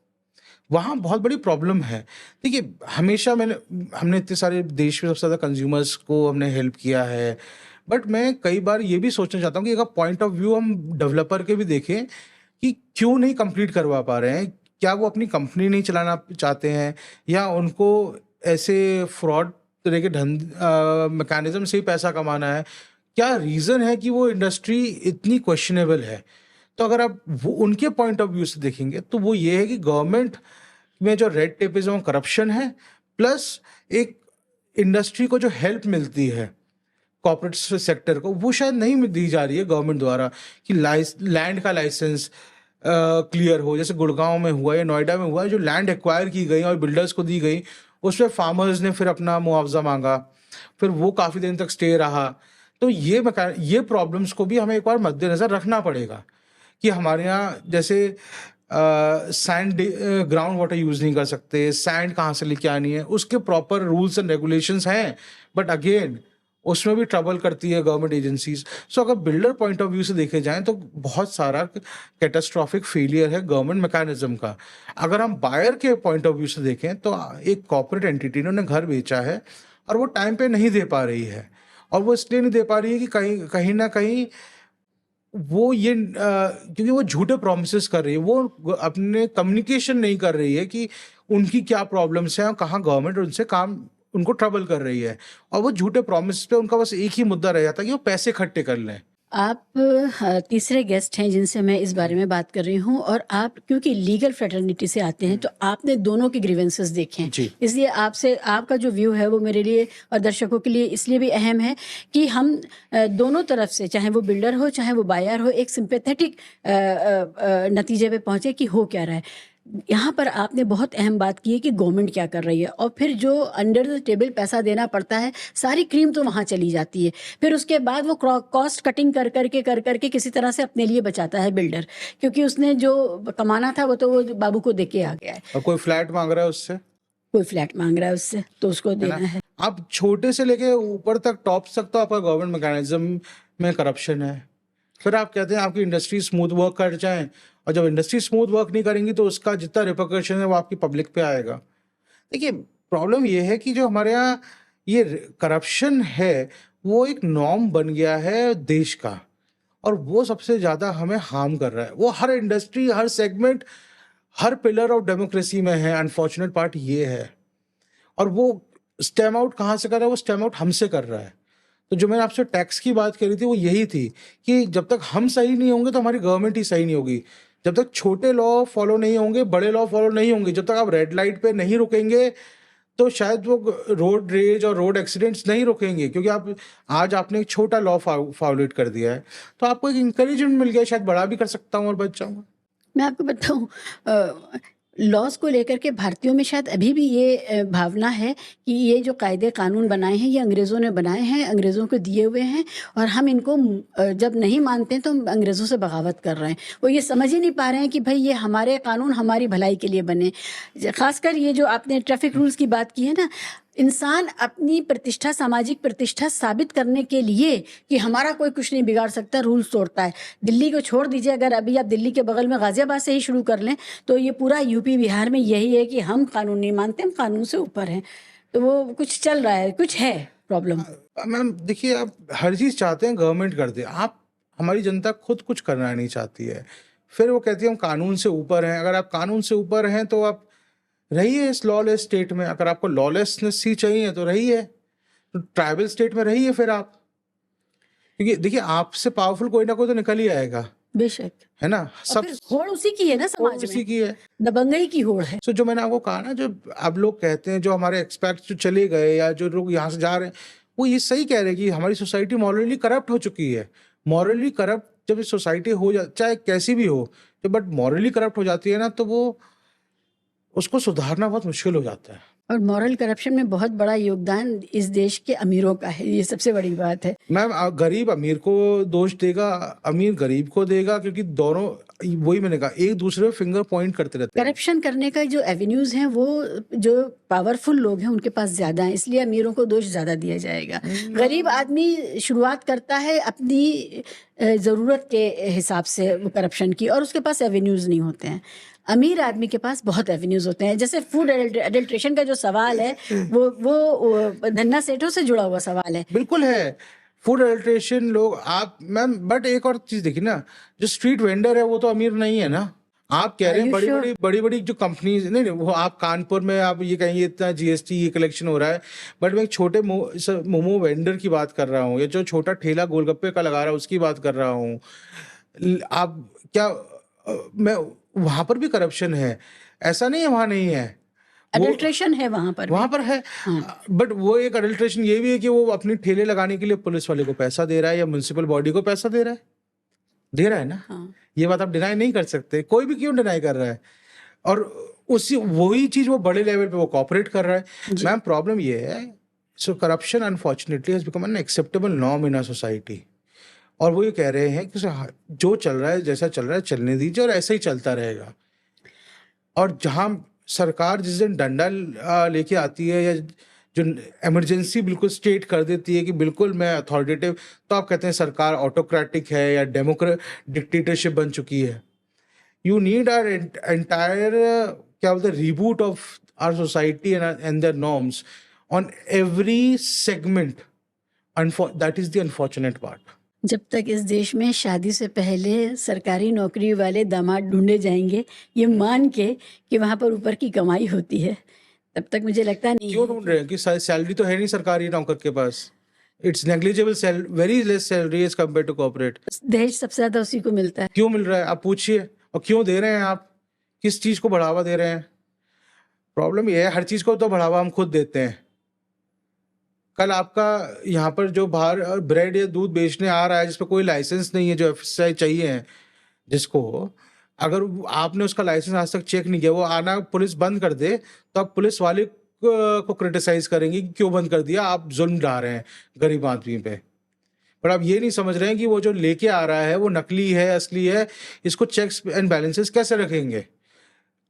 वहाँ बहुत बड़ी प्रॉब्लम है। देखिए, हमेशा हमने इतने सारे देश में सबसे ज़्यादा कंज्यूमर्स को हमने हेल्प किया है, बट मैं कई बार ये भी सोचना चाहता हूँ कि एक पॉइंट ऑफ व्यू हम डेवलपर के भी देखें कि क्यों नहीं कंप्लीट करवा पा रहे हैं। क्या वो अपनी कंपनी नहीं चलाना चाहते हैं, या उनको ऐसे फ्रॉड तरह के मैकेनिज्म से ही पैसा कमाना है? क्या रीज़न है कि वो इंडस्ट्री इतनी क्वेश्चनेबल है? तो अगर आप वो उनके पॉइंट ऑफ व्यू से देखेंगे तो वो ये है कि गवर्नमेंट में जो रेड टेपिज्म, करप्शन है, प्लस एक इंडस्ट्री को जो हेल्प मिलती है कॉर्पोरेट सेक्टर को, वो शायद नहीं दी जा रही है गवर्नमेंट द्वारा, कि लैंड का लाइसेंस क्लियर हो। जैसे गुड़गांव में हुआ या नोएडा में हुआ, जो लैंड एक्वायर की गई और बिल्डर्स को दी गई, उसमें फार्मर्स ने फिर अपना मुआवजा मांगा, फिर वो काफ़ी दिन तक स्टे रहा। तो ये प्रॉब्लम्स को भी हमें एक बार मद्देनज़र रखना पड़ेगा कि हमारे यहाँ जैसे सैंड ग्राउंड वाटर यूज़ नहीं कर सकते, सैंड कहाँ से लेके आनी है, उसके प्रॉपर रूल्स एंड रेगुलेशंस हैं, बट अगेन उसमें भी ट्रबल करती है गवर्नमेंट एजेंसीज। सो अगर बिल्डर पॉइंट ऑफ व्यू से देखे जाएं तो बहुत सारा कैटास्ट्रॉफिक फेलियर है गवर्नमेंट मैकेनिज्म का। अगर हम बायर के पॉइंट ऑफ व्यू से देखें तो एक कॉर्पोरेट एंटिटी ने उन्हें घर बेचा है और वो टाइम पे नहीं दे पा रही है, और वो इसलिए नहीं दे पा रही है कि कहीं ना कहीं वो ये क्योंकि वो झूठे प्रोमिस कर रही है, वो अपने कम्युनिकेशन नहीं कर रही है कि उनकी क्या प्रॉब्लम्स हैं और कहाँ गवर्नमेंट उनसे काम उनको ट्रबल कर रही है, और वो झूठे प्रॉमिस पे उनका बस एक ही मुद्दा रह जाता है कि वो पैसे इकट्ठे कर लें। आप तीसरे गेस्ट हैं जिनसे मैं इस बारे में बात कर रही हूँ, और आप क्योंकि लीगल फ्रेटर्निटी से आते हैं तो आपने दोनों के ग्रीवेंसेस देखे हैं, इसलिए आपसे आपका जो व्यू है वो मेरे लिए और दर्शकों के लिए इसलिए भी अहम है कि हम दोनों तरफ से, चाहे वो बिल्डर हो चाहे वो बायर हो, एक सिंपैथेटिक नतीजे पे पहुँचे कि हो क्या रहा है। यहाँ पर आपने बहुत अहम बात की है कि गवर्नमेंट क्या कर रही है, और फिर जो अंडर द टेबल पैसा देना पड़ता है, सारी क्रीम तो वहाँ चली जाती है। फिर उसके बाद वो कॉस्ट कटिंग कर करके किसी तरह से अपने लिए बचाता है बिल्डर, क्योंकि उसने जो कमाना था वो तो वो बाबू को दे के आ गया है। और कोई फ्लैट मांग रहा है उससे, कोई फ्लैट मांग रहा है उससे तो उसको है देना ना? है। आप छोटे से लेके ऊपर तक, टॉप तक तो आपका गवर्नमेंट मैकेनिज्म में करप्शन है। फिर आप कहते हैं आपकी इंडस्ट्री स्मूथ वर्क कर जाए, और जब इंडस्ट्री स्मूथ वर्क नहीं करेंगी तो उसका जितना रिपरकशन है वो आपकी पब्लिक पे आएगा। देखिए, प्रॉब्लम ये है कि जो हमारे यहाँ ये करप्शन है वो एक नॉर्म बन गया है देश का, और वो सबसे ज़्यादा हमें हार्म कर रहा है। वो हर इंडस्ट्री, हर सेगमेंट, हर पिलर ऑफ डेमोक्रेसी में है। अनफॉर्चुनेट पार्ट ये है। और वो स्टेम आउट कहाँ से कर रहा है? वो स्टेम आउट हमसे कर रहा है। तो जो मैंने आपसे टैक्स की बात करी थी वो यही थी कि जब तक हम सही नहीं होंगे तो हमारी गवर्नमेंट ही सही नहीं होगी। जब तक छोटे लॉ फॉलो नहीं होंगे, बड़े लॉ फॉलो नहीं होंगे, जब तक आप रेड लाइट पे नहीं रुकेंगे तो शायद वो रोड रेज और रोड एक्सीडेंट्स नहीं रुकेंगे, क्योंकि आप आज आपने एक छोटा लॉ फाउलेट कर दिया है, तो आपको एक इंकरेजमेंट मिल गया, शायद बड़ा भी कर सकता हूँ और बच जाऊंगा। मैं आपको बताऊं, लॉज को लेकर के भारतीयों में शायद अभी भी ये भावना है कि ये जो कायदे कानून बनाए हैं ये अंग्रेज़ों ने बनाए हैं, अंग्रेज़ों को दिए हुए हैं, और हम इनको जब नहीं मानते हैं तो हम अंग्रेज़ों से बगावत कर रहे हैं। वो ये समझ ही नहीं पा रहे हैं कि भाई ये हमारे कानून हमारी भलाई के लिए बने। खासकर ये जो आपने ट्रैफिक रूल्स की बात की है ना, इंसान अपनी प्रतिष्ठा, सामाजिक प्रतिष्ठा साबित करने के लिए कि हमारा कोई कुछ नहीं बिगाड़ सकता, रूल्स तोड़ता है। दिल्ली को छोड़ दीजिए, अगर अभी आप दिल्ली के बगल में गाजियाबाद से ही शुरू कर लें तो ये पूरा यूपी बिहार में यही है कि हम कानून नहीं मानते, हम कानून से ऊपर हैं। तो वो कुछ चल रहा है, कुछ है प्रॉब्लम। मैम देखिए, आप हर चीज़ चाहते हैं गवर्नमेंट कर दे, आप हमारी जनता खुद कुछ करना नहीं चाहती है। फिर वो कहती है हम कानून से ऊपर हैं। अगर आप कानून से ऊपर हैं तो आप रहिए इस लॉलेस स्टेट में। अगर आपको लॉलेसनेस ही चाहिए तो रहिए, तो ट्राइबल स्टेट में रहिए फिर आप। क्योंकि देखिए, आपसे पावरफुल कोई ना कोई तो निकल ही आएगा, बेशक। है ना? और सब फिर होड़ उसी की है ना, समाज उसी में की है। दबंगई की होड़ है। सो जो मैंने आपको कहा ना, जो अब लोग कहते हैं, जो हमारे एक्सपर्ट्स जो चले गए या जो लोग यहाँ से जा रहे हैं, वो ये सही कह रहे हैं कि हमारी सोसाइटी मॉरली करप्ट हो चुकी है। मॉरली करप्ट जब सोसाइटी हो जा, चाहे कैसी भी हो, जब बट मॉरली करप्ट हो जाती है ना, तो वो उसको सुधारना बहुत मुश्किल हो जाता है। और मॉरल करप्शन में बहुत बड़ा योगदान इस देश के अमीरों का है, ये सबसे बड़ी बात है। मैम, गरीब अमीर को दोष देगा, अमीर गरीब को देगा, क्योंकि दोनों, वही मैंने कहा, एक दूसरे पे फिंगर पॉइंट करते रहते हैं। करप्शन करने का जो एवेन्यूज हैं वो जो पावरफुल लोग हैं उनके पास ज़्यादा है, इसलिए अमीरों को दोष ज़्यादा दिया जाएगा। गरीब आदमी शुरुआत करता है अपनी ज़रूरत के हिसाब से वो करप्शन की, और उसके पास एवेन्यूज़ नहीं होते हैं। अमीर आदमी के पास बहुत एवेन्यूज़ होते हैं। जैसे फूड एडल्ट्रेशन का जो सवाल है वो धन्ना सेठों से जुड़ा हुआ सवाल है। बिल्कुल है, फूड एडल्ट्रेशन लोग, आप मैम, बट एक और चीज देखिए ना, जो स्ट्रीट वेंडर है वो तो अमीर नहीं है ना। आप कह रहे हैं बड़ी बड़ी जो कंपनीज, नहीं, वो आप कानपुर में आप ये कहेंगे इतना जीएसटी ये कलेक्शन हो रहा है, बट मैं एक छोटे मोमो वेंडर की बात कर रहा हूँ, या जो छोटा ठेला गोलगप्पे का लगा रहा है उसकी बात कर रहा हूँ। आप क्या, मैं, वहां पर भी करप्शन है, ऐसा नहीं है वहां नहीं है। अडल्ट्रेशन है वहां पर है। हाँ। बट वो एक अडल्ट्रेशन ये भी है कि वो अपनी ठेले लगाने के लिए पुलिस वाले को पैसा दे रहा है या म्युनिसिपल बॉडी को पैसा दे रहा है ना। हाँ। ये बात आप डिनाई नहीं कर सकते, कोई भी क्यों डिनाई कर रहा है। और उसी वही चीज वो बड़े लेवल पे वो कॉपरेट कर रहा है। मैम, प्रॉब्लम ये है, so corruption unfortunately has become an acceptable norm in a society. और वो ये कह रहे हैं कि जो चल रहा है, जैसा चल रहा है चलने दीजिए, और ऐसा ही चलता रहेगा। और जहां सरकार जिस दिन डंडा लेके आती है, या जो इमरजेंसी बिल्कुल स्टेट कर देती है कि बिल्कुल मैं अथॉरिटेटिव, तो आप कहते हैं सरकार ऑटोक्रेटिक है या डिक्टेटरशिप बन चुकी है। यू नीड आर एंटायर, क्या बोलते हैं, reboot of our society and their norms on every segment. That is the unfortunate part. जब तक इस देश में शादी से पहले सरकारी नौकरी वाले दामाद ढूंढे जाएंगे ये मान के कि वहाँ पर ऊपर की कमाई होती है, तब तक मुझे लगता नहीं। क्यों ढूंढ रहे हैं कि सैलरी तो है नहीं सरकारी नौकर के पास। It's negligible, very less salary as compare to corporate. दहेज सबसे ज्यादा उसी को मिलता है। क्यों मिल रहा है आप पूछिए, और क्यों दे रहे हैं आप, किस चीज को बढ़ावा दे रहे हैं। प्रॉब्लम ये है, हर चीज को तो बढ़ावा हम खुद देते हैं। कल आपका यहाँ पर जो बाहर ब्रेड या दूध बेचने आ रहा है जिस पर कोई लाइसेंस नहीं है, जो एफएसआई चाहिए है जिसको, अगर आपने उसका लाइसेंस आज तक चेक नहीं किया, वो आना पुलिस बंद कर दे, तो आप पुलिस वाले को क्रिटिसाइज करेंगे कि क्यों बंद कर दिया, आप जुल्म ढा रहे हैं गरीब आदमी पे। पर आप ये नहीं समझ रहे हैं कि वो जो लेके आ रहा है वो नकली है असली है, इसको चेक्स एंड बैलेंसेस कैसे रखेंगे।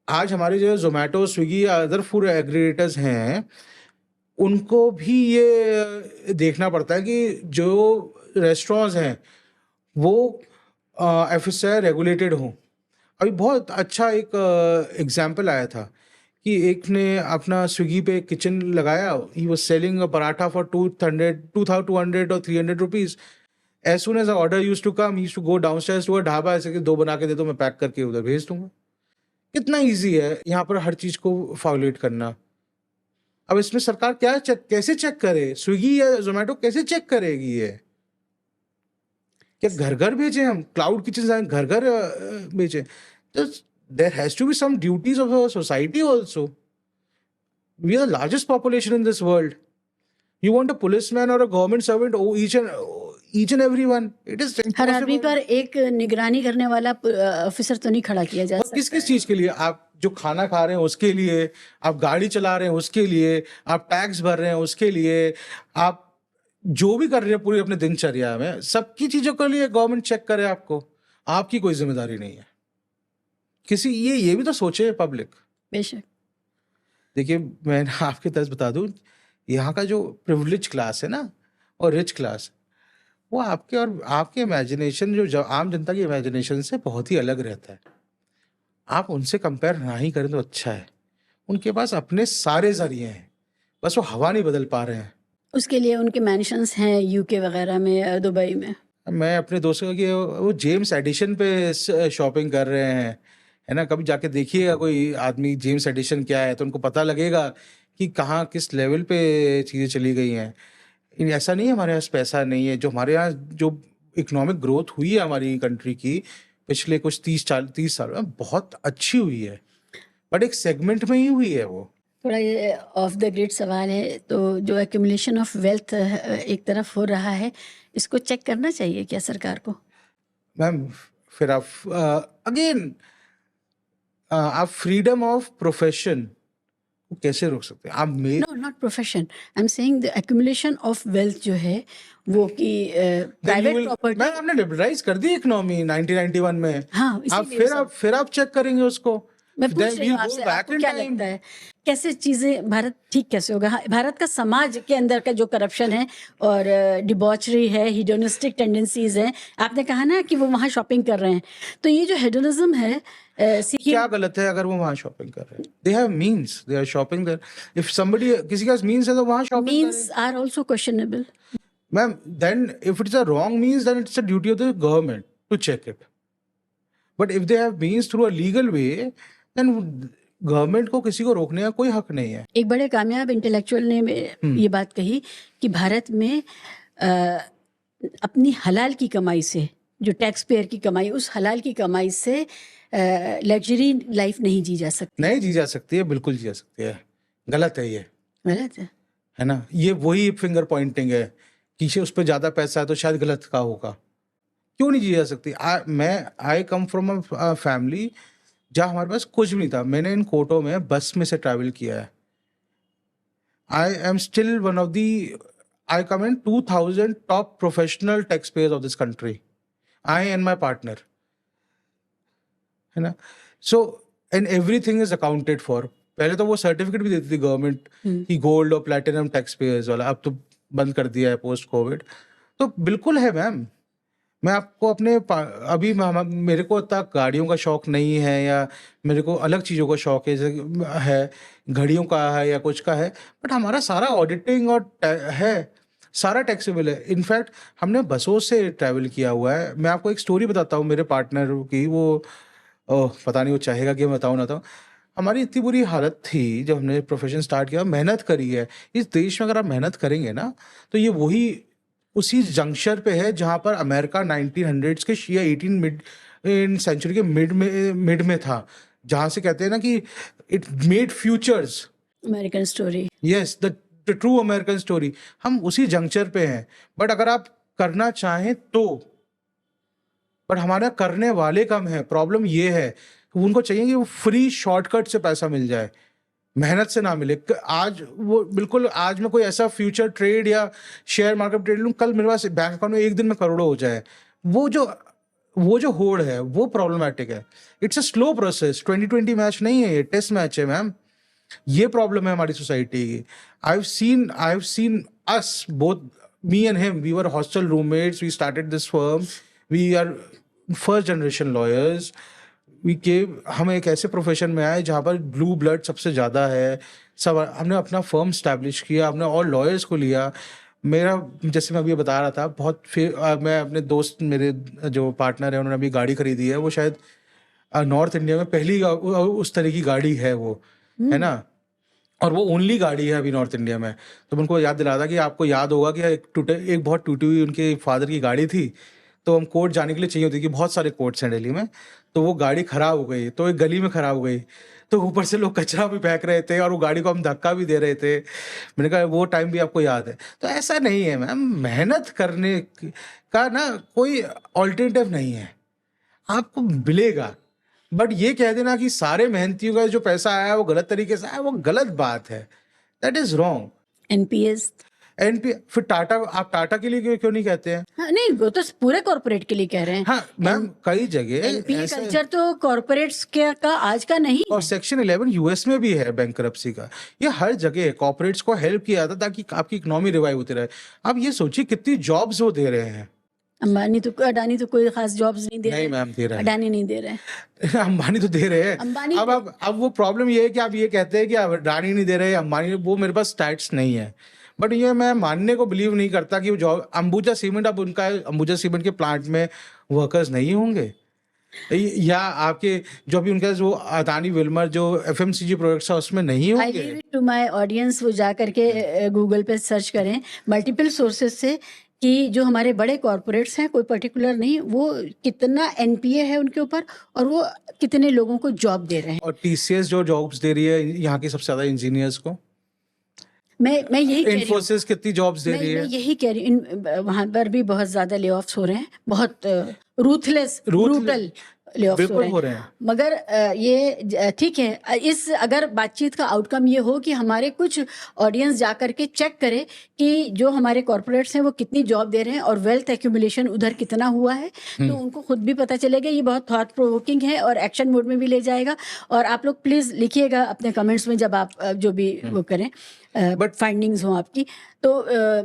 आज हमारे जो ज़ोमैटो, स्विगी या अदर फूड एग्रीगेटर्स हैं, उनको भी ये देखना पड़ता है कि जो रेस्टोरेंट्स हैं, वो एफएसआई रेगुलेटेड हों। अभी बहुत अच्छा एक एग्ज़ाम्पल आया था कि एक ने अपना स्विगी पे किचन लगाया, he was selling a paratha for 200 और 300 rupees. As soon as the order used to come, he used to go downstairs to a dhaba, ऐसे कि 2 बना के दे दो, मैं पैक करके उधर भेज दूँगा। कितना ईज़ी है यहाँ पर हर चीज़ को फ़ॉलोएट करना। अब इसमें सरकार कैसे चेक करे? स्विगी या ज़ोमैटो कैसे चेक करेगी ये? क्या घर-घर भेजें हम? क्लाउड किचन्स आएँ घर-घर भेजें? तो there has to be some duties of a society also. We are the largest population in this world. You want a policeman or a government servant, each and every one. It is हर आदमी impossible. पर एक निगरानी करने वाला ऑफिसर तो नहीं खड़ा किया जा और सकता किस-किस है। चीज़ के लिए? आप जो खाना खा रहे हैं उसके लिए, आप गाड़ी चला रहे हैं उसके लिए, आप टैक्स भर रहे हैं उसके लिए, आप जो भी कर रहे हैं पूरी अपने दिनचर्या में, सबकी चीज़ों के लिए गवर्नमेंट चेक करे आपको। आपकी कोई ज़िम्मेदारी नहीं है। ये भी तो सोचे पब्लिक। बेशक। देखिए, मैं ना आपके तरफ बता दूँ, यहाँ का जो प्रिविलेज क्लास है ना और रिच क्लास, वो आपके और आपके इमेजिनेशन जो आम जनता की इमेजिनेशन से बहुत ही अलग रहता है। आप उनसे कंपेयर ना ही करें तो अच्छा है। उनके पास अपने सारे ज़रिए हैं, बस वो हवा नहीं बदल पा रहे हैं। उसके लिए उनके मैंशंस हैं यूके वगैरह में, दुबई में। मैं अपने दोस्तों की वो जेम्स एडिशन पे शॉपिंग कर रहे हैं, है ना? कभी जाके देखिएगा कोई आदमी जेम्स एडिशन क्या है, तो उनको पता लगेगा कि कहाँ किस लेवल पे चीज़ें चली गई हैं। ऐसा नहीं है हमारे पास पैसा नहीं है, जो हमारे यहाँ जो इकोनॉमिक ग्रोथ हुई है हमारी कंट्री की पिछले कुछ 30 साल में बहुत अच्छी हुई है, बट एक सेगमेंट में ही हुई है वो। थोड़ा ये ऑफ द ग्रिड सवाल है, तो जो एक्यूमुलेशन ऑफ वेल्थ एक तरफ हो रहा है, इसको चेक करना चाहिए क्या सरकार को? मैम, फिर आप अगेन आप फ्रीडम ऑफ प्रोफेशन को कैसे रोक सकते हैं? आप no, not profession, I am saying the accumulation of wealth जो है वो कि प्राइवेट प्रॉपर्टी। मैम, आपने लिबरलाइज कर दी इकोनॉमी 1991 में। हाँ, आप इसीलिए फिर आप चेक करेंगे उसको। मैं पूछ Then रही हूँ we'll go आपसे, back आपको in क्या time. लगता है कैसे चीजें भारत ठीक कैसे होगा? हाँ, भारत का समाज के अंदर का जो करप्शन है और डिबॉचरी है, हिडोनिस्टिक टेंडेंसीज हैं, आपने कहा ना कि वो वहाँ शॉपिंग कर रहे हैं, तो ये जो हेडोनिज्म है क्या गलत है अगर वो वहाँ शॉपिंग कर रहे हैं? They have means, they are shopping there. If somebody किसी के पास means है तो वहाँ shopping means are also questionable. Ma'am, then if it's a wrong means, then it's a duty of the government to check it. But if they have means through a legal way, then government को किसी को रोकने का कोई हक नहीं है। एक बड़े कामयाब इंटेलेक्चुअल ने ये बात कही कि भारत में अपनी हलाल की कमाई से, जो टैक्स पेयर की कमाई, उस हलाल की कमाई से लग्जरी लाइफ नहीं जी जा सकती। नहीं जी जा सकती है, बिल्कुल जी जा सकती है। गलत है ये, गलत है ना? ये वही फिंगर पॉइंटिंग है कि उस पर ज़्यादा पैसा है तो शायद गलत का होगा। क्यों नहीं जी जा सकती? आई कम फ्रॉम अ फैमिली जहाँ हमारे पास कुछ भी नहीं था। मैंने इन कोटों में बस में से ट्रैवल किया है। I am still one of the, I come in 2000 top professional tax payers of this country, I and my partner, है ना? So and everything is accounted for. पहले तो वो सर्टिफिकेट भी देती थी गवर्नमेंट कि गोल्ड और प्लैटिनम टैक्स पेयर्स वाला, अब तो बंद कर दिया है पोस्ट कोविड। तो बिल्कुल है मैम। मैं आपको अभी मेरे को इतना गाड़ियों का शौक नहीं है या मेरे को अलग चीज़ों का शौक है, जैसे है घड़ियों का है या कुछ का है, बट हमारा सारा ऑडिटिंग और है, सारा टैक्सेबल है। इनफैक्ट हमने बसों से ट्रैवल किया हुआ है। मैं आपको एक स्टोरी बताता हूँ मेरे पार्टनर की, वो पता नहीं वो चाहेगा कि मैं बताऊँ ना। तो हमारी इतनी बुरी हालत थी जब हमने प्रोफेशन स्टार्ट किया, मेहनत करी है। इस देश में अगर आप मेहनत करेंगे ना तो ये वही उसी जंक्शन पे है जहाँ पर अमेरिका 1900s के या 18 सेंचुरी के मिड में था, जहाँ से कहते हैं ना कि it made futures, American story. Yes, the true American story. हम उसी जंक्चर पे हैं, बट अगर आप करना चाहें तो, बट हमारा करने वाले कम है। प्रॉब्लम ये है, उनको चाहिए कि वो फ्री शॉर्टकट से पैसा मिल जाए, मेहनत से ना मिले। आज वो बिल्कुल, आज मैं कोई ऐसा फ्यूचर ट्रेड या शेयर मार्केट ट्रेड लूँ, कल मेरे पास बैंक अकाउंट में एक दिन में करोड़ों हो जाए। वो जो वो जो होड़ है वो प्रॉब्लमेटिक है। It's a slow process, 2020 match नहीं है, ये टेस्ट मैच है मैम। ये प्रॉब्लम है हमारी सोसाइटी की। I have seen us both, me and him, we were hostel roommates, we started this firm, we are first generation lawyers. हम एक ऐसे प्रोफेशन में आए जहाँ पर ब्लू ब्लड सबसे ज़्यादा है। सब हमने अपना फर्म स्टैब्लिश किया, हमने और लॉयर्स को लिया। मेरा, जैसे मैं अभी बता रहा था, मैं अपने दोस्त, मेरे जो पार्टनर है, उन्होंने अभी गाड़ी खरीदी है। वो शायद नॉर्थ इंडिया में पहली उस तरह की गाड़ी है वो, है ना। और वो ओनली गाड़ी है अभी नॉर्थ इंडिया में। तो मैं उनको याद दिला था कि आपको याद होगा कि एक बहुत टूटी हुई उनके फादर की गाड़ी थी। तो हम कोर्ट जाने के लिए चाहिए होती कि बहुत सारे कोर्ट्स हैं दिल्ली में। तो वो गाड़ी खराब हो गई, तो एक गली में खराब हो गई। तो ऊपर से लोग कचरा भी फेंक रहे थे और वो गाड़ी को हम धक्का भी दे रहे थे। मैंने कहा वो टाइम भी आपको याद है। तो ऐसा नहीं है मैम, मेहनत करने का ना कोई ऑल्टरनेटिव नहीं है, आपको मिलेगा। बट ये कह देना कि सारे मेहनतियों का जो पैसा आया वो गलत तरीके से आया, वो गलत बात है। That is wrong. एनपीएस। फिर टाटा, आप टाटा के लिए क्यों नहीं कहते हैं? हाँ, नहीं, वो तो पूरे कॉर्पोरेट के लिए कह रहे हैं। हाँ मैम, कई जगह एनपीए ऐसे, कल्चर तो कॉर्पोरेट्स का आज का नहीं और है। सेक्शन 11 यूएस में भी है बैंकरप्सी का। ये हर जगह कॉर्पोरेट्स को हेल्प किया जाता ताकि आपकी इकोनॉमी रिवाइव होती रहे। आप ये सोचिए कितनी जॉब्स वो दे रहे हैं। अडानी तो कोई खास जॉब्स नहीं दे रहे। नहीं मैम, दे रहे हैं। अडानी नहीं दे रहे। अंबानी तो दे रहे हैं। अंबानी अब वो प्रॉब्लम ये है कि आप ये कहते हैं कि अडानी नहीं दे रहे, अंबानी, वो मेरे पास स्टैट्स नहीं है। बट ये मैं मानने को बिलीव नहीं करता कि वो जॉब अंबुजा सीमेंट, अब उनका अंबुजा सीमेंट के प्लांट में वर्कर्स नहीं होंगे, या आपके जो भी उनका जो अदानी विल्मर जो एफएमसीजी प्रोडक्ट्स है उसमें नहीं आई होंगे। Leave it to my audience, वो जा करके गूगल पे सर्च करें मल्टीपल सोर्सेज से कि जो हमारे बड़े कॉर्पोरेट्स हैं, कोई पर्टिकुलर नहीं, वो कितना एनपीए है उनके ऊपर और वो कितने लोगों को जॉब दे रहे हैं। और टीसीएस जो जॉब्स दे रही है यहाँ की सबसे ज्यादा इंजीनियर्स को, मैं यही कह रही हूँ, इन्फोसिस कितनी जॉब्स दे रही मैं है। यही कह रही हूँ, वहां पर भी बहुत ज्यादा ले ऑफ्स हो रहे हैं, बहुत रूथलेस ब्रूटल ले ऑफ्स बिल्कुल हो हो रहे रहे हैं। हैं। मगर ये ठीक है, इस अगर बातचीत का आउटकम ये हो कि हमारे कुछ ऑडियंस जा करके चेक करे कि जो हमारे कॉर्पोरेट्स हैं वो कितनी जॉब दे रहे हैं और वेल्थ एक्यूमुलेशन उधर कितना हुआ है, तो उनको खुद भी पता चलेगा। ये बहुत थॉट प्रोवोकिंग है और एक्शन मोड में भी ले जाएगा। और आप लोग प्लीज लिखिएगा अपने कमेंट्स में जब आप जो भी वो करें, बट फाइंडिंग्स हो आपकी। तो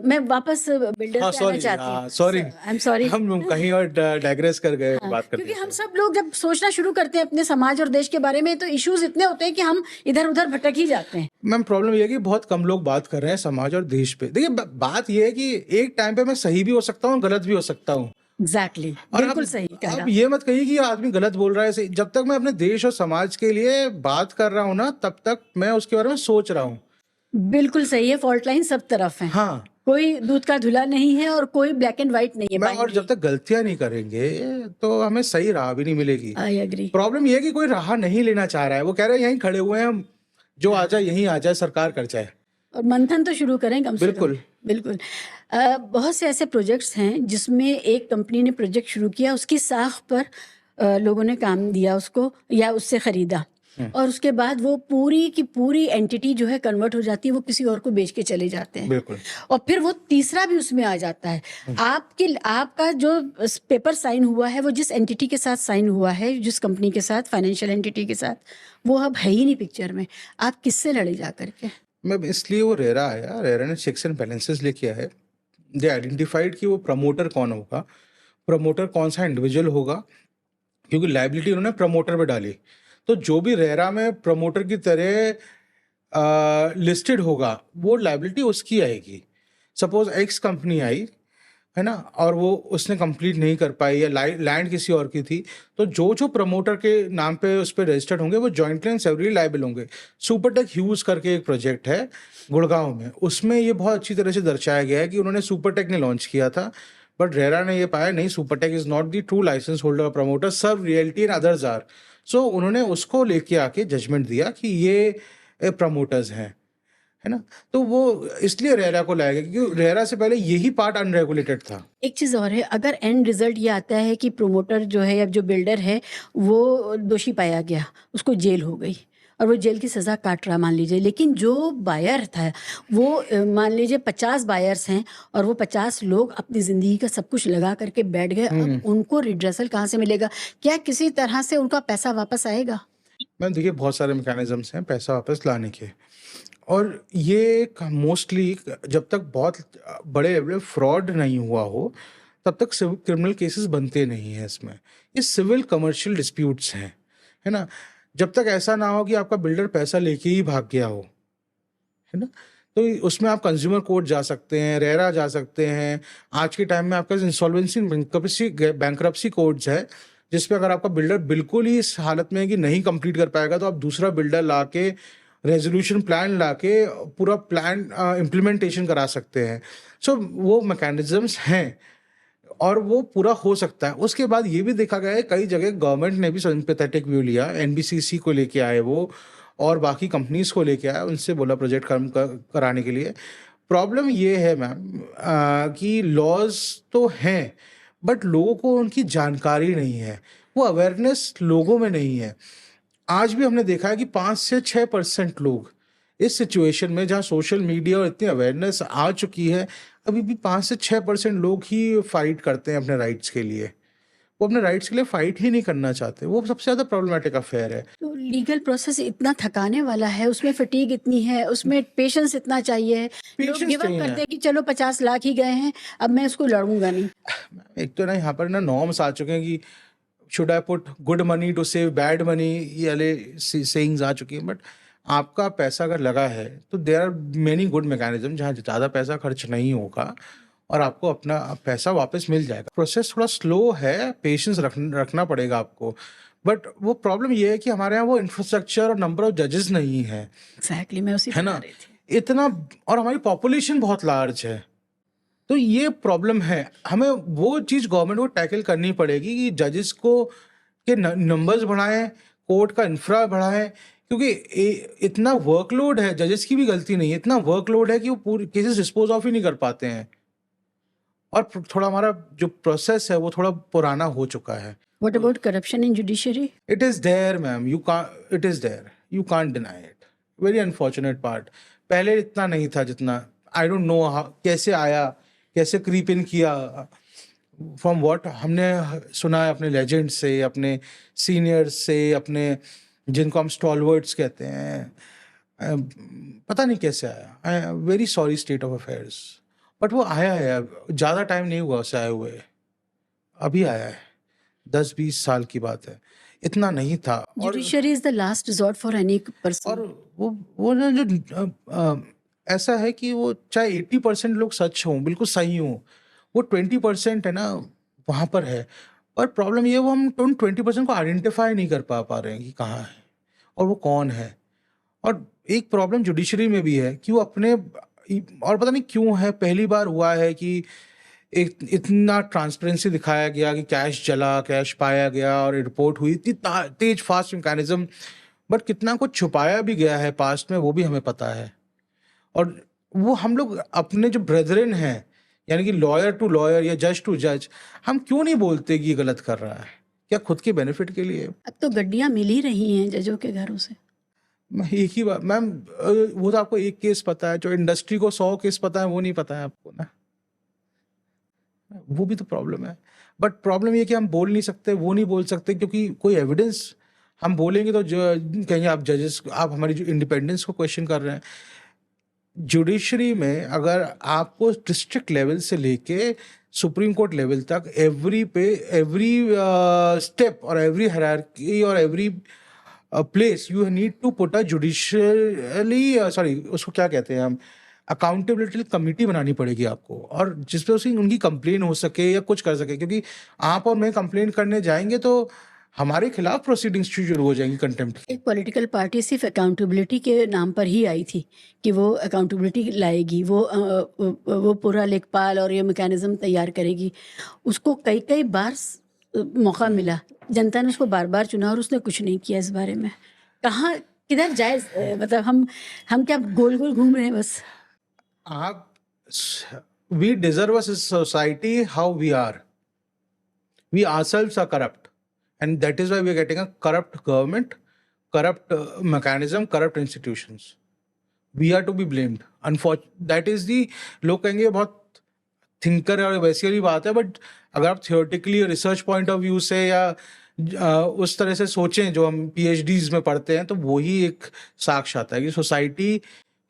मैं वापस बिल्डर हाँ पे आना सॉरी, चाहती हूँ। Sorry, I am sorry. हम कहीं और डाइग्रेस कर गए बात करते क्योंकि हम सब लोग जब सोचना शुरू करते हैं अपने समाज और देश के बारे में, तो इश्यूज इतने होते हैं कि हम इधर उधर भटक ही जाते हैं। मैम प्रॉब्लम ये है कि बहुत कम लोग बात कर रहे हैं समाज और देश पे। देखिए बात ये है कि एक टाइम पे मैं सही भी हो सकता हूँ, गलत भी हो सकता हूँ। एग्जैक्टली, और बिल्कुल सही कह रहा। अब ये मत कहिए कि ये आदमी गलत बोल रहा है। जब तक मैं अपने देश और समाज के लिए बात कर रहा हूँ ना, तब तक मैं उसके बारे में सोच रहा हूँ। बिल्कुल सही है, फॉल्ट लाइन सब तरफ है। हाँ, कोई दूध का धुला नहीं है और कोई ब्लैक एंड व्हाइट नहीं है। मैं और जब तक गलतियां नहीं करेंगे तो हमें सही राह भी नहीं मिलेगी। I agree. प्रॉब्लम ये है कि कोई राह नहीं लेना चाह रहा है। वो कह रहे हैं यहीं खड़े हुए हैं हम, जो आ जाए यहीं आ जाए, सरकार कर जाए। और मंथन तो शुरू करें कम से कम। बिल्कुल। बिल्कुल। बहुत से ऐसे प्रोजेक्ट्स हैं जिसमें एक कंपनी ने प्रोजेक्ट शुरू किया, उसकी साख पर लोगों ने काम दिया उसको या उससे खरीदा, और उसके बाद वो पूरी की पूरी एंटिटी जो है कन्वर्ट हो जाती है, वो किसी और को बेच के चले जाते हैं। बिल्कुल। और फिर वो तीसरा भी उसमें आ जाता है। आपका जो पेपर साइन हुआ है, वो जिस एंटिटी के साथ साइन हुआ है, जिस कंपनी के साथ, फाइनेंशियल एंटिटी के साथ, वो अब है ही नहीं पिक्चर में। आप किससे लड़े जा करके? मैं इसलिए वो रेरा आया, रेरा ने चेक्स एंड बैलेंसेस लेके आए। दे आइडेंटिफाइड कि वो प्रमोटर कौन होगा, प्रमोटर कौन सा इंडिविजुअल होगा, क्योंकि लाइबिलिटी उन्होंने प्रमोटर पे डाली। तो जो भी रेरा में प्रमोटर की तरह लिस्टेड होगा, वो लाइबिलिटी उसकी आएगी। सपोज एक्स कंपनी आई है ना, और वो उसने कंप्लीट नहीं कर पाई या लैंड किसी और की थी, तो जो प्रमोटर के नाम पे उस पर रजिस्टर्ड होंगे वो जॉइंटली एंड सेवरली लायबल होंगे। सुपरटेक ह्यूज करके एक प्रोजेक्ट है गुड़गांव में, उसमें ये बहुत अच्छी तरह से दर्शाया गया है कि उन्होंने सुपरटेक ने लॉन्च किया था, बट रेरा ने ये पाया नहीं, Supertech is not the true license holder promoter, Sarv Realty and others are. So उन्होंने उसको लेके आके जजमेंट दिया कि ये प्रमोटर्स हैं, है ना। तो वो इसलिए रेरा को लाया गया क्योंकि रेरा से पहले यही पार्ट अनरेगुलेटेड था। एक चीज़ और है, अगर एंड रिजल्ट ये आता है कि प्रोमोटर जो है या जो बिल्डर है वो दोषी पाया गया, उसको जेल हो गई, और वो जेल की सज़ा काट रहा मान लीजिए, लेकिन जो बायर था वो मान लीजिए 50 बायर्स हैं और वो 50 लोग अपनी ज़िंदगी का सब कुछ लगा करके बैठ गए, अब उनको रिड्रेसल कहाँ से मिलेगा? क्या किसी तरह से उनका पैसा वापस आएगा? मैम देखिए, बहुत सारे मैकेनिज़्म्स हैं पैसा वापस लाने के, और ये मोस्टली जब तक बहुत बड़े लेवल पे फ्रॉड नहीं हुआ हो, तब तक सिविल क्रिमिनल केसेस बनते नहीं हैं इसमें। ये सिविल कमर्शियल डिस्प्यूट्स हैं, है ना? जब तक ऐसा ना हो कि आपका बिल्डर पैसा लेके ही भाग गया हो, है ना? तो उसमें आप कंज्यूमर कोर्ट जा सकते हैं, रेरा जा सकते हैं। आज के टाइम में आपके पास इंसॉल्वेंसी बैंक्रप्सी कोर्ट्स है, जिस पे अगर आपका बिल्डर बिल्कुल ही इस हालत में है कि नहीं कंप्लीट कर पाएगा, तो आप दूसरा बिल्डर लाके रेज़ोल्यूशन प्लान लाके पूरा प्लान इम्प्लीमेंटेशन करा सकते हैं। सो वो मैकेनिज़्म्स हैं और वो पूरा हो सकता है। उसके बाद ये भी देखा गया है कई जगह गवर्नमेंट ने भी सिम्पैथेटिक व्यू लिया, एनबीसीसी को लेके आए वो और बाकी कंपनीज़ को लेके आए, उनसे बोला प्रोजेक्ट कराने के लिए। प्रॉब्लम ये है मैम कि लॉज़ तो हैं, बट लोगों को उनकी जानकारी नहीं है, वो अवेयरनेस लोगों में नहीं है। आज भी हमने देखा है कि 5 से 6% लोग इस सिचुएशन में, जहाँ सोशल मीडिया और इतनी अवेयरनेस आ चुकी है, अभी भी 5 से 6% लोग ही फाइट करते हैं अपने राइट्स के लिए। वो अपने राइट्स के लिए फाइट ही नहीं करना चाहते। वो सबसे ज़्यादा प्रॉब्लमैटिक अफेयर है। तो लीगल प्रोसेस इतना थकाने वाला है, उसमें फटीग इतनी है, उसमें पेशेंस इतना चाहिए। लोग पेशेंस गिव अप चाहिए। करते हैं कि चलो 50 लाख ही गए हैं, अब मैं इसको लड़ूंगा नहीं। एक तो ना यहाँ पर ना नॉर्म्स आ चुके हैं कि should I put good money to save bad money, ये वाले सेइंग्स आ चुकी हैं। बट आपका पैसा अगर लगा है तो there are many good mechanism जहाँ ज़्यादा पैसा खर्च नहीं होगा और आपको अपना पैसा वापस मिल जाएगा। प्रोसेस थोड़ा स्लो है, पेशेंस रखना पड़ेगा आपको। बट वो प्रॉब्लम ये है कि हमारे यहाँ वो इंफ्रास्ट्रक्चर और नंबर ऑफ जजेस नहीं है, एग्जैक्टली, मैं उसी है बता ना? रही थी। इतना, और हमारी पॉपुलेशन बहुत लार्ज है, तो ये प्रॉब्लम है। हमें वो चीज़ गवर्नमेंट को टैकल करनी पड़ेगी कि जजेस को के नंबर्स बढ़ाएं, कोर्ट का इंफ्रा बढ़ाएं, क्योंकि इतना वर्कलोड है। जजेस की भी गलती नहीं है, इतना वर्कलोड है कि वो पूरे केसेस डिस्पोज ऑफ ही नहीं कर पाते हैं, और थोड़ा हमारा जो प्रोसेस है वो थोड़ा पुराना हो चुका है। What about corruption in judiciary? It is there ma'am, it is there, you can't deny it. Very unfortunate part. पहले इतना नहीं था जितना, आई डोंट नो कैसे आया, कैसे क्रीप इन किया। फ्रॉम व्हाट हमने सुना है अपने लेजेंड से, अपने सीनियर्स से, अपने जिनको हम स्टॉलवर्ड्स कहते हैं, पता नहीं कैसे आया। Very sorry state of affairs, but वो आया है। ज़्यादा टाइम नहीं हुआ उसे आए हुए, अभी आया है, 10-20 साल की बात है, इतना नहीं था। और judiciary is the last resort for any person. और वो ना जो ऐसा है कि वो चाहे 80% लोग सच हों, बिल्कुल सही हों, वो 20% है ना, वहाँ पर है। और प्रॉब्लम ये है, वो हम उन 20% को आइडेंटिफाई नहीं कर पा रहे हैं कि कहाँ है और वो कौन है। और एक प्रॉब्लम जुडिशरी में भी है कि वो अपने, और पता नहीं क्यों है, पहली बार हुआ है कि एक इतना ट्रांसपेरेंसी दिखाया गया कि कैश जला, कैश पाया गया और रिपोर्ट हुई, इतनी तेज फास्ट मैकेनिज्म, बट कितना कुछ छुपाया भी गया है पास्ट में, वो भी हमें पता है। और वो हम लोग अपने जो ब्रेदरन हैं, यानी कि लॉयर टू लॉयर या जज टू जज, हम क्यों नहीं बोलते कि ये गलत कर रहा है? क्या खुद के बेनिफिट के लिए? अब तो गड्डियां मिल ही रही हैं जजों के घरों से। मैं एक ही बात मैम, वो तो आपको एक केस पता है, जो इंडस्ट्री को 100 केस पता है वो नहीं पता है आपको ना, वो भी तो प्रॉब्लम है। बट प्रॉब्लम ये कि हम बोल नहीं सकते, वो नहीं बोल सकते, क्योंकि कोई एविडेंस हम बोलेंगे तो जो कहेंगे आप जजेस, आप हमारी जो इंडिपेंडेंस को क्वेश्चन कर रहे हैं। जुडिशरी में अगर आपको डिस्ट्रिक्ट लेवल से लेके सुप्रीम कोर्ट लेवल तक एवरी स्टेप और एवरी हायरार्की और every place you need to put a judicially, sorry उसको क्या कहते हैं हम, अकाउंटेबिलिटी कमेटी बनानी पड़ेगी आपको, और जिसपे उसकी उनकी कंप्लेन हो सके या कुछ कर सके। क्योंकि आप और मैं कंप्लेन करने जाएंगे तो हमारे खिलाफ प्रोसीडिंग्स शुरू हो जाएंगी कंटेम्प्ट की। एक पॉलिटिकल पार्टी सिर्फ अकाउंटेबिलिटी के नाम पर ही आई थी कि वो अकाउंटेबिलिटी लाएगी, वो पूरा लेखपाल और ये मैकेनिज्म तैयार करेगी। उसको कई कई बार मौका मिला, जनता ने उसको बार बार चुना और उसने कुछ नहीं किया इस बारे में। कहाँ किधर जाए, मतलब हम क्या गोल गोल घूम रहे हैं बस। आप, we deserve a society how we are. We ourselves are corrupt, and that is why we are getting a corrupt government, corrupt mechanism, corrupt institutions. We are to be blamed. That is the, लोग कहेंगे बहुत थिंकर है और वैसी वाली बात है, बट अगर आप theoretically research point of view से या उस तरह से सोचें जो हम PhDs में पढ़ते हैं, तो वही एक साक्ष्य आता है कि सोसाइटी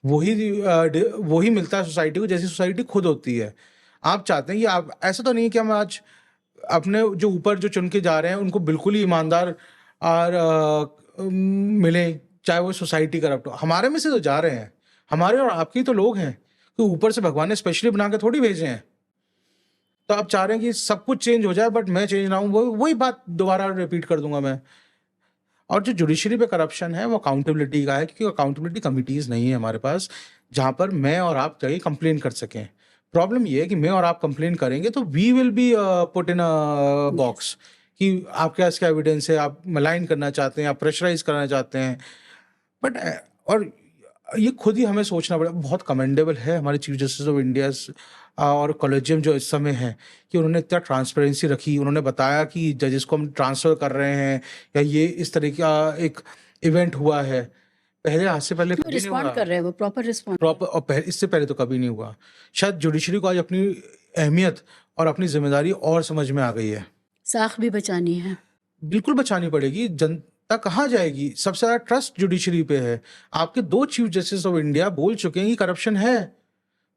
वही मिलता है सोसाइटी को जैसी सोसाइटी खुद होती है। आप चाहते हैं कि आप, ऐसा तो नहीं है कि हम आज अपने जो ऊपर जो चुन के जा रहे हैं उनको बिल्कुल ही ईमानदार और मिले, चाहे वो सोसाइटी करप्ट हो। हमारे में से तो जा रहे हैं, हमारे और आपके तो लोग हैं, तो ऊपर से भगवान ने स्पेशली बना के थोड़ी भेजे हैं। तो आप चाह रहे हैं कि सब कुछ चेंज हो जाए, बट मैं चेंज ना हूँ, वही बात दोबारा रिपीट कर दूंगा मैं। और जो जुडिशरी पे करप्शन है वो अकाउंटेबिलिटी का है, क्योंकि अकाउंटेबिलिटी कमिटीज नहीं है हमारे पास जहां पर मैं और आप जाके कंप्लेन कर सकें। प्रॉब्लम ये है कि मैं और आप कंप्लेन करेंगे तो we will be put in a box कि आपके पास क्या एविडेंस है, आप मलाइन करना चाहते हैं, आप प्रेशराइज करना चाहते हैं। बट और ये खुद ही हमें सोचना पड़ेगा। बहुत कमेंडेबल है हमारे चीफ जस्टिस ऑफ इंडिया और कॉलेजियम जो इस समय है कि उन्होंने इतना ट्रांसपेरेंसी रखी। उन्होंने बताया कि जजेस को हम ट्रांसफ़र कर रहे हैं या ये इस तरह का एक इवेंट हुआ है। पहले, आज से पहले कभी नहीं रिस्पॉन्ड हुआ कर रहे हैं, वो प्रॉपर रिस्पॉन्ड। प्रॉपर, और इससे पहले तो कभी नहीं हुआ। शायद जुडिशरी को आज अपनी अहमियत और अपनी जिम्मेदारी और समझ में आ गई है। साख भी बचानी है, बिल्कुल बचानी पड़ेगी। जनता कहाँ जाएगी? सबसे ज़्यादा ट्रस्ट जुडिशरी पे है। आपके 2 चीफ जस्टिस ऑफ इंडिया बोल चुके हैं कि करप्शन है,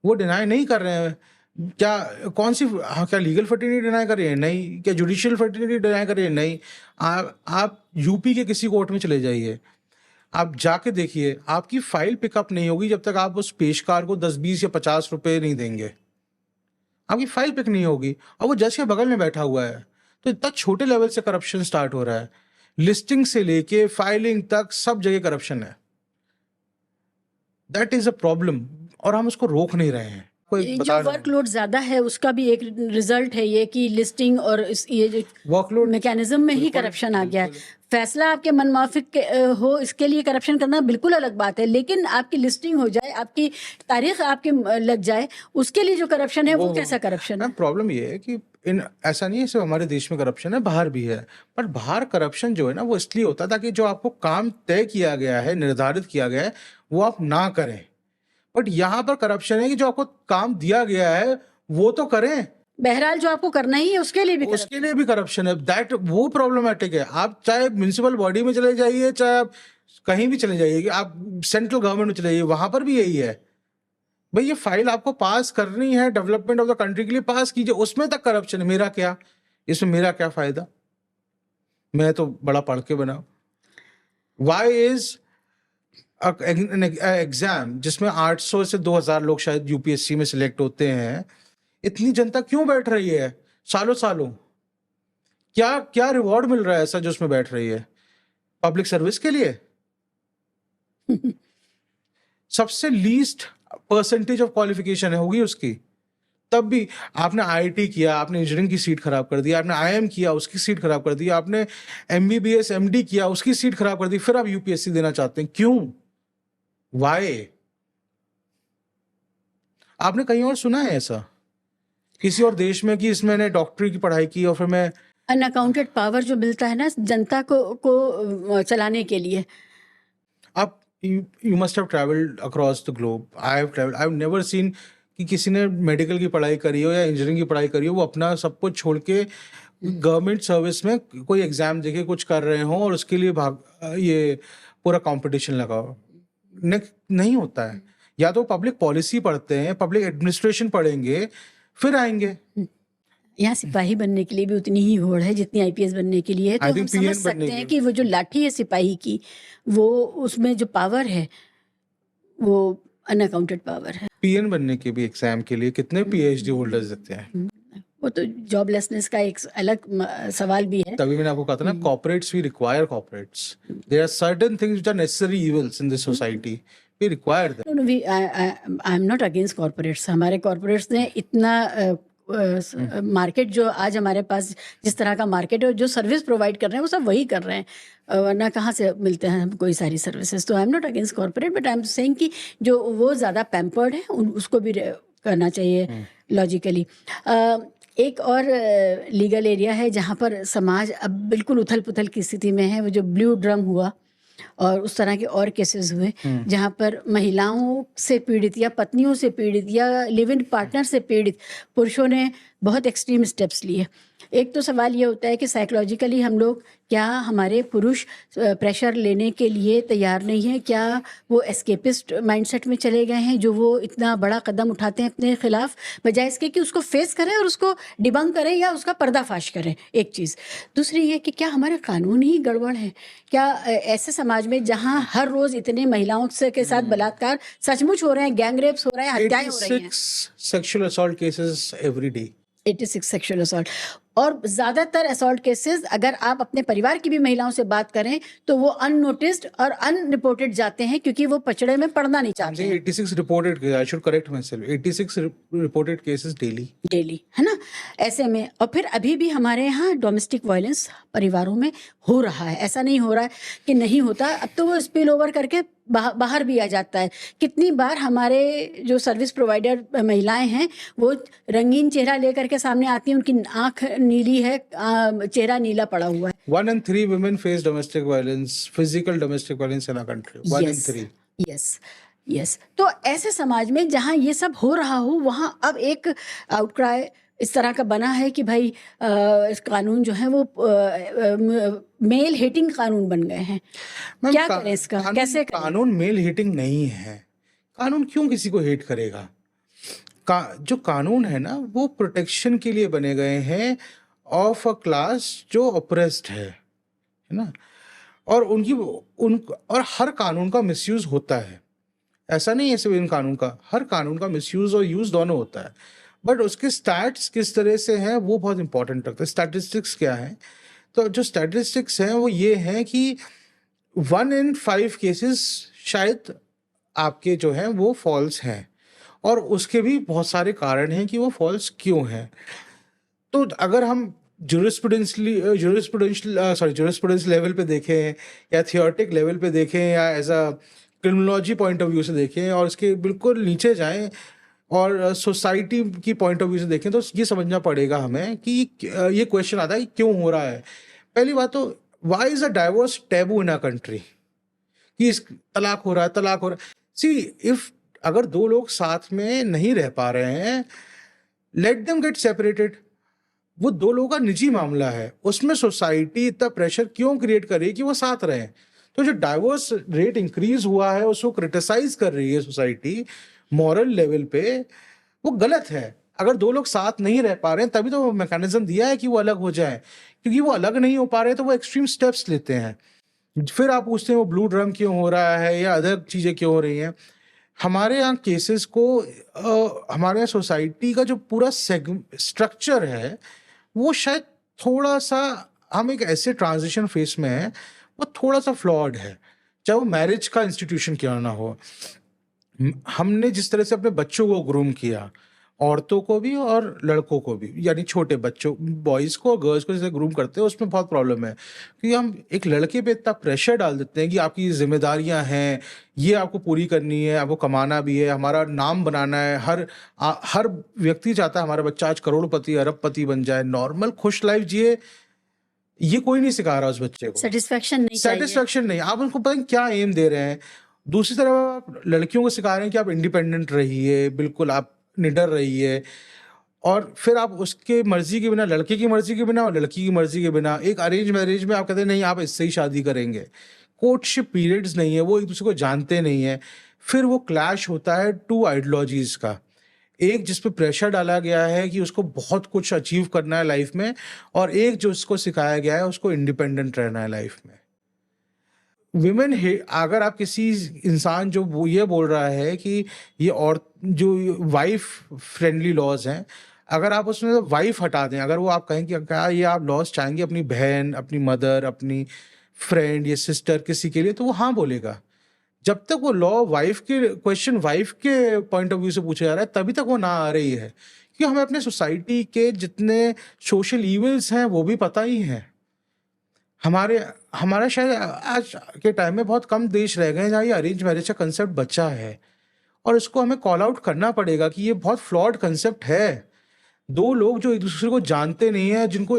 वो डिनाई नहीं कर रहे हैं। क्या कौन सी, हाँ, क्या लीगल फर्टिलिटी डिनाई कर रही है? नहीं। क्या जुडिशियल फर्टिलिटी डिनाई कर रही है? नहीं। आप यूपी के किसी कोर्ट में चले जाइए, आप जाके देखिए, आपकी फाइल पिकअप नहीं होगी जब तक आप उस पेशकार को 10, 20 या 50 रुपए नहीं देंगे। आपकी फाइल पिक नहीं होगी, और वो जज के बगल में बैठा हुआ है। तो इतना छोटे लेवल से करप्शन स्टार्ट हो रहा है, लिस्टिंग से लेके फाइलिंग तक सब जगह करप्शन है। दैट इज अ प्रॉब्लम, और हम उसको रोक नहीं रहे हैं। कोई जो वर्कलोड ज्यादा है उसका भी एक रिजल्ट है ये कि लिस्टिंग और ये जो वर्कलोड मैकेनिज्म में ही करप्शन आ गया है। फैसला आपके मनमाफिक हो, इसके लिए करप्शन करना बिल्कुल अलग बात है, लेकिन आपकी लिस्टिंग हो जाए, आपकी तारीख आपके लग जाए, उसके लिए जो करप्शन है वो कैसा करप्शन है? प्रॉब्लम ये है कि ऐसा नहीं है सिर्फ हमारे देश में करप्शन है, बाहर भी है। पर बाहर करप्शन जो है ना, वो इसलिए होता है ताकि जो आपको काम तय किया गया है, निर्धारित किया गया है, वो आप ना करें। बट यहाँ पर करप्शन है कि जो आपको काम दिया गया है वो तो करें। बहरहाल जो आपको करना ही है उसके लिए भी करप्शन है। दैट वो प्रॉब्लमेटिक है। आप चाहे म्युनिसिपल बॉडी में चले जाइए, चाहे आप कहीं भी चले जाइए, आप सेंट्रल गवर्नमेंट में चले जाइए, वहां पर भी यही है। भाई ये फाइल आपको पास करनी है, डेवलपमेंट ऑफ द कंट्री के लिए पास कीजिए, उसमें तक करप्शन है। मेरा क्या, इसमें मेरा क्या फायदा? मैं तो बड़ा पढ़ के बना। वाई इज एग्जाम जिसमें 800 से 2000 लोग शायद यूपीएससी में सिलेक्ट होते हैं, इतनी जनता क्यों बैठ रही है सालों सालों? क्या क्या रिवॉर्ड मिल रहा है ऐसा जो उसमें बैठ रही है? पब्लिक सर्विस के लिए? सबसे लीस्ट परसेंटेज ऑफ क्वालिफिकेशन होगी उसकी। तब भी आपने आईआईटी किया, आपने इंजीनियरिंग की सीट खराब कर दी, आपने आईएम किया, उसकी सीट खराब कर दी, आपने एमबीबीएस एमडी किया, उसकी सीट खराब कर दी, फिर आप यूपीएससी देना चाहते हैं। क्यों? वाई? आपने कहीं और सुना है ऐसा किसी और देश में कि इसमें मैंने डॉक्टरी की पढ़ाई की और फिर मैं अनअकाउंटेड पावर जो मिलता है ना जनता को चलाने के लिए? आप you must have travelled across the globe. I have travelled, I have never seen कि किसी ने मेडिकल की पढ़ाई करी हो या इंजीनियरिंग की पढ़ाई करी हो, वो अपना सब कुछ छोड़ के गवर्नमेंट सर्विस में कोई एग्जाम देके कुछ कर रहे हो और उसके लिए ये पूरा कंपटीशन लगाओ। नहीं होता है। या तो पब्लिक पॉलिसी पढ़ते हैं, पब्लिक एडमिनिस्ट्रेशन पढ़ेंगे, फिर आएंगे। यहाँ सिपाही बनने के लिए भी उतनी ही होड़ है जितनी आईपीएस बनने के लिए है। तो हम समझ सकते हैं कि वो जो लाठी है सिपाही की, वो उसमें जो पावर है वो अनअकाउंटेड पावर है। पीएन बनने के भी एग्जाम के लिए कितने पीएचडी होल्डर्स देते हैं? वो तो जॉबलेसनेस का एक अलग सवाल भी है। तभी मैंने आपको कहा था ना, corporates we require corporates. There are certain things which are necessary evils in this society, we require them. No, I am not against corporates. हमारे कॉर्पोरेट्स ने इतना मार्केट जो आज हमारे पास जिस तरह का मार्केट है, जो सर्विस प्रोवाइड कर रहे हैं वो सब वही कर रहे हैं, वरना कहाँ से मिलते हैं कोई सारी सर्विसेज। तो आई am not against corporate, but I am saying कि जो वो ज़्यादा पैम्पर्ड है उसको भी करना चाहिए लॉजिकली। एक और लीगल एरिया है जहाँ पर समाज अब बिल्कुल उथल पुथल की स्थिति में है, वो जो ब्लू ड्रम हुआ और उस तरह के और केसेस हुए जहाँ पर महिलाओं से पीड़ित या पत्नियों से पीड़ित या लिव इन पार्टनर से पीड़ित पुरुषों ने बहुत एक्सट्रीम स्टेप्स लिए। एक तो सवाल ये होता है कि साइकोलॉजिकली हम लोग, क्या हमारे पुरुष प्रेशर लेने के लिए तैयार नहीं है? क्या वो एस्केपिस्ट माइंडसेट में चले गए हैं जो वो इतना बड़ा कदम उठाते हैं अपने खिलाफ, बजाय इसके कि उसको फेस करें और उसको डिबंक करें या उसका पर्दाफाश करें? एक चीज़। दूसरी ये कि क्या हमारे कानून ही गड़बड़ हैं? क्या ऐसे समाज में जहाँ हर रोज़ इतने महिलाओं के साथ बलात्कार सचमुच हो रहे हैं, गैंग रेप्स हो रहे हैं, हत्याएं हो रही हैं, 86 sexual assault cases every day. 86 sexual assault, और ज़्यादातर असॉल्ट केसेस अगर आप अपने परिवार की भी महिलाओं से बात करें तो वो अननोटिस्ड और अनरिपोर्टेड जाते हैं क्योंकि वो पचड़े में पड़ना नहीं I'm चाहते saying हैं 86 reported. I should correct myself. 86 reported cases daily. Daily, है ना? ऐसे में और फिर अभी भी हमारे यहाँ डोमेस्टिक वायलेंस परिवारों में हो रहा है। ऐसा नहीं हो रहा है कि नहीं होता, अब तो वो स्पिल ओवर करके बाहर भी आ जाता है। कितनी बार हमारे जो सर्विस प्रोवाइडर महिलाएं हैं वो रंगीन चेहरा लेकर के सामने आती हैं, उनकी आंख नीली है, चेहरा नीला पड़ा हुआ है। 1 in 3 women face domestic violence, physical domestic violence in our country. 1 in 3. Yes yes. तो ऐसे समाज में जहाँ ये सब हो रहा हो वहाँ अब एक आउटक्राई इस तरह का बना है कि भाई इस कानून जो है वो मेल हेटिंग कानून बन गए हैं। मैम, क्या करें इसका, कैसे करें? कानून मेल हेटिंग नहीं है। कानून क्यों किसी को हेट करेगा? जो कानून है ना वो प्रोटेक्शन के लिए बने गए हैं ऑफ अ क्लास जो ऑप्रेस्ड है ना? और और हर कानून का मिसयूज होता है। ऐसा नहीं है सिर्फ इन कानून का, हर कानून का मिसयूज और यूज दोनों होता है। बट उसके स्टैट्स किस तरह से हैं वो बहुत इंपॉर्टेंट रखता है। स्टैटिस्टिक्स क्या है? तो जो स्टैटिस्टिक्स हैं वो ये हैं कि 1 in 5 केसेस शायद आपके जो हैं वो फॉल्स हैं, और उसके भी बहुत सारे कारण हैं कि वो फॉल्स क्यों हैं। तो अगर हम जुरिस्प्रूडेंस लेवल पे देखें या थियोरेटिक लेवल पे देखें या as a criminology point of view से देखें और इसके बिल्कुल नीचे जाएं और सोसाइटी की पॉइंट ऑफ व्यू से देखें, तो ये समझना पड़ेगा हमें कि ये क्वेश्चन आता है कि क्यों हो रहा है। पहली बात तो why is a divorce taboo in a country, कि तलाक हो रहा है। सी, इफ अगर दो लोग साथ में नहीं रह पा रहे हैं, लेट देम गेट सेपरेटेड। वो दो लोगों का निजी मामला है, उसमें सोसाइटी इतना प्रेशर क्यों क्रिएट कर रही है कि वो साथ रहें? तो जो डाइवोर्स रेट इंक्रीज हुआ है उसको क्रिटिसाइज कर रही है सोसाइटी मॉरल लेवल पे, वो गलत है। अगर दो लोग साथ नहीं रह पा रहे हैं तभी तो मैकेनिज्म दिया है कि वो अलग हो जाए, क्योंकि वो अलग नहीं हो पा रहे तो वो एक्सट्रीम स्टेप्स लेते हैं। फिर आप पूछते हैं वो ब्लू ड्रम क्यों हो रहा है या अदर चीज़ें क्यों हो रही हैं। हमारे यहाँ केसेस को हमारे यहाँ सोसाइटी का जो पूरा स्ट्रक्चर है वो शायद थोड़ा सा, हम एक ऐसे ट्रांजिशन फेस में है, वो थोड़ा सा फ्लॉड है, चाहे वो मैरिज का इंस्टीट्यूशन क्यों ना हो। हमने जिस तरह से अपने बच्चों को ग्रूम किया, औरतों को भी और लड़कों को भी, यानी छोटे बच्चों बॉयज़ को और गर्ल्स को जैसे ग्रूम करते हैं, उसमें बहुत प्रॉब्लम है। क्योंकि हम एक लड़के पे इतना प्रेशर डाल देते हैं कि आपकी जिम्मेदारियां हैं, ये आपको पूरी करनी है, आपको कमाना भी है, हमारा नाम बनाना है। हर व्यक्ति चाहता है हमारा बच्चा आज करोड़पति अरबपति बन जाए, नॉर्मल खुश लाइफ जिए। ये कोई नहीं सिखा रहा उस बच्चे को। सेटिस्फैक्शन नहीं। आप उनको पता नहीं क्या एम दे रहे हैं। दूसरी तरफ आप लड़कियों को सिखा रहे हैं कि आप इंडिपेंडेंट रहिए, बिल्कुल आप निडर रहिए, और फिर आप उसके मर्जी के बिना, लड़के की मर्जी के बिना और लड़की की मर्जी के बिना, एक अरेंज मैरिज में आप कहते हैं नहीं आप इससे ही शादी करेंगे। कोर्टशिप पीरियड्स नहीं है, वो एक दूसरे को जानते नहीं है। फिर वो क्लैश होता है टू आइडियोलॉजीज का, एक जिस पे प्रेशर डाला गया है कि उसको बहुत कुछ अचीव करना है लाइफ में, और एक जो उसको सिखाया गया है उसको इंडिपेंडेंट रहना है लाइफ में। विमेन, अगर आप किसी इंसान जो वो ये बोल रहा है कि ये और जो वाइफ फ्रेंडली लॉज हैं, अगर आप उसमें वाइफ हटा दें, अगर वो आप कहें कि क्या ये आप लॉज चाहेंगे अपनी बहन, अपनी मदर, अपनी फ्रेंड या सिस्टर किसी के लिए, तो वो हाँ बोलेगा। जब तक वो लॉ वाइफ के क्वेश्चन वाइफ के पॉइंट ऑफ व्यू से पूछा जा रहा है तभी तक वो ना आ रही है, क्योंकि हमें अपने सोसाइटी के जितने सोशल इविल्स हैं वो भी पता ही हैं। हमारा शायद आज के टाइम में बहुत कम देश रह गए हैं जहाँ ये अरेंज मैरिज का कंसेप्ट बचा है, और इसको हमें कॉल आउट करना पड़ेगा कि ये बहुत फ्लॉड कंसेप्ट है। दो लोग जो एक दूसरे को जानते नहीं है, जिनको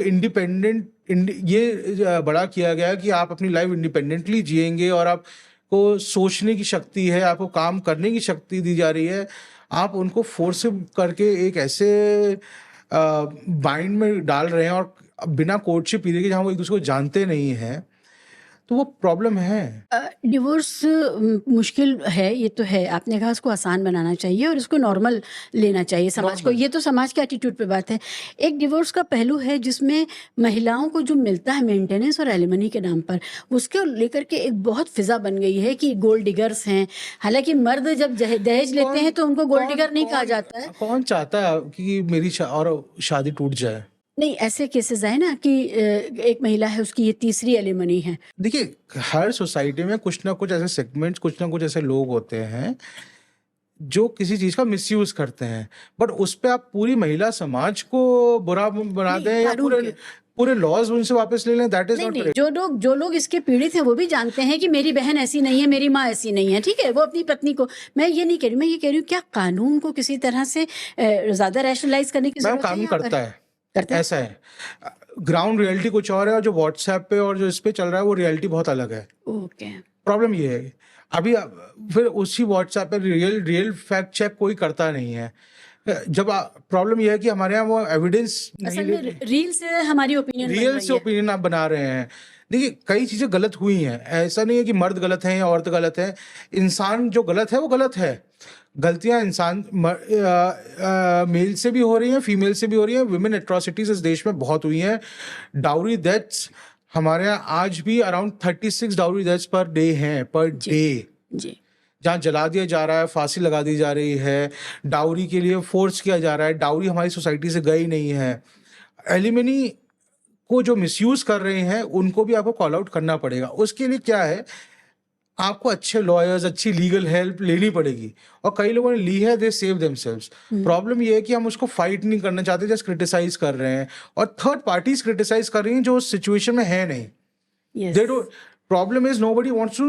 ये बड़ा किया गया है कि आप अपनी लाइफ इंडिपेंडेंटली जिएंगे और आपको सोचने की शक्ति है, आपको काम करने की शक्ति दी जा रही है। आप उनको फोर्स करके एक ऐसे बाइंड में डाल रहे हैं और बिना कोर्टशिप पीरियड के जहाँ वो एक दूसरे को जानते नहीं हैं, तो वो प्रॉब्लम है। डिवोर्स मुश्किल है, ये तो है। आपने कहा उसको आसान बनाना चाहिए और इसको नॉर्मल लेना चाहिए समाज को। ये तो समाज के एटीट्यूड पे बात है। एक डिवोर्स का पहलू है जिसमें महिलाओं को जो मिलता है मेंटेनेंस और एलिमनी के नाम पर, उसको लेकर के एक बहुत फिजा बन गई है कि गोल्ड डिगर्स हैं। हालांकि मर्द जब दहेज लेते हैं तो उनको गोल्ड डिगर नहीं कहा जाता है। कौन चाहता है कि मेरी और शादी टूट जाए? नहीं, ऐसे केसेस आए ना कि एक महिला है, उसकी ये तीसरी एलिमनी है। देखिए, हर सोसाइटी में कुछ ना कुछ ऐसे सेगमेंट्स, कुछ ना कुछ ऐसे लोग होते हैं जो किसी चीज का मिसयूज करते हैं, बट उस पे आप पूरी महिला समाज को बुरा बना नहीं, दें या कानून पूरे के पूरे लॉज उनसे वापस ले लें, दैट इज नहीं नॉट नहीं, करेक्ट। जो लोग इसके पीड़ित हैं वो भी जानते हैं कि मेरी बहन ऐसी नहीं है, मेरी माँ ऐसी नहीं है। ठीक है, वो अपनी पत्नी को, मैं ये नहीं कह रही, मैं ये कह रही हूँ क्या कानून को किसी तरह से ज्यादा रैशनलाइज करने की मैम, जरूरत है कानून यहाँ पर? करता है, करता है? ऐसा है। ग्राउंड रियलिटी कुछ और है और जो व्हाट्सएप पे और जो इस पे चल रहा है वो रियलिटी बहुत अलग है। ओके। प्रॉब्लम ये है, अभी फिर उसी व्हाट्सएप पे रियल फैक्ट चेक कोई करता नहीं है। जब प्रॉब्लम ये है कि हमारे यहाँ वो एविडेंस नहीं असल में रील से हमारी ओपिनियन बन रियल रही से है। ओपिनियन आप बना रहे हैं। देखिए, कई चीजें गलत हुई हैं, ऐसा नहीं है कि मर्द गलत हैं या औरत गलत है। इंसान जो गलत है वो गलत है। गलतियां इंसान मेल से भी हो रही हैं, फीमेल से भी हो रही हैं। विमेन एट्रोसिटीज इस देश में बहुत हुई हैं। डाउरी डेथ्स हमारे यहाँ आज भी around 36 dowry deaths per day हैं, पर डे, जी। जहाँ जला दिया जा रहा है, फांसी लगा दी जा रही है, डाउरी के लिए फोर्स किया जा रहा है। डाउरी हमारी सोसाइटी से गई नहीं है। एलिमनी को जो मिसयूज कर रहे हैं उनको भी आपको कॉल आउट करना पड़ेगा। उसके लिए क्या है, आपको अच्छे लॉयर्स, अच्छी लीगल हेल्प लेनी पड़ेगी, और कई लोगों ने ली है, दे सेव देमसेल्व्स। प्रॉब्लम ये है कि हम उसको फाइट नहीं करना चाहते, जस्ट क्रिटिसाइज कर रहे हैं, और थर्ड पार्टीज क्रिटिसाइज कर रही हैं जो उस सिचुएशन में है नहीं। Yes. They don't. Problem is nobody wants to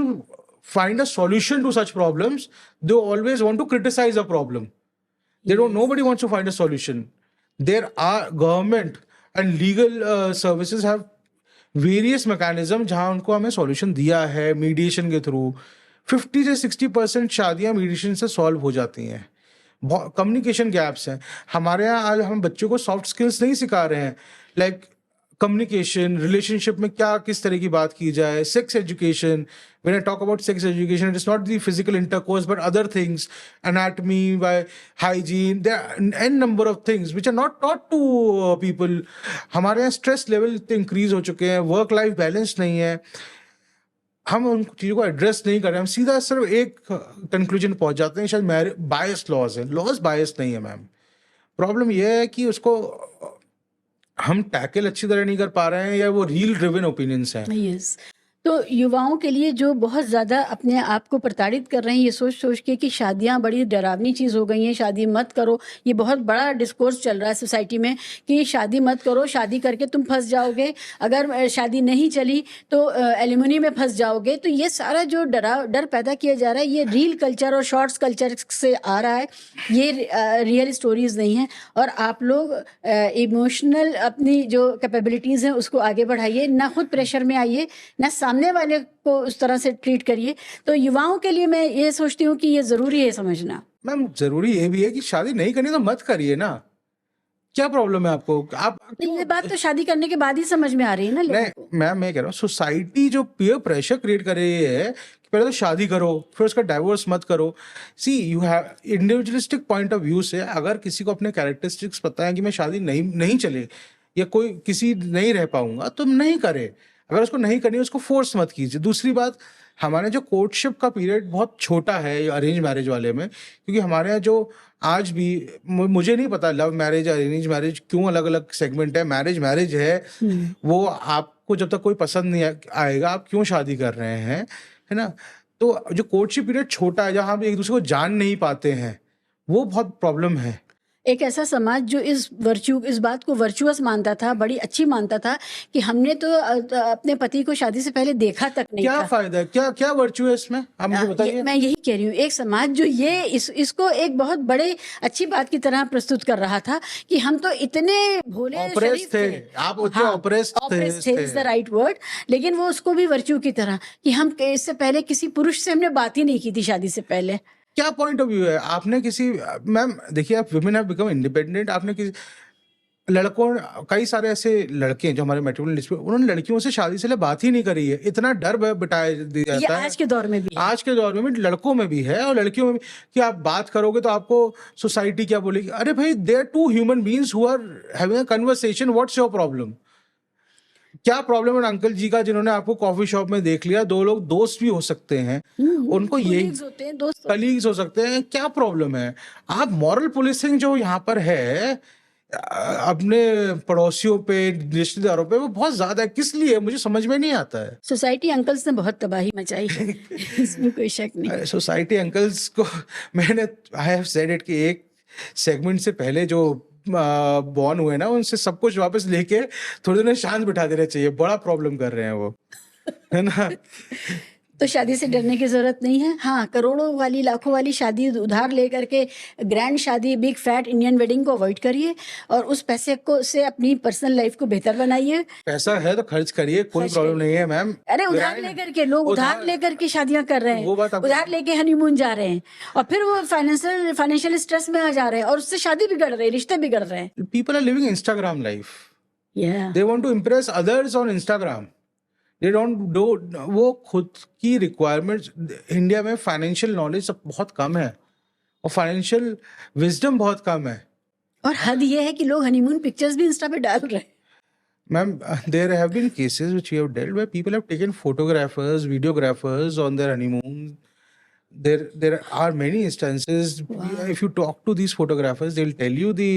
find a solution to such problems. They always want to criticize a problem. They don't. Nobody wants to find a solution. There are government and legal services have various mechanism जहाँ उनको हमें solution दिया है mediation के through। 50 से 60% शादियाँ mediation से solve हो जाती हैं। कम्युनिकेशन गैप्स हैं हमारे यहाँ। आज हम बच्चों को सॉफ्ट स्किल्स नहीं सिखा रहे हैं, लाइक कम्युनिकेशन, रिलेशनशिप में क्या किस तरह की बात की जाए, sex education. When I talk about sex education, it is not the physical intercourse but other things, anatomy, by hygiene, there are a number of things which are not taught to people. हमारे यहाँ स्ट्रेस लेवल इतने इंक्रीज हो चुके हैं, वर्क लाइफ बैलेंस नहीं है, हम उन चीज़ों को एड्रेस नहीं कर रहे हैं। हम सीधा सिर्फ एक कंक्लूजन पहुंच जाते हैं, शायद बायस लॉज है। लॉज बायस नहीं है मैम। प्रॉब्लम यह है कि उसको हम टैकल अच्छी तरह नहीं कर पा रहे हैं, या वो रील ड्रिवन ओपिनियंस हैं। यस। तो युवाओं के लिए जो बहुत ज़्यादा अपने आप को प्रताड़ित कर रहे हैं ये सोच सोच के कि शादियां बड़ी डरावनी चीज़ हो गई हैं, शादी मत करो। ये बहुत बड़ा डिस्कोर्स चल रहा है सोसाइटी में कि शादी मत करो, शादी करके तुम फंस जाओगे, अगर शादी नहीं चली तो एलिमनी में फंस जाओगे। तो ये सारा जो डर पैदा किया जा रहा है, ये रील कल्चर और शॉर्ट्स कल्चर से आ रहा है। ये रियल स्टोरीज नहीं है। और आप लोग इमोशनल अपनी जो कैपेबिलिटीज़ हैं उसको आगे बढ़ाइए, ना खुद प्रेशर में आइए, ना सामने वाले को उस तरह से ट्रीट करिए। तो युवाओं के लिए मैं ये सोचती हूँ कि ये जरूरी है समझना। मैम, जरूरी ये भी है कि शादी नहीं करनी तो मत करिए ना। क्या प्रॉब्लम है आपको? आप ये बात तो शादी करने के बाद ही समझ में आ रही है ना लोगों को। मैम, मैं कह रहा हूँ सोसाइटी जो पीयर प्रेशर क्रिएट कर रही है कि पहले तो शादी करो फिर उसका डाइवोर्स मत करो। See, you have individualistic point of view से अगर किसी को अपने कैरेक्टरिस्टिक्स पता है कि मैं शादी नहीं चले या कोई किसी नहीं रह पाऊंगा, तो नहीं करे। अगर उसको नहीं करनी है उसको फोर्स मत कीजिए। दूसरी बात, हमारे जो कोर्टशिप का पीरियड बहुत छोटा है अरेंज मैरिज वाले में, क्योंकि हमारे यहाँ जो आज भी, मुझे नहीं पता लव मैरिज अरेंज मैरिज क्यों अलग अलग सेगमेंट है। मैरिज है, वो आपको जब तक कोई पसंद नहीं आएगा आप क्यों शादी कर रहे हैं, है ना। तो जो कोर्टशिप पीरियड छोटा है, जहाँ हम एक दूसरे को जान नहीं पाते हैं, वो बहुत प्रॉब्लम है। एक ऐसा समाज जो इस बात को वर्चुअस मानता था, बड़ी अच्छी मानता था कि हमने तो अपने पति को शादी से पहले देखा तक नहीं क्या था। फायदा है, क्या क्या वर्च्यू है इसमें, आप मुझे बताइए। मैं यही कह रही हूँ, एक समाज जो इसको एक बहुत बड़े अच्छी बात की तरह प्रस्तुत कर रहा था कि हम तो इतने भोले ऑपरेस शरीफ थे, थे। आप उतने ऑपरेस ऑपरेस थे थे। Is the right word. लेकिन वो उसको भी वर्च्यू की तरह कि हम इससे पहले किसी पुरुष से हमने बात ही नहीं की थी शादी से पहले। क्या पॉइंट ऑफ व्यू है, आपने किसी, मैम देखिए, आप विमेन हैव बिकम इंडिपेंडेंट, आपने किसी लड़कों, कई सारे ऐसे लड़के हैं जो हमारे मैट्रिमोनियल लिस्ट पे, उन्होंने लड़कियों से शादी से बात ही नहीं करी है। इतना डर बिठाया दिया ये जाता है आज के दौर में भी है। आज के दौर में भी लड़कों में भी है और लड़कियों में भी, कि आप बात करोगे तो आपको सोसाइटी क्या बोलेगी। अरे भाई, they are two human beings who are having a conversation, what's your problem? क्या प्रॉब्लम है अंकल जी का जिन्होंने आपको कॉफी शॉप में देख लिया? दो लोग दोस्त भी हो सकते हैं, उनको यही colleagues होते हैं, दोस्त कलीग्स हो सकते हैं, क्या प्रॉब्लम है? आप मॉरल पुलिसिंग जो यहाँ पर है अपने पड़ोसियों पे, रिश्तेदारों पे, वो बहुत ज्यादा है। किस लिए, मुझे समझ में नहीं आता है। सोसाइटी अंकल्स ने बहुत तबाही मचाई है इसमें कोई शक नहीं। सोसाइटी अंकल्स को मैंने, आई हैव सेड इट, कि एक सेगमेंट से पहले जो बॉर्न हुए ना, उनसे सब कुछ वापस लेके थोड़ी देर शांत बिठा देना चाहिए। बड़ा प्रॉब्लम कर रहे हैं वो, है ना। तो शादी से डरने की जरूरत नहीं है। हाँ, करोड़ों वाली, लाखों वाली शादी उधार लेकर के, ग्रैंड शादी, बिग फैट इंडियन वेडिंग को अवॉइड करिए और उस पैसे को से अपनी पर्सनल लाइफ को बेहतर बनाइए। पैसा है तो खर्च करिए, कोई खर्च प्रॉब्लम करिए। नहीं है मैम। अरे उधार लेकर के लोग उधार लेकर के शादियां कर रहे हैं, वो बात उधार लेके हनीमून जा रहे हैं और फिर वो फाइनेंशियल स्ट्रेस में आ जा रहे हैं और उससे शादी बिगड़ रही है, रिश्ते बिगड़ रहे हैं। People are living Instagram life, Yeah. They want to impress others on Instagram, they don't do, वो खुद की रिक्वायरमेंट्स। इंडिया में फाइनेंशियल नॉलेज सब बहुत कम है और फाइनेंशियल विजडम बहुत कम है। और हद ये है कि लोग हनीमून पिक्चर्स भी इंस्टा पे डाल रहे हैं। Ma'am, there have been cases which we have dealt where people have taken photographers, videographers on their honeymoon. There are many instances. Wow. If you talk to these photographers, they'll tell you the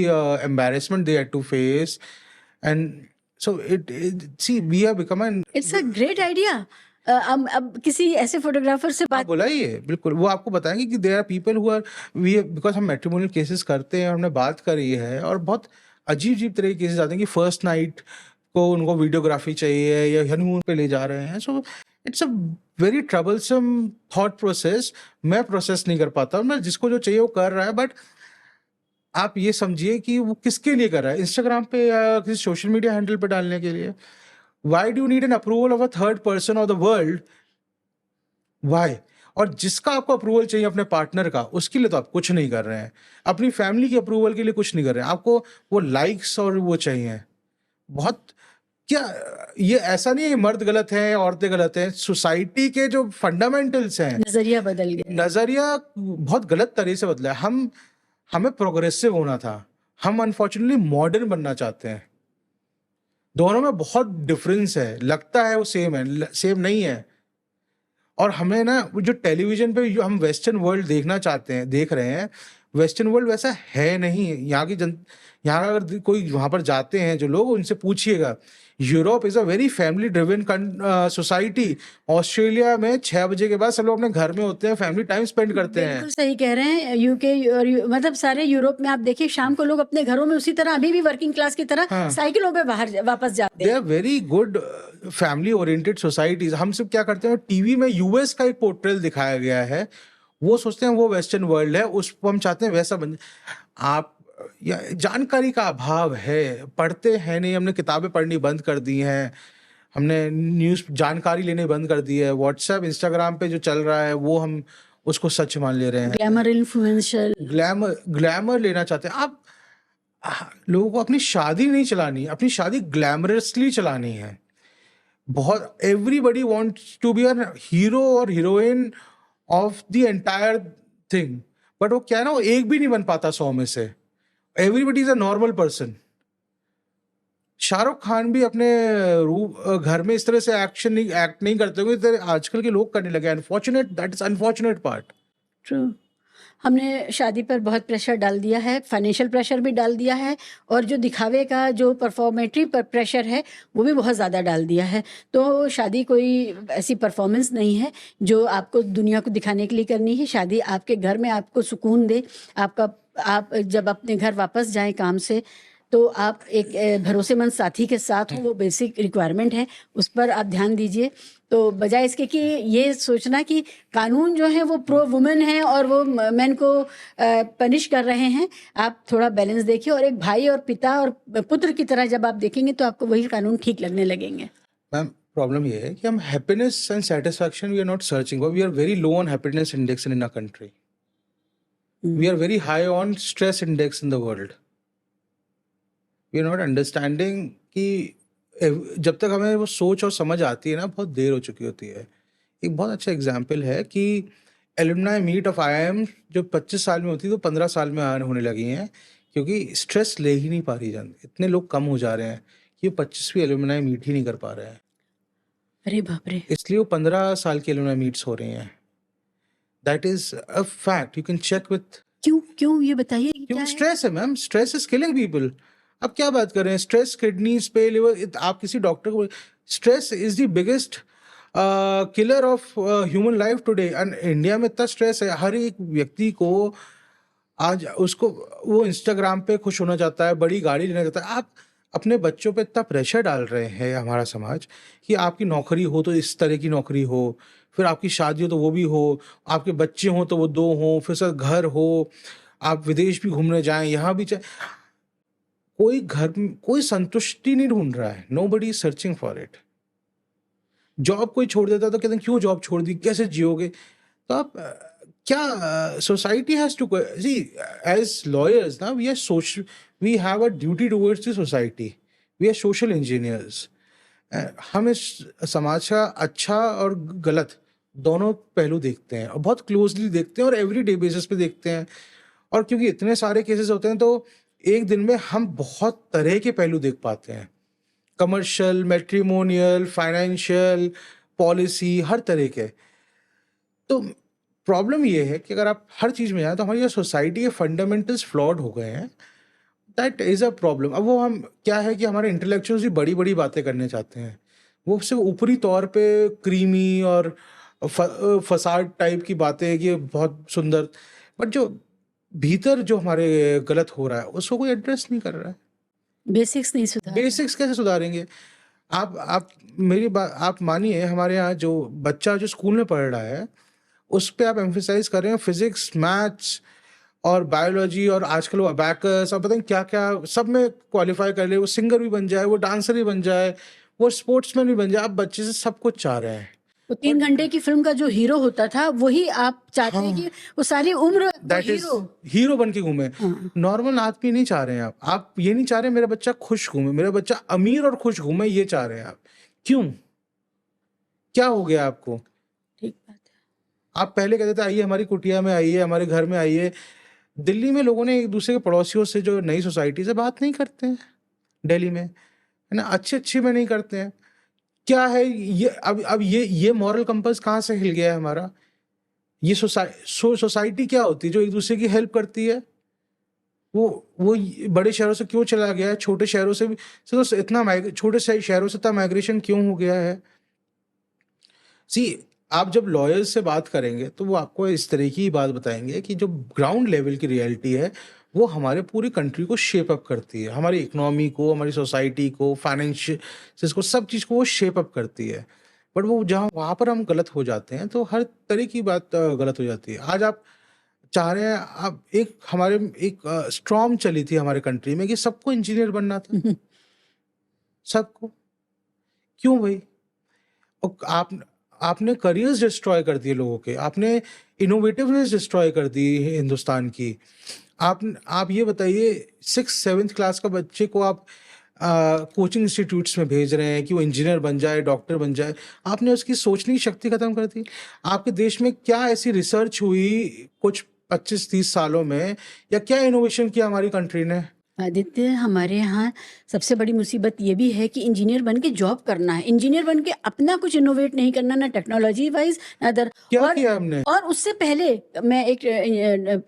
embarrassment they had to face, and so see, we have become an. It's a great idea. अब किसी ऐसे फोटोग्राफर से आप बात बुलाइए, बिल्कुल, वो आपको बताएंगे कि there are people who are, we, because हम मैट्रिमोनियल केसेस करते हैं, हमने बात करी है, और बहुत अजीब अजीब तरह के केसेस आते हैं कि फर्स्ट नाइट को उनको वीडियोग्राफी चाहिए या हनीमून पे ले जा रहे हैं। So it's a very troublesome thought process. मैं प्रोसेस नहीं कर पाता, मैं जिसको जो चाहिए वो कर रहा है, बट आप ये समझिए कि वो किसके लिए कर रहा है, इंस्टाग्राम पे या किसी सोशल मीडिया हैंडल पे डालने के लिए। Why do need an approval of a third person of the world? Why? और जिसका आपको अप्रूवल चाहिए अपने पार्टनर का, उसके लिए तो आप कुछ नहीं कर रहे हैं, अपनी फैमिली की अप्रूवल के लिए कुछ नहीं कर रहे हैं, आपको वो लाइक्स और वो चाहिए। बहुत, क्या ये ऐसा नहीं है मर्द गलत है, औरतें गलत हैं, सोसाइटी के जो फंडामेंटल्स हैं, नजरिया बदल गया। नजरिया बहुत गलत तरह से बदला है। हमें प्रोग्रेसिव होना था, हम अनफॉर्चुनेटली मॉडर्न बनना चाहते हैं। दोनों में बहुत डिफरेंस है, लगता है वो सेम है, सेम नहीं है। और हमें ना वो जो टेलीविजन पे जो हम वेस्टर्न वर्ल्ड देखना चाहते हैं, देख रहे हैं, वेस्टर्न वर्ल्ड वैसा है नहीं। यहाँ अगर कोई वहाँ पर जाते हैं जो लोग, उनसे पूछिएगा, Europe is a very family driven society. Australia में 6 बजे के बाद सब लोग अपने घर में होते हैं, फैमिली टाइम स्पेंड करते हैं। बिल्कुल सही कह रहे हैं। यूके और मतलब सारे यूरोप में आप देखिए, शाम को लोग अपने घरों में उसी तरह, अभी भी वर्किंग क्लास की तरह साइकिलों पे बाहर वापस जाते दे हैं। Are very good family oriented societies. हम सब क्या करते हैं, टीवी में यूएस का एक पोर्ट्रेल दिखाया गया है, वो सोचते हैं वो वेस्टर्न वर्ल्ड है, उसको हम चाहते हैं वैसा बन। आप या जानकारी का अभाव है, पढ़ते हैं नहीं, हमने किताबें पढ़नी बंद कर दी हैं, हमने न्यूज़ जानकारी लेने बंद कर दी है। व्हाट्सएप, इंस्टाग्राम पे जो चल रहा है वो हम उसको सच मान ले रहे हैं। ग्लैमर इन्फ्लुएंशियल, ग्लैमर लेना चाहते हैं आप। लोगों को अपनी शादी नहीं चलानी, अपनी शादी ग्लैमरसली चलानी है। बहुत, everybody wants to be a hero और heroine of the entire thing, but वो क्या है ना, वो एक भी नहीं बन पाता 100 में से। Everybody is a normal person. Shahrukh Khan भी अपने घर में इस तरह से एक्ट नहीं करते होंगे, आजकल के लोग करने लगे। Unfortunate, that is unfortunate part. True. हमने शादी पर बहुत प्रेशर डाल दिया है, फाइनेंशियल प्रेशर भी डाल दिया है, और जो दिखावे का जो परफॉर्मेटरी पर प्रेशर है वो भी बहुत ज़्यादा डाल दिया है। तो शादी कोई ऐसी परफॉर्मेंस नहीं है जो आपको दुनिया को दिखाने के लिए करनी है। शादी आपके घर में आपको सुकून दे, आपका आप जब अपने घर वापस जाएँ काम से, तो आप एक भरोसेमंद साथी के साथ हों, वो बेसिक रिक्वायरमेंट है, उस पर आप ध्यान दीजिए। तो बजाय इसके कि ये सोचना कि कानून जो है वो प्रो वुमेन है और वो मेन को पनिश कर रहे हैं, आप थोड़ा बैलेंस देखिए और एक भाई और पिता और पुत्र की तरह जब आप देखेंगे तो आपको वही कानून ठीक लगने लगेंगे। मैम प्रॉब्लम ये है कि हम happiness and satisfaction we are not searching for, we are very low on happiness index in a country, we are very high on stress index in the world. We are not understanding कि जब तक हमें वो सोच और समझ आती है ना, बहुत देर हो चुकी होती है। एक बहुत अच्छा एग्जाम्पल है कि एलुमनाई मीट ऑफ IIM जो 25 साल में होती थी, तो 15 साल में होने लगी हैं, क्योंकि स्ट्रेस ले ही नहीं पा रही जन, इतने लोग कम हो जा रहे हैं कि 25वीं एलुमनाई मीट ही नहीं कर पा रहे हैं, अरे बाप रे! इसलिए वो 15 साल की एलुमनाई मीट्स हो रही हैं। That is a fact, you can check with. क्यों ये बताइए कि क्या क्योंकि है? स्ट्रेस है ma'am, stress is killing people. अब क्या बात कर रहे हैं, स्ट्रेस किडनीज पे, लिवर, आप किसी डॉक्टर को, stress is the biggest killer of human life today. And India में इतना स्ट्रेस है, हर एक व्यक्ति को आज उसको, वो इंस्टाग्राम पे खुश होना चाहता है, बड़ी गाड़ी लेना चाहता है। आप अपने बच्चों पे इतना प्रेशर डाल रहे हैं हमारा समाज कि आपकी नौकरी हो तो इस तरह की नौकरी हो, फिर आपकी शादी हो तो वो भी हो, आपके बच्चे हों तो वो 2 हों, फिर सर घर हो, आप विदेश भी घूमने जाएं, यहाँ भी जाएं, कोई घर में कोई संतुष्टि नहीं ढूंढ रहा है, nobody is searching for it. Job कोई छोड़ देता है तो कहते हैं क्यों जॉब छोड़ दी, कैसे जियोगे? तो आप क्या, society has to see, as lawyers ना, we are social, we have a duty towards the society, we are social engineers. हम इस समाज का अच्छा और गलत दोनों पहलू देखते हैं और बहुत क्लोजली देखते हैं और एवरीडे बेसिस पे देखते हैं। और क्योंकि इतने सारे केसेस होते हैं, तो एक दिन में हम बहुत तरह के पहलू देख पाते हैं, कमर्शियल, मैट्रिमोनियल, फाइनेंशियल, पॉलिसी, हर तरह के। तो प्रॉब्लम ये है कि अगर आप हर चीज़ में जाएँ तो हमारी सोसाइटी के फंडामेंटल्स फ्लॉड हो गए हैं, दैट इज़ अ प्रॉब्लम। अब वो हम क्या है कि हमारे इंटेलेक्चुअल्स भी बड़ी-बड़ी बातें करने चाहते हैं। वो सिर्फ़ ऊपरी तौर पे क्रीमी और फसाद टाइप की बातें कि बहुत सुंदर, बट जो भीतर जो हमारे गलत हो रहा है, उसको कोई एड्रेस नहीं कर रहा है। बेसिक्स नहीं सुधार रहे। बेसिक्स कैसे सुधारेंगे? आप मेरी बात आप मानिए, हमारे यहाँ जो बच्चा जो स्कूल में पढ़ रहा है, उस पे आप एम्फसाइज़ कर रहे हैं फिज़िक्स, मैथ्स और बायोलॉजी, और आजकल वो अबैकस और पता नहीं क्या-क्या सब में क्वालीफाई कर ले, वो सिंगर भी बन जाए, वो डांसर भी बन जाए, वो स्पोर्ट्समैन भी बन जाए। आप बच्चे से सब कुछ चाह रहे हैं। वो 3 घंटे की फ़िल्म का जो हीरो होता था, वही आप चाहते हैं हाँ। कि वो सारी उम्र वो दैट इज़ हीरो। हीरो बन के घूमे। हाँ। नॉर्मल आदमी नहीं चाह रहे हैं आप। आप ये नहीं चाह रहे मेरा बच्चा खुश घूमे, मेरा बच्चा अमीर और खुश घूमे, ये चाह रहे हैं आप। क्यों? क्या हो गया आपको? ठीक बात है। आप पहले कहते थे आइए हमारी कुटिया में आइए, हमारे घर में आइए। दिल्ली में लोगों ने एक दूसरे के पड़ोसियों से, जो नई सोसाइटी से, बात नहीं करते हैं दिल्ली में, है ना? अच्छी-अच्छी में नहीं करते हैं। क्या है ये, अब ये मॉरल कंपास कहाँ से हिल गया है हमारा? ये सोसाइटी क्या होती है जो एक दूसरे की हेल्प करती है? वो बड़े शहरों से क्यों चला गया है? छोटे शहरों से भी तो इतना छोटे शहरों से इतना माइग्रेशन क्यों हो गया है? सी, आप जब लॉयर्स से बात करेंगे तो वो आपको इस तरह की बात बताएंगे कि जो ग्राउंड लेवल की रियलिटी है, वो हमारे पूरी कंट्री को शेप अप करती है, हमारी इकोनॉमी को, हमारी सोसाइटी को, फाइनेंशियल को, सब चीज़ को वो शेप अप करती है। बट वो जहाँ वहाँ पर हम गलत हो जाते हैं, तो हर तरह की बात गलत हो जाती है। आज आप चाह रहे हैं, आप एक स्ट्रॉम चली थी हमारे कंट्री में कि सबको इंजीनियर बनना था, सबको। क्यों भाई? और आपने करियर्स डिस्ट्रॉय कर दिए लोगों के, आपने इनोवेटिवनेस डिस्ट्रॉय कर दी हिंदुस्तान की। आप ये बताइए, 6th-7th क्लास का बच्चे को आप कोचिंग इंस्टीट्यूट्स में भेज रहे हैं कि वो इंजीनियर बन जाए, डॉक्टर बन जाए। आपने उसकी सोचने की शक्ति खत्म कर दी। आपके देश में क्या ऐसी रिसर्च हुई कुछ 25-30 सालों में, या क्या इनोवेशन किया हमारी कंट्री ने? आदित्य, हमारे यहाँ सबसे बड़ी मुसीबत ये भी है कि इंजीनियर बन के जॉब करना है, इंजीनियर बन के अपना कुछ इनोवेट नहीं करना, ना टेक्नोलॉजी वाइज ना अदर। क्या और किया हमने? और उससे पहले मैं एक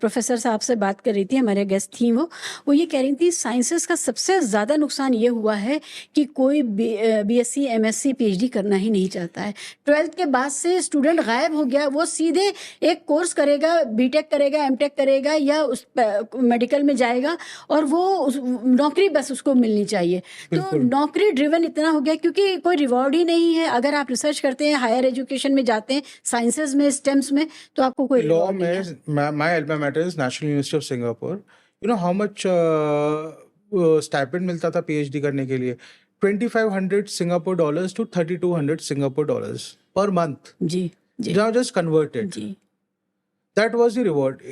प्रोफेसर साहब से बात कर रही थी, हमारे गेस्ट थी वो ये कह रही थी साइंसेस का सबसे ज़्यादा नुकसान ये हुआ है कि कोई बीएससी एमएससी पीएचडी करना ही नहीं चाहता है। 12th के बाद से स्टूडेंट गायब हो गया, वो सीधे एक कोर्स करेगा, बीटेक करेगा, एमटेक करेगा या उस मेडिकल में जाएगा और वो नौकरी बस उसको मिलनी चाहिए। तो बिल्कुल। नौकरी ड्रिवन इतना हो गया क्योंकि कोई रिवॉर्ड ही नहीं है। अगर आप रिसर्च करते हैं, हायर एजुकेशन में जाते हैं, साइंसेज में, स्टेम्स में, तो आपको कोई लॉ रिवॉर्ड नहीं है। में my alma mater is National University of Singapore. You know how much stipend मिलता था पीएचडी करने के लिए? 2500 Singapore dollars to 3200 Singapore dollars per month. Ji ji Now just convert it. Ji. That was the reward.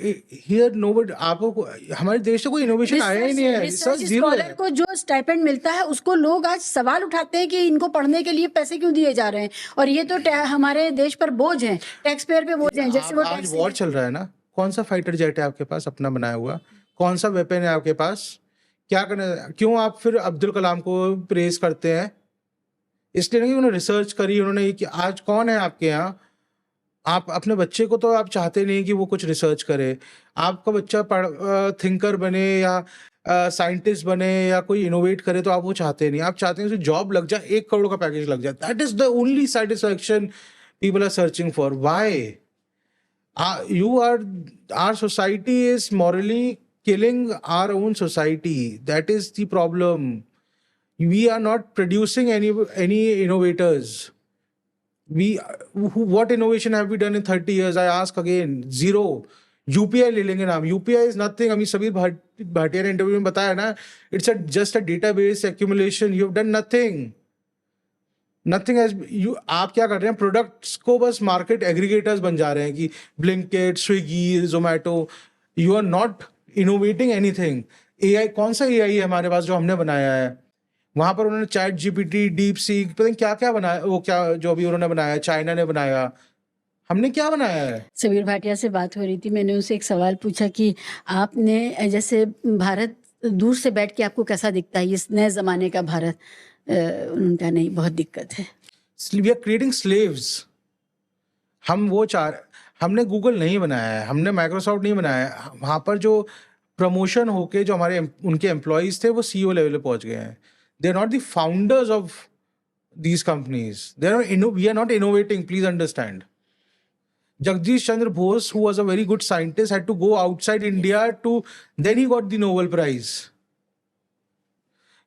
Here nobody, आपको हमारे देश से कोई इनोवेशन आया ही नहीं है, रिसर्च रिसर्च जीरो स्कॉलर है। को जो स्टाइपेंड मिलता है उसको लोग आज सवाल उठाते हैं कि इनको पढ़ने के लिए पैसे क्यों दिए जा रहे हैं, और ये तो हमारे देश पर बोझ है, टैक्स पेयर पे बोझ है। जैसे वो आज टैक्स वॉर चल रहा है ना, कौन सा फाइटर जेट है आपके पास अपना बनाया हुआ? कौन सा वेपन है आपके पास? क्या करना? क्यों आप फिर अब्दुल कलाम को प्रेज करते हैं? इसलिए नहीं कि उन्होंने रिसर्च करी, उन्होंने ये कि आज कौन है आपके यहाँ? आप अपने बच्चे को तो आप चाहते नहीं कि वो कुछ रिसर्च करे। आपका बच्चा थिंकर बने या साइंटिस्ट बने या कोई इनोवेट करे, तो आप वो चाहते नहीं। आप चाहते हैं उसे जॉब लग जाए, 1 करोड़ का पैकेज लग जाए। That is the only satisfaction people are searching for. Why you are, our society is morally killing our own society. That is the problem. We are not producing any innovators. What innovation have we done in 30 years? I ask again, zero. UPI ले लेंगे नाम, यूपीआई इज नथिंग। अभी समीर भाटिया ने इंटरव्यू में बताया ना, it's just a database accumulation. You have done nothing, nothing as you. आप क्या कर रहे हैं? प्रोडक्ट्स को बस मार्केट एग्रीगेटर्स बन जा रहे हैं कि Blinkit, Swiggy, Zomato. You are not innovating anything. AI, कौन सा एआई है हमारे पास जो हमने बनाया है? वहां पर उन्होंने चैट जीपीटी, डीप सीक, पता नहीं क्या क्या बनाया, वो क्या जो अभी उन्होंने बनाया, चाइना ने बनाया, हमने क्या बनाया है? समीर भाटिया से बात हो रही थी, मैंने उनसे एक सवाल पूछा कि आपने जैसे भारत दूर से बैठ के आपको कैसा दिखता है, इस नए ज़माने का भारत? उनका नहीं, बहुत दिक्कत है। We are creating slaves. हम वो हमने गूगल नहीं बनाया है, हमने माइक्रोसॉफ्ट नहीं बनाया है। वहाँ पर जो प्रमोशन होके जो हमारे उनके एम्प्लॉयज थे वो सीईओ लेवल पे पहुंच गए हैं। They are not the founders of these companies. We are not innovating, please understand. Jagdish Chandra Bose, who was a very good scientist, had to go outside India then he got the Nobel Prize.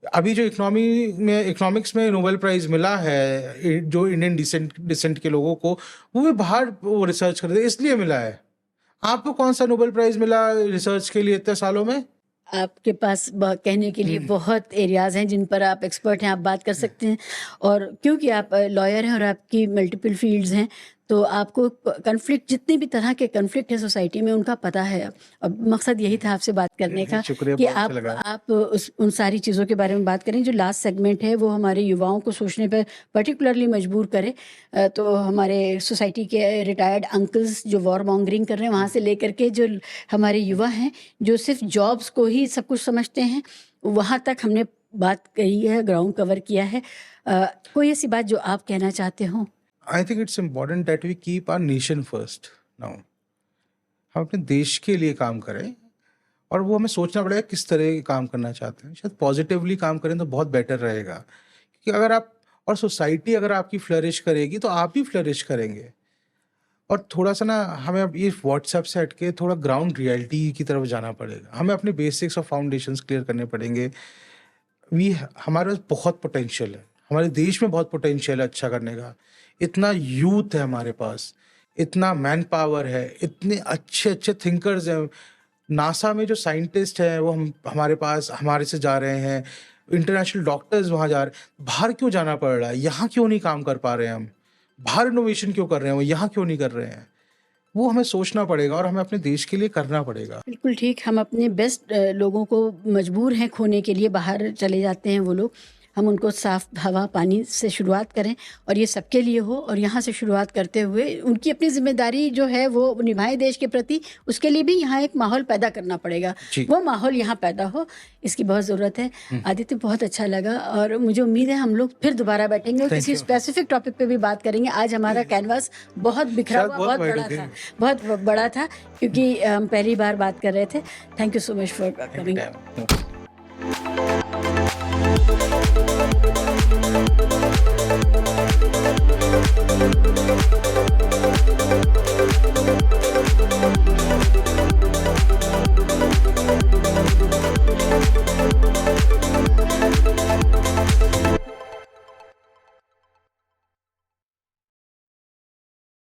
अभी जो इकोनॉमिक्स में नोबेल प्राइज मिला है जो इंडियन डिसेंट के लोगों को, वो भी बाहर वो रिसर्च करते हैं, इसलिए मिला है। आपको कौन सा नोबेल प्राइज मिला रिसर्च के लिए इतने सालों में? आपके पास कहने के लिए बहुत एरियाज हैं जिन पर आप एक्सपर्ट हैं, आप बात कर सकते हैं। और क्योंकि आप लॉयर हैं और आपकी मल्टीपल फील्ड्स हैं, तो आपको कन्फ्लिक्ट, जितनी भी तरह के कन्फ्लिक्ट है सोसाइटी में, उनका पता है। अब मकसद यही था आपसे बात करने का शुक्रिया, कि बहुत अच्छा लगा। आप उन सारी चीज़ों के बारे में बात करें। जो लास्ट सेगमेंट है वो हमारे युवाओं को सोचने पर पर्टिकुलरली मजबूर करे। तो हमारे सोसाइटी के रिटायर्ड अंकल्स जो वॉर मॉन्गरिंग कर रहे हैं, वहाँ से लेकर के जो हमारे युवा हैं जो सिर्फ जॉब्स को ही सब कुछ समझते हैं, वहाँ तक हमने बात कही है, ग्राउंड कवर किया है। कोई ऐसी बात जो आप कहना चाहते हो? I think it's important that we keep our nation first now. हम अपने देश के लिए काम करें और वो हमें सोचना पड़ेगा किस तरह के काम करना चाहते हैं। शायद पॉजिटिवली काम करें तो बहुत बेटर रहेगा, क्योंकि अगर आप और सोसाइटी अगर आपकी फ्लरिश करेगी तो आप भी फ्लरिश करेंगे। और थोड़ा सा ना हमें अब ये व्हाट्सएप से हट के थोड़ा ग्राउंड रियलिटी की तरफ जाना पड़ेगा। हमें अपने बेसिक्स और फाउंडेशंस क्लियर करने पड़ेंगे। हमारे पास बहुत पोटेंशियल है, हमारे देश में बहुत पोटेंशियल है अच्छा करने का। इतना यूथ है हमारे पास, इतना मैन पावर है, इतने अच्छे अच्छे थिंकर्स हैं। नासा में जो साइंटिस्ट हैं वो हमारे पास हमारे से जा रहे हैं, इंटरनेशनल डॉक्टर्स वहाँ जा रहे हैं। बाहर क्यों जाना पड़ रहा है? यहाँ क्यों नहीं काम कर पा रहे हैं हम? बाहर इनोवेशन क्यों कर रहे हैं, वो यहाँ क्यों नहीं कर रहे हैं? वो हमें सोचना पड़ेगा और हमें अपने देश के लिए करना पड़ेगा। बिल्कुल ठीक। हम अपने बेस्ट लोगों को मजबूर हैं खोने के लिए, बाहर चले जाते हैं वो लोग। हम उनको साफ हवा पानी से शुरुआत करें और ये सबके लिए हो, और यहाँ से शुरुआत करते हुए उनकी अपनी जिम्मेदारी जो है वो निभाएं देश के प्रति। उसके लिए भी यहाँ एक माहौल पैदा करना पड़ेगा, जी। वो माहौल यहाँ पैदा हो, इसकी बहुत ज़रूरत है। आदित्य, बहुत अच्छा लगा और मुझे उम्मीद है हम लोग फिर दोबारा बैठेंगे और Thank किसी you. स्पेसिफिक टॉपिक पे भी बात करेंगे। आज हमारा कैनवास बहुत बिखरा शायद हुआ, बहुत बहुत wide बड़ा हो गया। था, बहुत बड़ा था, क्योंकि हम पहली बार बात कर रहे थे। Thank you so much for coming. Anytime.